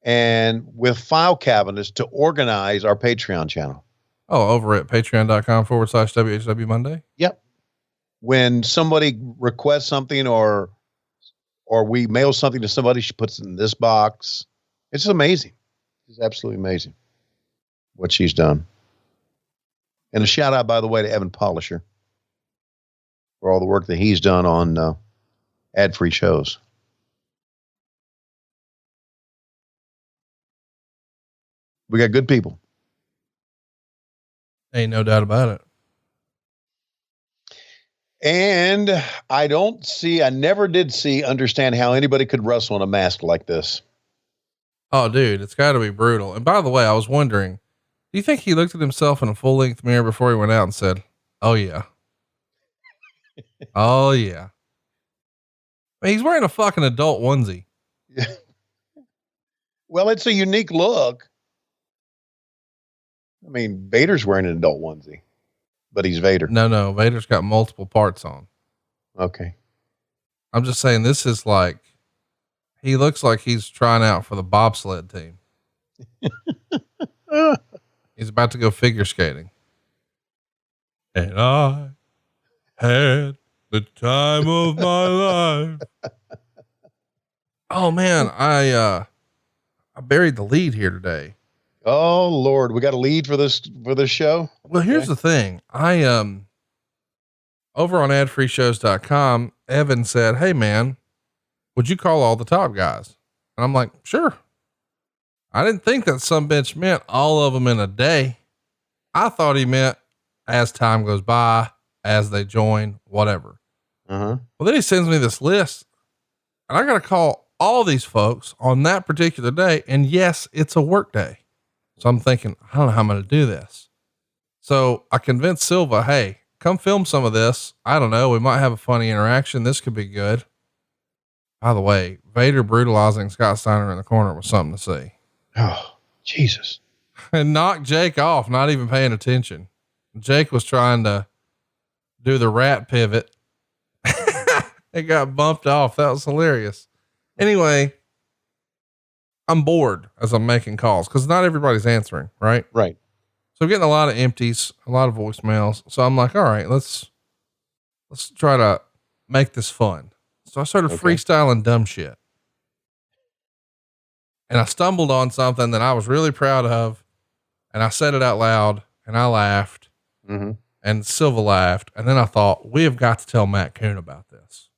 And with file cabinets to organize our Patreon channel. Oh, over at patreon.com/WHW Monday. Yep. When somebody requests something or we mail something to somebody, she puts it in this box. It's amazing. It's absolutely amazing what she's done. And a shout out, by the way, to Evan Polisher for all the work that he's done on ad-free shows. We got good people. Ain't no doubt about it. And I never did understand how anybody could wrestle in a mask like this. Oh, dude, it's got to be brutal. And by the way, I was wondering, do you think he looked at himself in a full length mirror before he went out and said, "Oh yeah. Oh yeah." I mean, he's wearing a fucking adult onesie. Yeah. Well, it's a unique look. I mean, Vader's wearing an adult onesie. but he's Vader. No, Vader's got multiple parts on. Okay. I'm just saying this is like, he looks like he's trying out for the bobsled team. He's about to go figure skating. And I had the time of my life. Oh man, I buried the lead here today. Oh Lord, we got a lead for this show. Well, here's the thing. I, over on adfreeshows.com, Evan said, "Hey man, would you call all the top guys?" And I'm like, sure. I didn't think that some bitch meant all of them in a day. I thought he meant as time goes by, as they join, whatever. Well, then he sends me this list and I got to call all these folks on that particular day. And yes, it's a work day. So I'm thinking, I don't know how I'm going to do this. So I convinced Silva, hey, come film some of this. I don't know. We might have a funny interaction. This could be good. By the way, Vader brutalizing Scott Steiner in the corner was something to see. Oh, Jesus. And knocked Jake off, not even paying attention. Jake was trying to do the rat pivot. It got bumped off. That was hilarious. Anyway, I'm bored as I'm making calls because not everybody's answering, right? Right. So I'm getting a lot of empties, a lot of voicemails. So I'm like, all right, let's try to make this fun. So I started freestyling dumb shit. And I stumbled on something that I was really proud of. And I said it out loud and I laughed and Silva laughed. And then I thought, we have got to tell Matt Coon about this.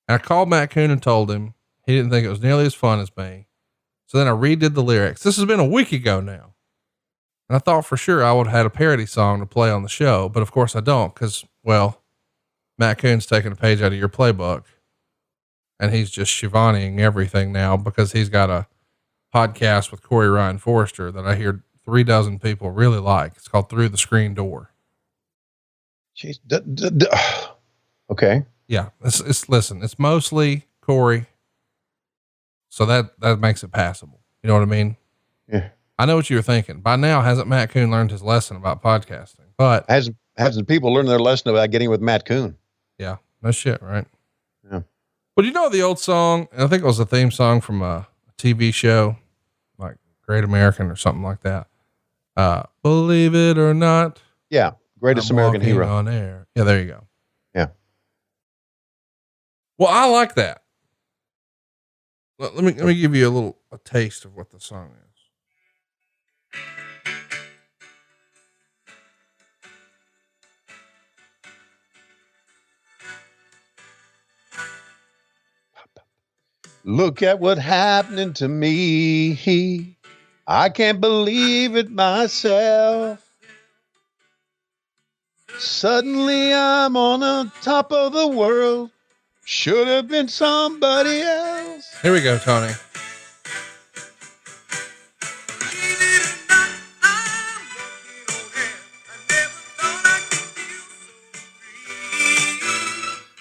And I called Matt Coon and told him he didn't think it was nearly as fun as me. So then I redid the lyrics. This has been a week ago now. And I thought for sure I would have had a parody song to play on the show, but of course I don't. Cause well, Matt Coon's taking a page out of your playbook and he's just Schiavoneing everything now because he's got a podcast with Corey Ryan Forrester that I hear 36 people really like. It's called Through the Screen Door. Jeez. Okay. Yeah. Listen, it's mostly Corey. So that makes it passable. You know what I mean? Yeah. I know what you were thinking. By now, hasn't Matt Coon learned his lesson about podcasting? But hasn't people learned their lesson about getting with Matt Coon? Yeah. No shit. Right. Yeah. But you know, the old song, I think it was a theme song from a TV show like Great American or something like that. Believe it or not. Yeah. Greatest American Hero on air. Yeah. There you go. Yeah. Well, I like that. Let me give you a taste of what the song is. Look at what happening to me. I can't believe it myself. Suddenly I'm on the top of the world. Should have been somebody else. Here we go, Tony.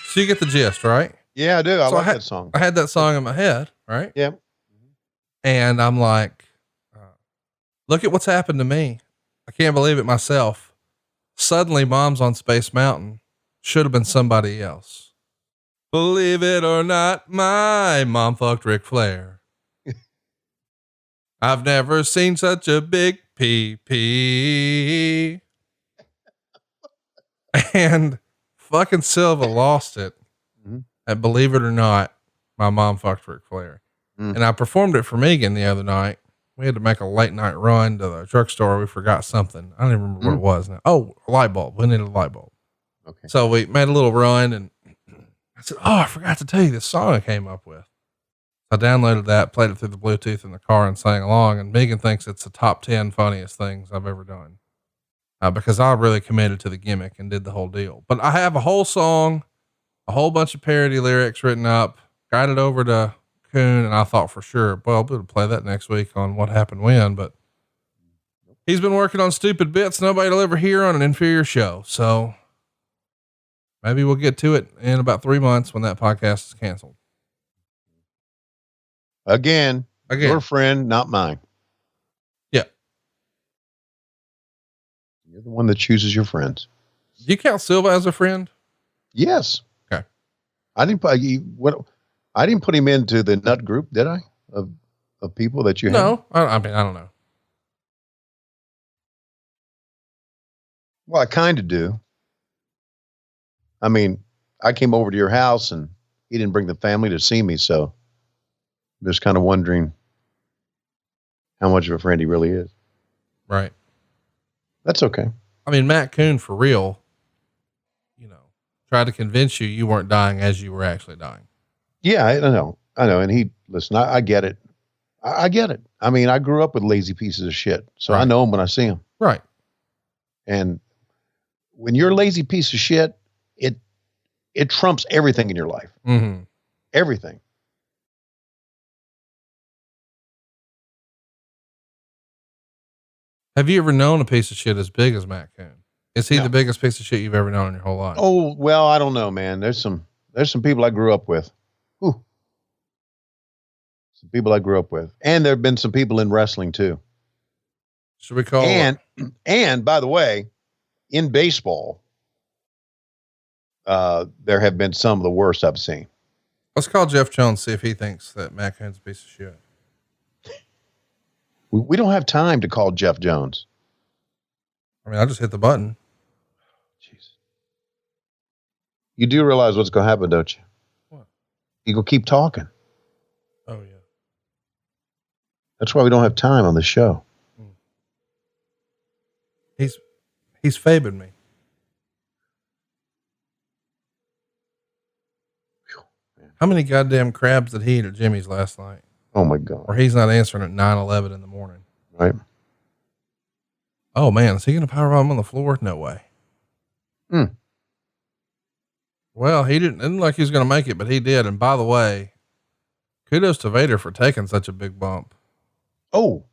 So you get the gist, right? Yeah, I do. I like that song. I had that song in my head, right? Yeah. And I'm like, look at what's happened to me. I can't believe it myself. Suddenly Mom's on Space Mountain. Should have been somebody else. Believe it or not, my mom fucked Ric Flair. I've never seen such a big pee-pee. And fucking Silva lost it. And believe it or not, my mom fucked Ric Flair. And I performed it for Megan the other night. We had to make a late night run to the drugstore. We forgot something. I don't even remember what it was now. Oh, a light bulb. We needed a light bulb. Okay. So we made a little run and I said, oh, I forgot to tell you this song I came up with. I downloaded that, played it through the Bluetooth in the car and sang along. And Megan thinks it's the top 10 funniest things I've ever done. Because I really committed to the gimmick and did the whole deal. But I have a whole song, a whole bunch of parody lyrics written up, got it over to Coon. And I thought for sure, well, we'll play that next week on What Happened When, but he's been working on stupid bits nobody will ever hear on an inferior show. So maybe we'll get to it in about 3 months when that podcast is canceled. Again, your friend, not mine. You're the one that chooses your friends. Do you count Silva as a friend? Yes. Okay. I didn't put him into the nut group, did I? Of people that you have? No, I mean, I don't know. Well, I kind of do. I mean, I came over to your house and he didn't bring the family to see me. So I'm just kind of wondering how much of a friend he really is. Right. That's okay. I mean, Matt Coon, for real, tried to convince you weren't dying as you were actually dying. Yeah, I know. And listen, I get it. I get it. I mean, I grew up with lazy pieces of shit. So I know them when I see them. Right. And when you're a lazy piece of shit, it trumps everything in your life. Mm-hmm. Everything. Have you ever known a piece of shit as big as Matt Coon? Is he the biggest piece of shit you've ever known in your whole life? Oh, well, I don't know, man. There's some people I grew up with. Ooh. Some people I grew up with. And there have been some people in wrestling too. Should we call and by the way, in baseball, there have been some of the worst I've seen. Let's call Jeff Jones, see if he thinks that Matt Coon's a piece of shit. We don't have time to call Jeff Jones. I mean, I just hit the button. Jeez. You do realize what's going to happen, don't you? What? You go keep talking. Oh yeah. That's why we don't have time on the show. He's favored me. How many goddamn crabs did he eat at Jimmy's last night? Oh my God. Or he's not answering at 9:11 in the morning. Right. Oh man, is he going to powerbomb on the floor? No way. Well, he didn't look like he was going to make it, but he did. And by the way, kudos to Vader for taking such a big bump. Oh,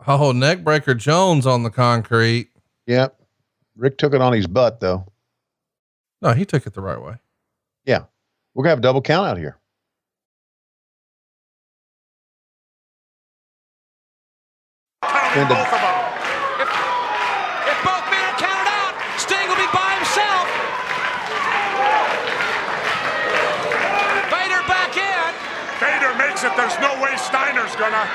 neckbreaker Jones on the concrete. Yep. Rick took it on his butt though. No, he took it the right way. Yeah. We're gonna have a double count out here. If both men are counted out, Sting will be by himself. Vader back in. Vader makes it. There's no way Steiner's gonna.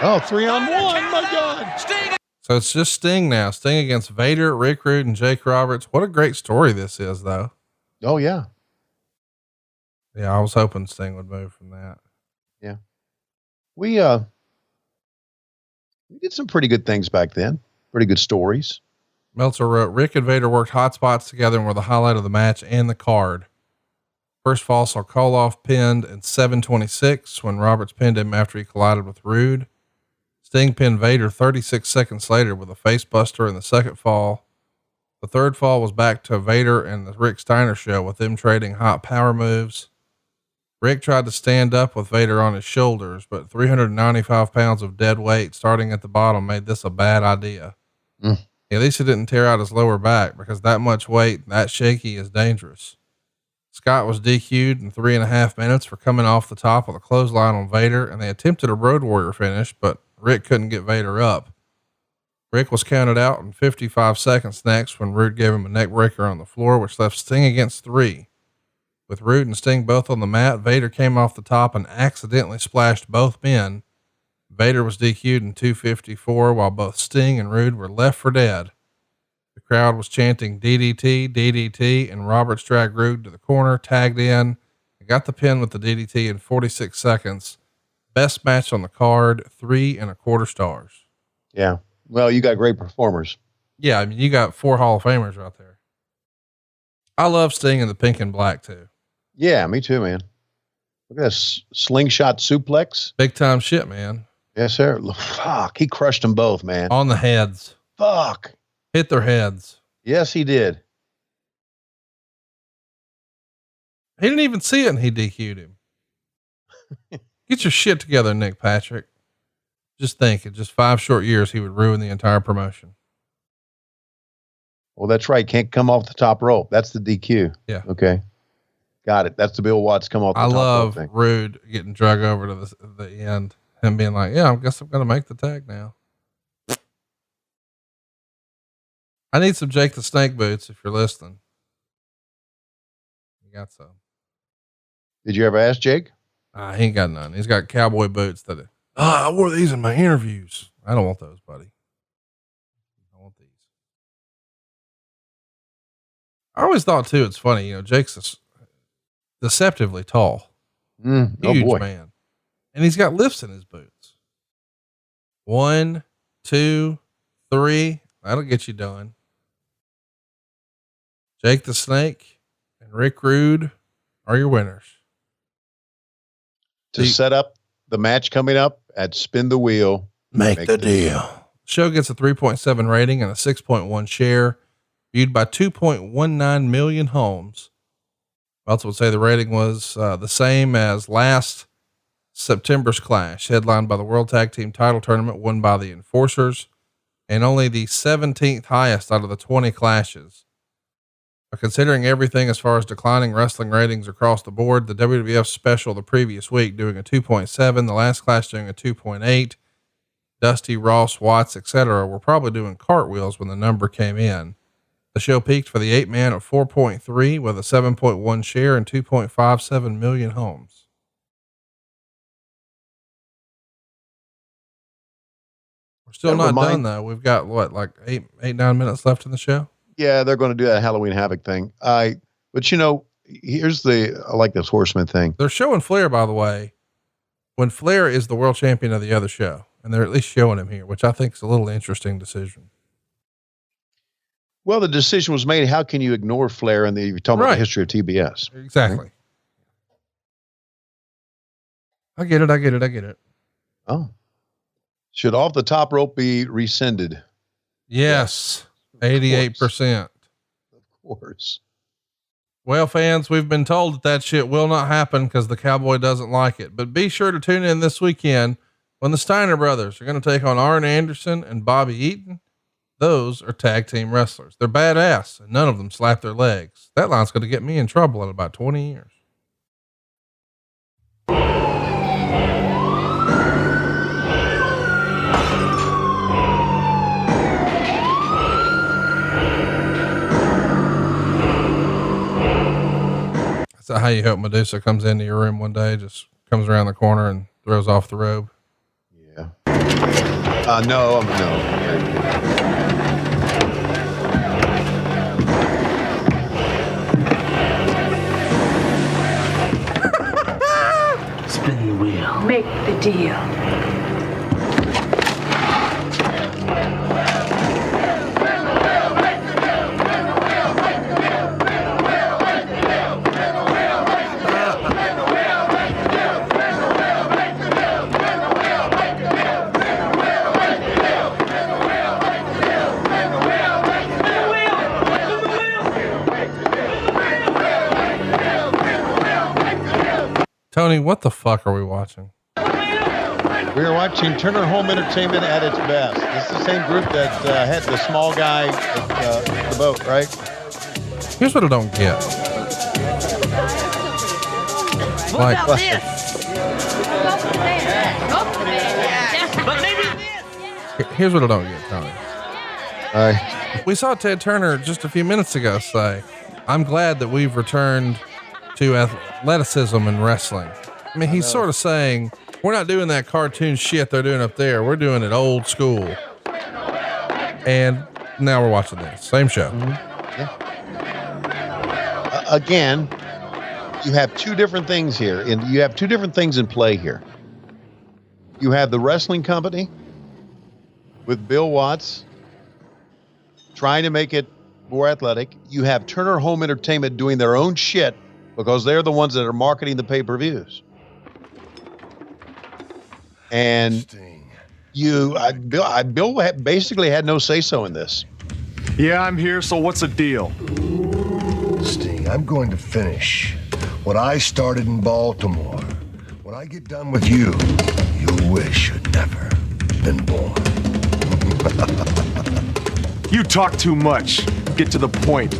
Oh, 3-on-1. My God. Sting. So it's just Sting now. Sting against Vader, Rick Rude, and Jake Roberts. What a great story this is, though. Oh, yeah. Yeah, I was hoping Sting would move from that. Yeah. We did some pretty good things back then. Pretty good stories. Meltzer wrote, Rick and Vader worked hot spots together and were the highlight of the match and the card. First fall saw Koloff pinned in 7:26 when Roberts pinned him after he collided with Rude. Sting pinned Vader 36 seconds later with a face buster in the second fall. The third fall was back to Vader and the Rick Steiner show with them trading hot power moves. Rick tried to stand up with Vader on his shoulders, but 395 pounds of dead weight starting at the bottom made this a bad idea. At least he didn't tear out his lower back, because that much weight, that shaky, is dangerous. Scott was DQ'd in 3.5 minutes for coming off the top with a clothesline on Vader, and they attempted a Road Warrior finish, but Rick couldn't get Vader up. Rick was counted out in 55 seconds next when Rude gave him a neck breaker on the floor, which left Sting against 3. With Rude and Sting both on the mat, Vader came off the top and accidentally splashed both men. Vader was DQ'd in 2:54 while both Sting and Rude were left for dead. The crowd was chanting DDT, DDT, and Roberts dragged Rude to the corner, tagged in, and got the pin with the DDT in 46 seconds. Best match on the card, 3.25 stars. Yeah. Well, you got great performers. Yeah. I mean, you got 4 Hall of Famers right there. I love Sting in the pink and black too. Yeah, me too, man. Look at this slingshot suplex. Big time shit, man. Yes, sir. Fuck. He crushed them both, man. On the heads. Fuck. Hit their heads. Yes, he did. He didn't even see it and he DQ'd him. Get your shit together, Nick Patrick. Just think, in just 5 short years, he would ruin the entire promotion. Well, that's right. Can't come off the top rope. That's the DQ. Yeah. Okay. Got it. That's the Bill Watts come off the top rope. I love thing. Rude getting drug over to the end and being like, yeah, I guess I'm going to make the tag now. I need some Jake the Snake boots if you're listening. You got some. Did you ever ask Jake? He ain't got none. He's got cowboy boots that I wore these in my interviews. I don't want those, buddy. I want these. I always thought too, it's funny, you know, Jake's deceptively tall, huge man, and he's got lifts in his boots. 1, 2, 3. That'll get you done. Jake the Snake and Rick Rude are your winners. To set up the match coming up at Spin the Wheel. Make the deal. Show gets a 3.7 rating and a 6.1 share, viewed by 2.19 million homes. I also would say the rating was the same as last September's Clash, headlined by the World Tag Team Title Tournament won by the Enforcers, and only the 17th highest out of the 20 clashes. But considering everything as far as declining wrestling ratings across the board, the WWF special the previous week doing a 2.7, the last Clash doing a 2.8, Dusty, Ross, Watts, etc. were probably doing cartwheels when the number came in. The show peaked for the 8-man at 4.3 with a 7.1 share and 2.57 million homes. We're still not done though. We've got what, like 9 minutes left in the show? Yeah, they're going to do that Halloween Havok thing. But you know, I like this Horseman thing. They're showing Flair, by the way, when Flair is the world champion of the other show, and they're at least showing him here, which I think is a little interesting decision. Well, the decision was made. How can you ignore Flair and you're talking about the history of TBS? Exactly. Right? I get it. Oh, should Off the Top Rope be rescinded? Yes. 88%. Of course. Well, fans, we've been told that shit will not happen because the Cowboy doesn't like it, but be sure to tune in this weekend when the Steiner brothers are going to take on Arn Anderson and Bobby Eaton. Those are tag team wrestlers. They're badass and none of them slap their legs. That line's going to get me in trouble in about 20 years. Is that how you hope Medusa comes into your room one day, just comes around the corner and throws off the robe? Yeah. No. Spin the wheel. Make the deal. Tony, what the fuck are we watching? We are watching Turner Home Entertainment at its best. It's the same group that had the small guy at the boat, right? Here's what I don't get. What about this? But maybe this. Here's what I don't get, Tony. All right. We saw Ted Turner just a few minutes ago say, I'm glad that we've returned to athleticism and wrestling. I mean, he's sort of saying, we're not doing that cartoon shit they're doing up there. We're doing it old school. And now we're watching this same show. Mm-hmm. Yeah. Again, you have two different things here, and you have two different things in play here. You have the wrestling company with Bill Watts trying to make it more athletic. You have Turner Home Entertainment doing their own shit because they're the ones that are marketing the pay-per-views. And Bill basically had no say-so in this. Yeah, I'm here, so what's the deal? Sting, I'm going to finish what I started in Baltimore. When I get done with you, you'll wish you'd never been born. You talk too much. Get to the point.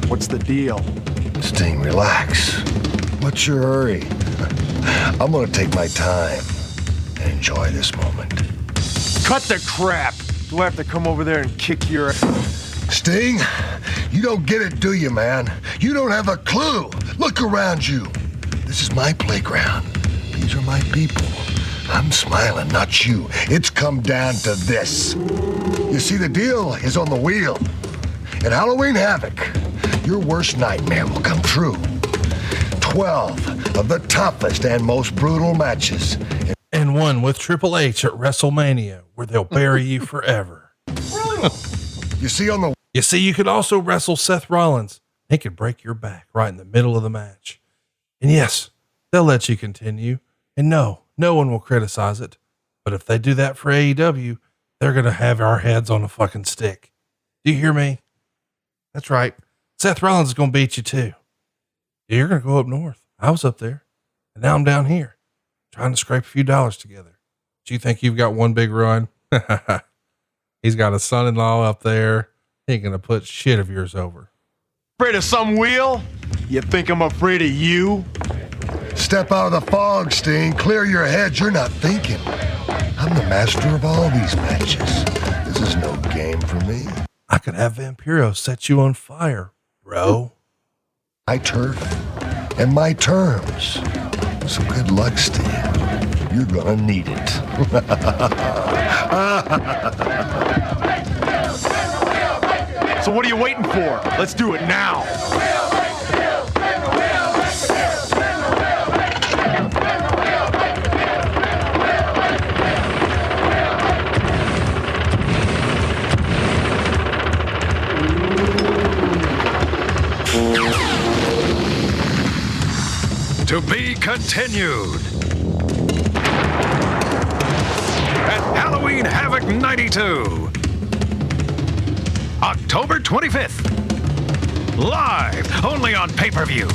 What's the deal? Sting, relax. What's your hurry? I'm gonna take my time and enjoy this moment. Cut the crap. Do I have to come over there and kick your ass? Sting, you don't get it, do you, man? You don't have a clue. Look around you. This is my playground. These are my people. I'm smiling, not you. It's come down to this. You see, the deal is on the wheel. At Halloween Havok, your worst nightmare will come true. 12 of the toughest and most brutal matches. And one with Triple H at WrestleMania, where they'll bury you forever. You see, you could also wrestle Seth Rollins. He could break your back right in the middle of the match. And yes, they'll let you continue. And no one will criticize it. But if they do that for AEW, they're going to have our heads on a fucking stick. Do you hear me? That's right. Seth Rollins is going to beat you too. You're going to go up north. I was up there. And now I'm down here, trying to scrape a few dollars together. Do you think you've got one big run? He's got a son-in-law up there. He ain't going to put shit of yours over. Afraid of some wheel? You think I'm afraid of you? Step out of the fog, Sting. Clear your head. You're not thinking. I'm the master of all these matches. This is no game for me. I could have Vampiro set you on fire, bro. My turf and my terms. So good luck, Sting. You're gonna need it. So what are you waiting for? Let's do it now. To be continued. At Halloween Havok 92. October 25th. Live only on pay-per-view.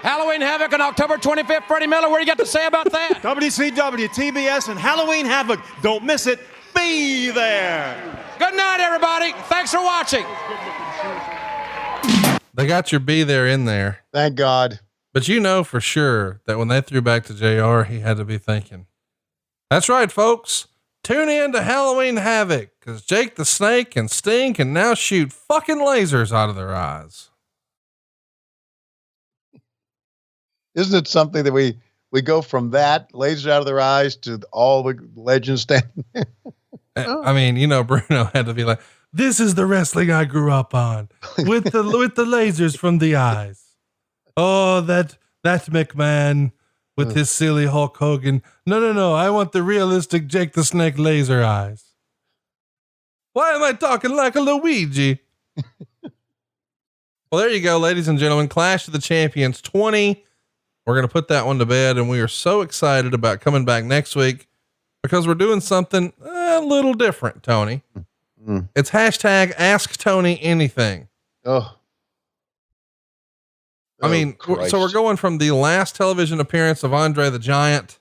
Halloween Havok on October 25th. Freddie Miller, what do you got to say about that? WCW, TBS, and Halloween Havok. Don't miss it. Be there. Good night, everybody. Thanks for watching. They got your be there in there. Thank God. But you know for sure that when they threw back to JR, he had to be thinking, that's right, folks. Tune in to Halloween Havok, because Jake the Snake and Sting can now shoot fucking lasers out of their eyes. Isn't it something that we go from that lasers out of their eyes to all the legends standing there? I mean, you know, Bruno had to be like, this is the wrestling I grew up on with the lasers from the eyes. Oh, that McMahon with his silly Hulk Hogan. No. I want the realistic Jake the Snake laser eyes. Why am I talking like a Luigi? Well, there you go, ladies and gentlemen. Clash of the Champions 20. We're going to put that one to bed, and we are so excited about coming back next week because we're doing something a little different, Tony. It's hashtag Ask Tony Anything. I mean, so we're going from the last television appearance of Andre the Giant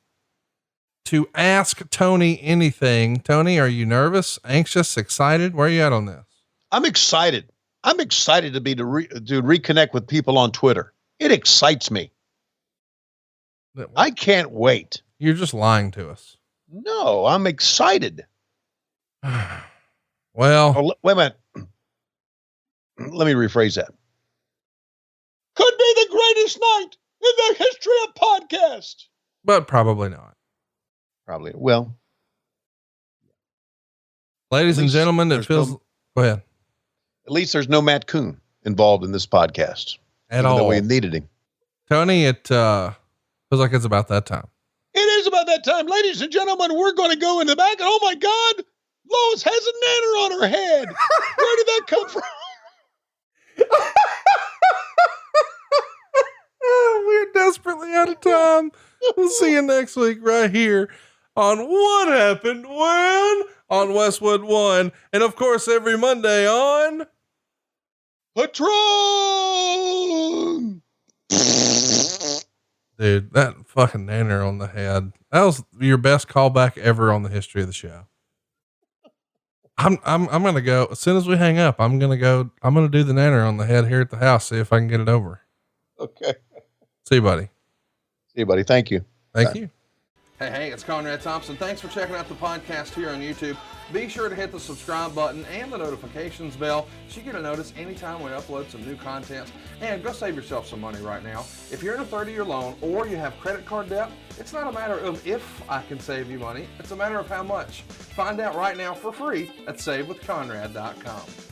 to Ask Tony Anything. Tony, are you nervous, anxious, excited? Where are you at on this? I'm excited. I'm excited to reconnect with people on Twitter. It excites me. I can't wait. You're just lying to us. No, I'm excited. Well, wait a minute. Let me rephrase that. Could be the greatest night in the history of podcast. But probably not. Probably. Well, ladies and gentlemen, it feels, go ahead. At least there's no Matt Coon involved in this podcast at all. We needed him. Tony, it, feels like it's about that time. It is about that time. Ladies and gentlemen, we're going to go in the back. And oh my God, Lois has a nanner on her head. Where did that come from? We're desperately out of time. We'll see you next week right here on What Happened When on Westwood One. And of course, every Monday on Patron. Dude, that fucking nanner on the head. That was your best callback ever on the history of the show. I'm going to go as soon as we hang up. I'm going to do the nanner on the head here at the house. See if I can get it over. Okay. See you, buddy. See you, buddy. Thank you. Thank you. Hey, it's Conrad Thompson. Thanks for checking out the podcast here on YouTube. Be sure to hit the subscribe button and the notifications bell so you get a notice anytime we upload some new content. And go save yourself some money right now. If you're in a 30-year loan or you have credit card debt, it's not a matter of if I can save you money, it's a matter of how much. Find out right now for free at SaveWithConrad.com.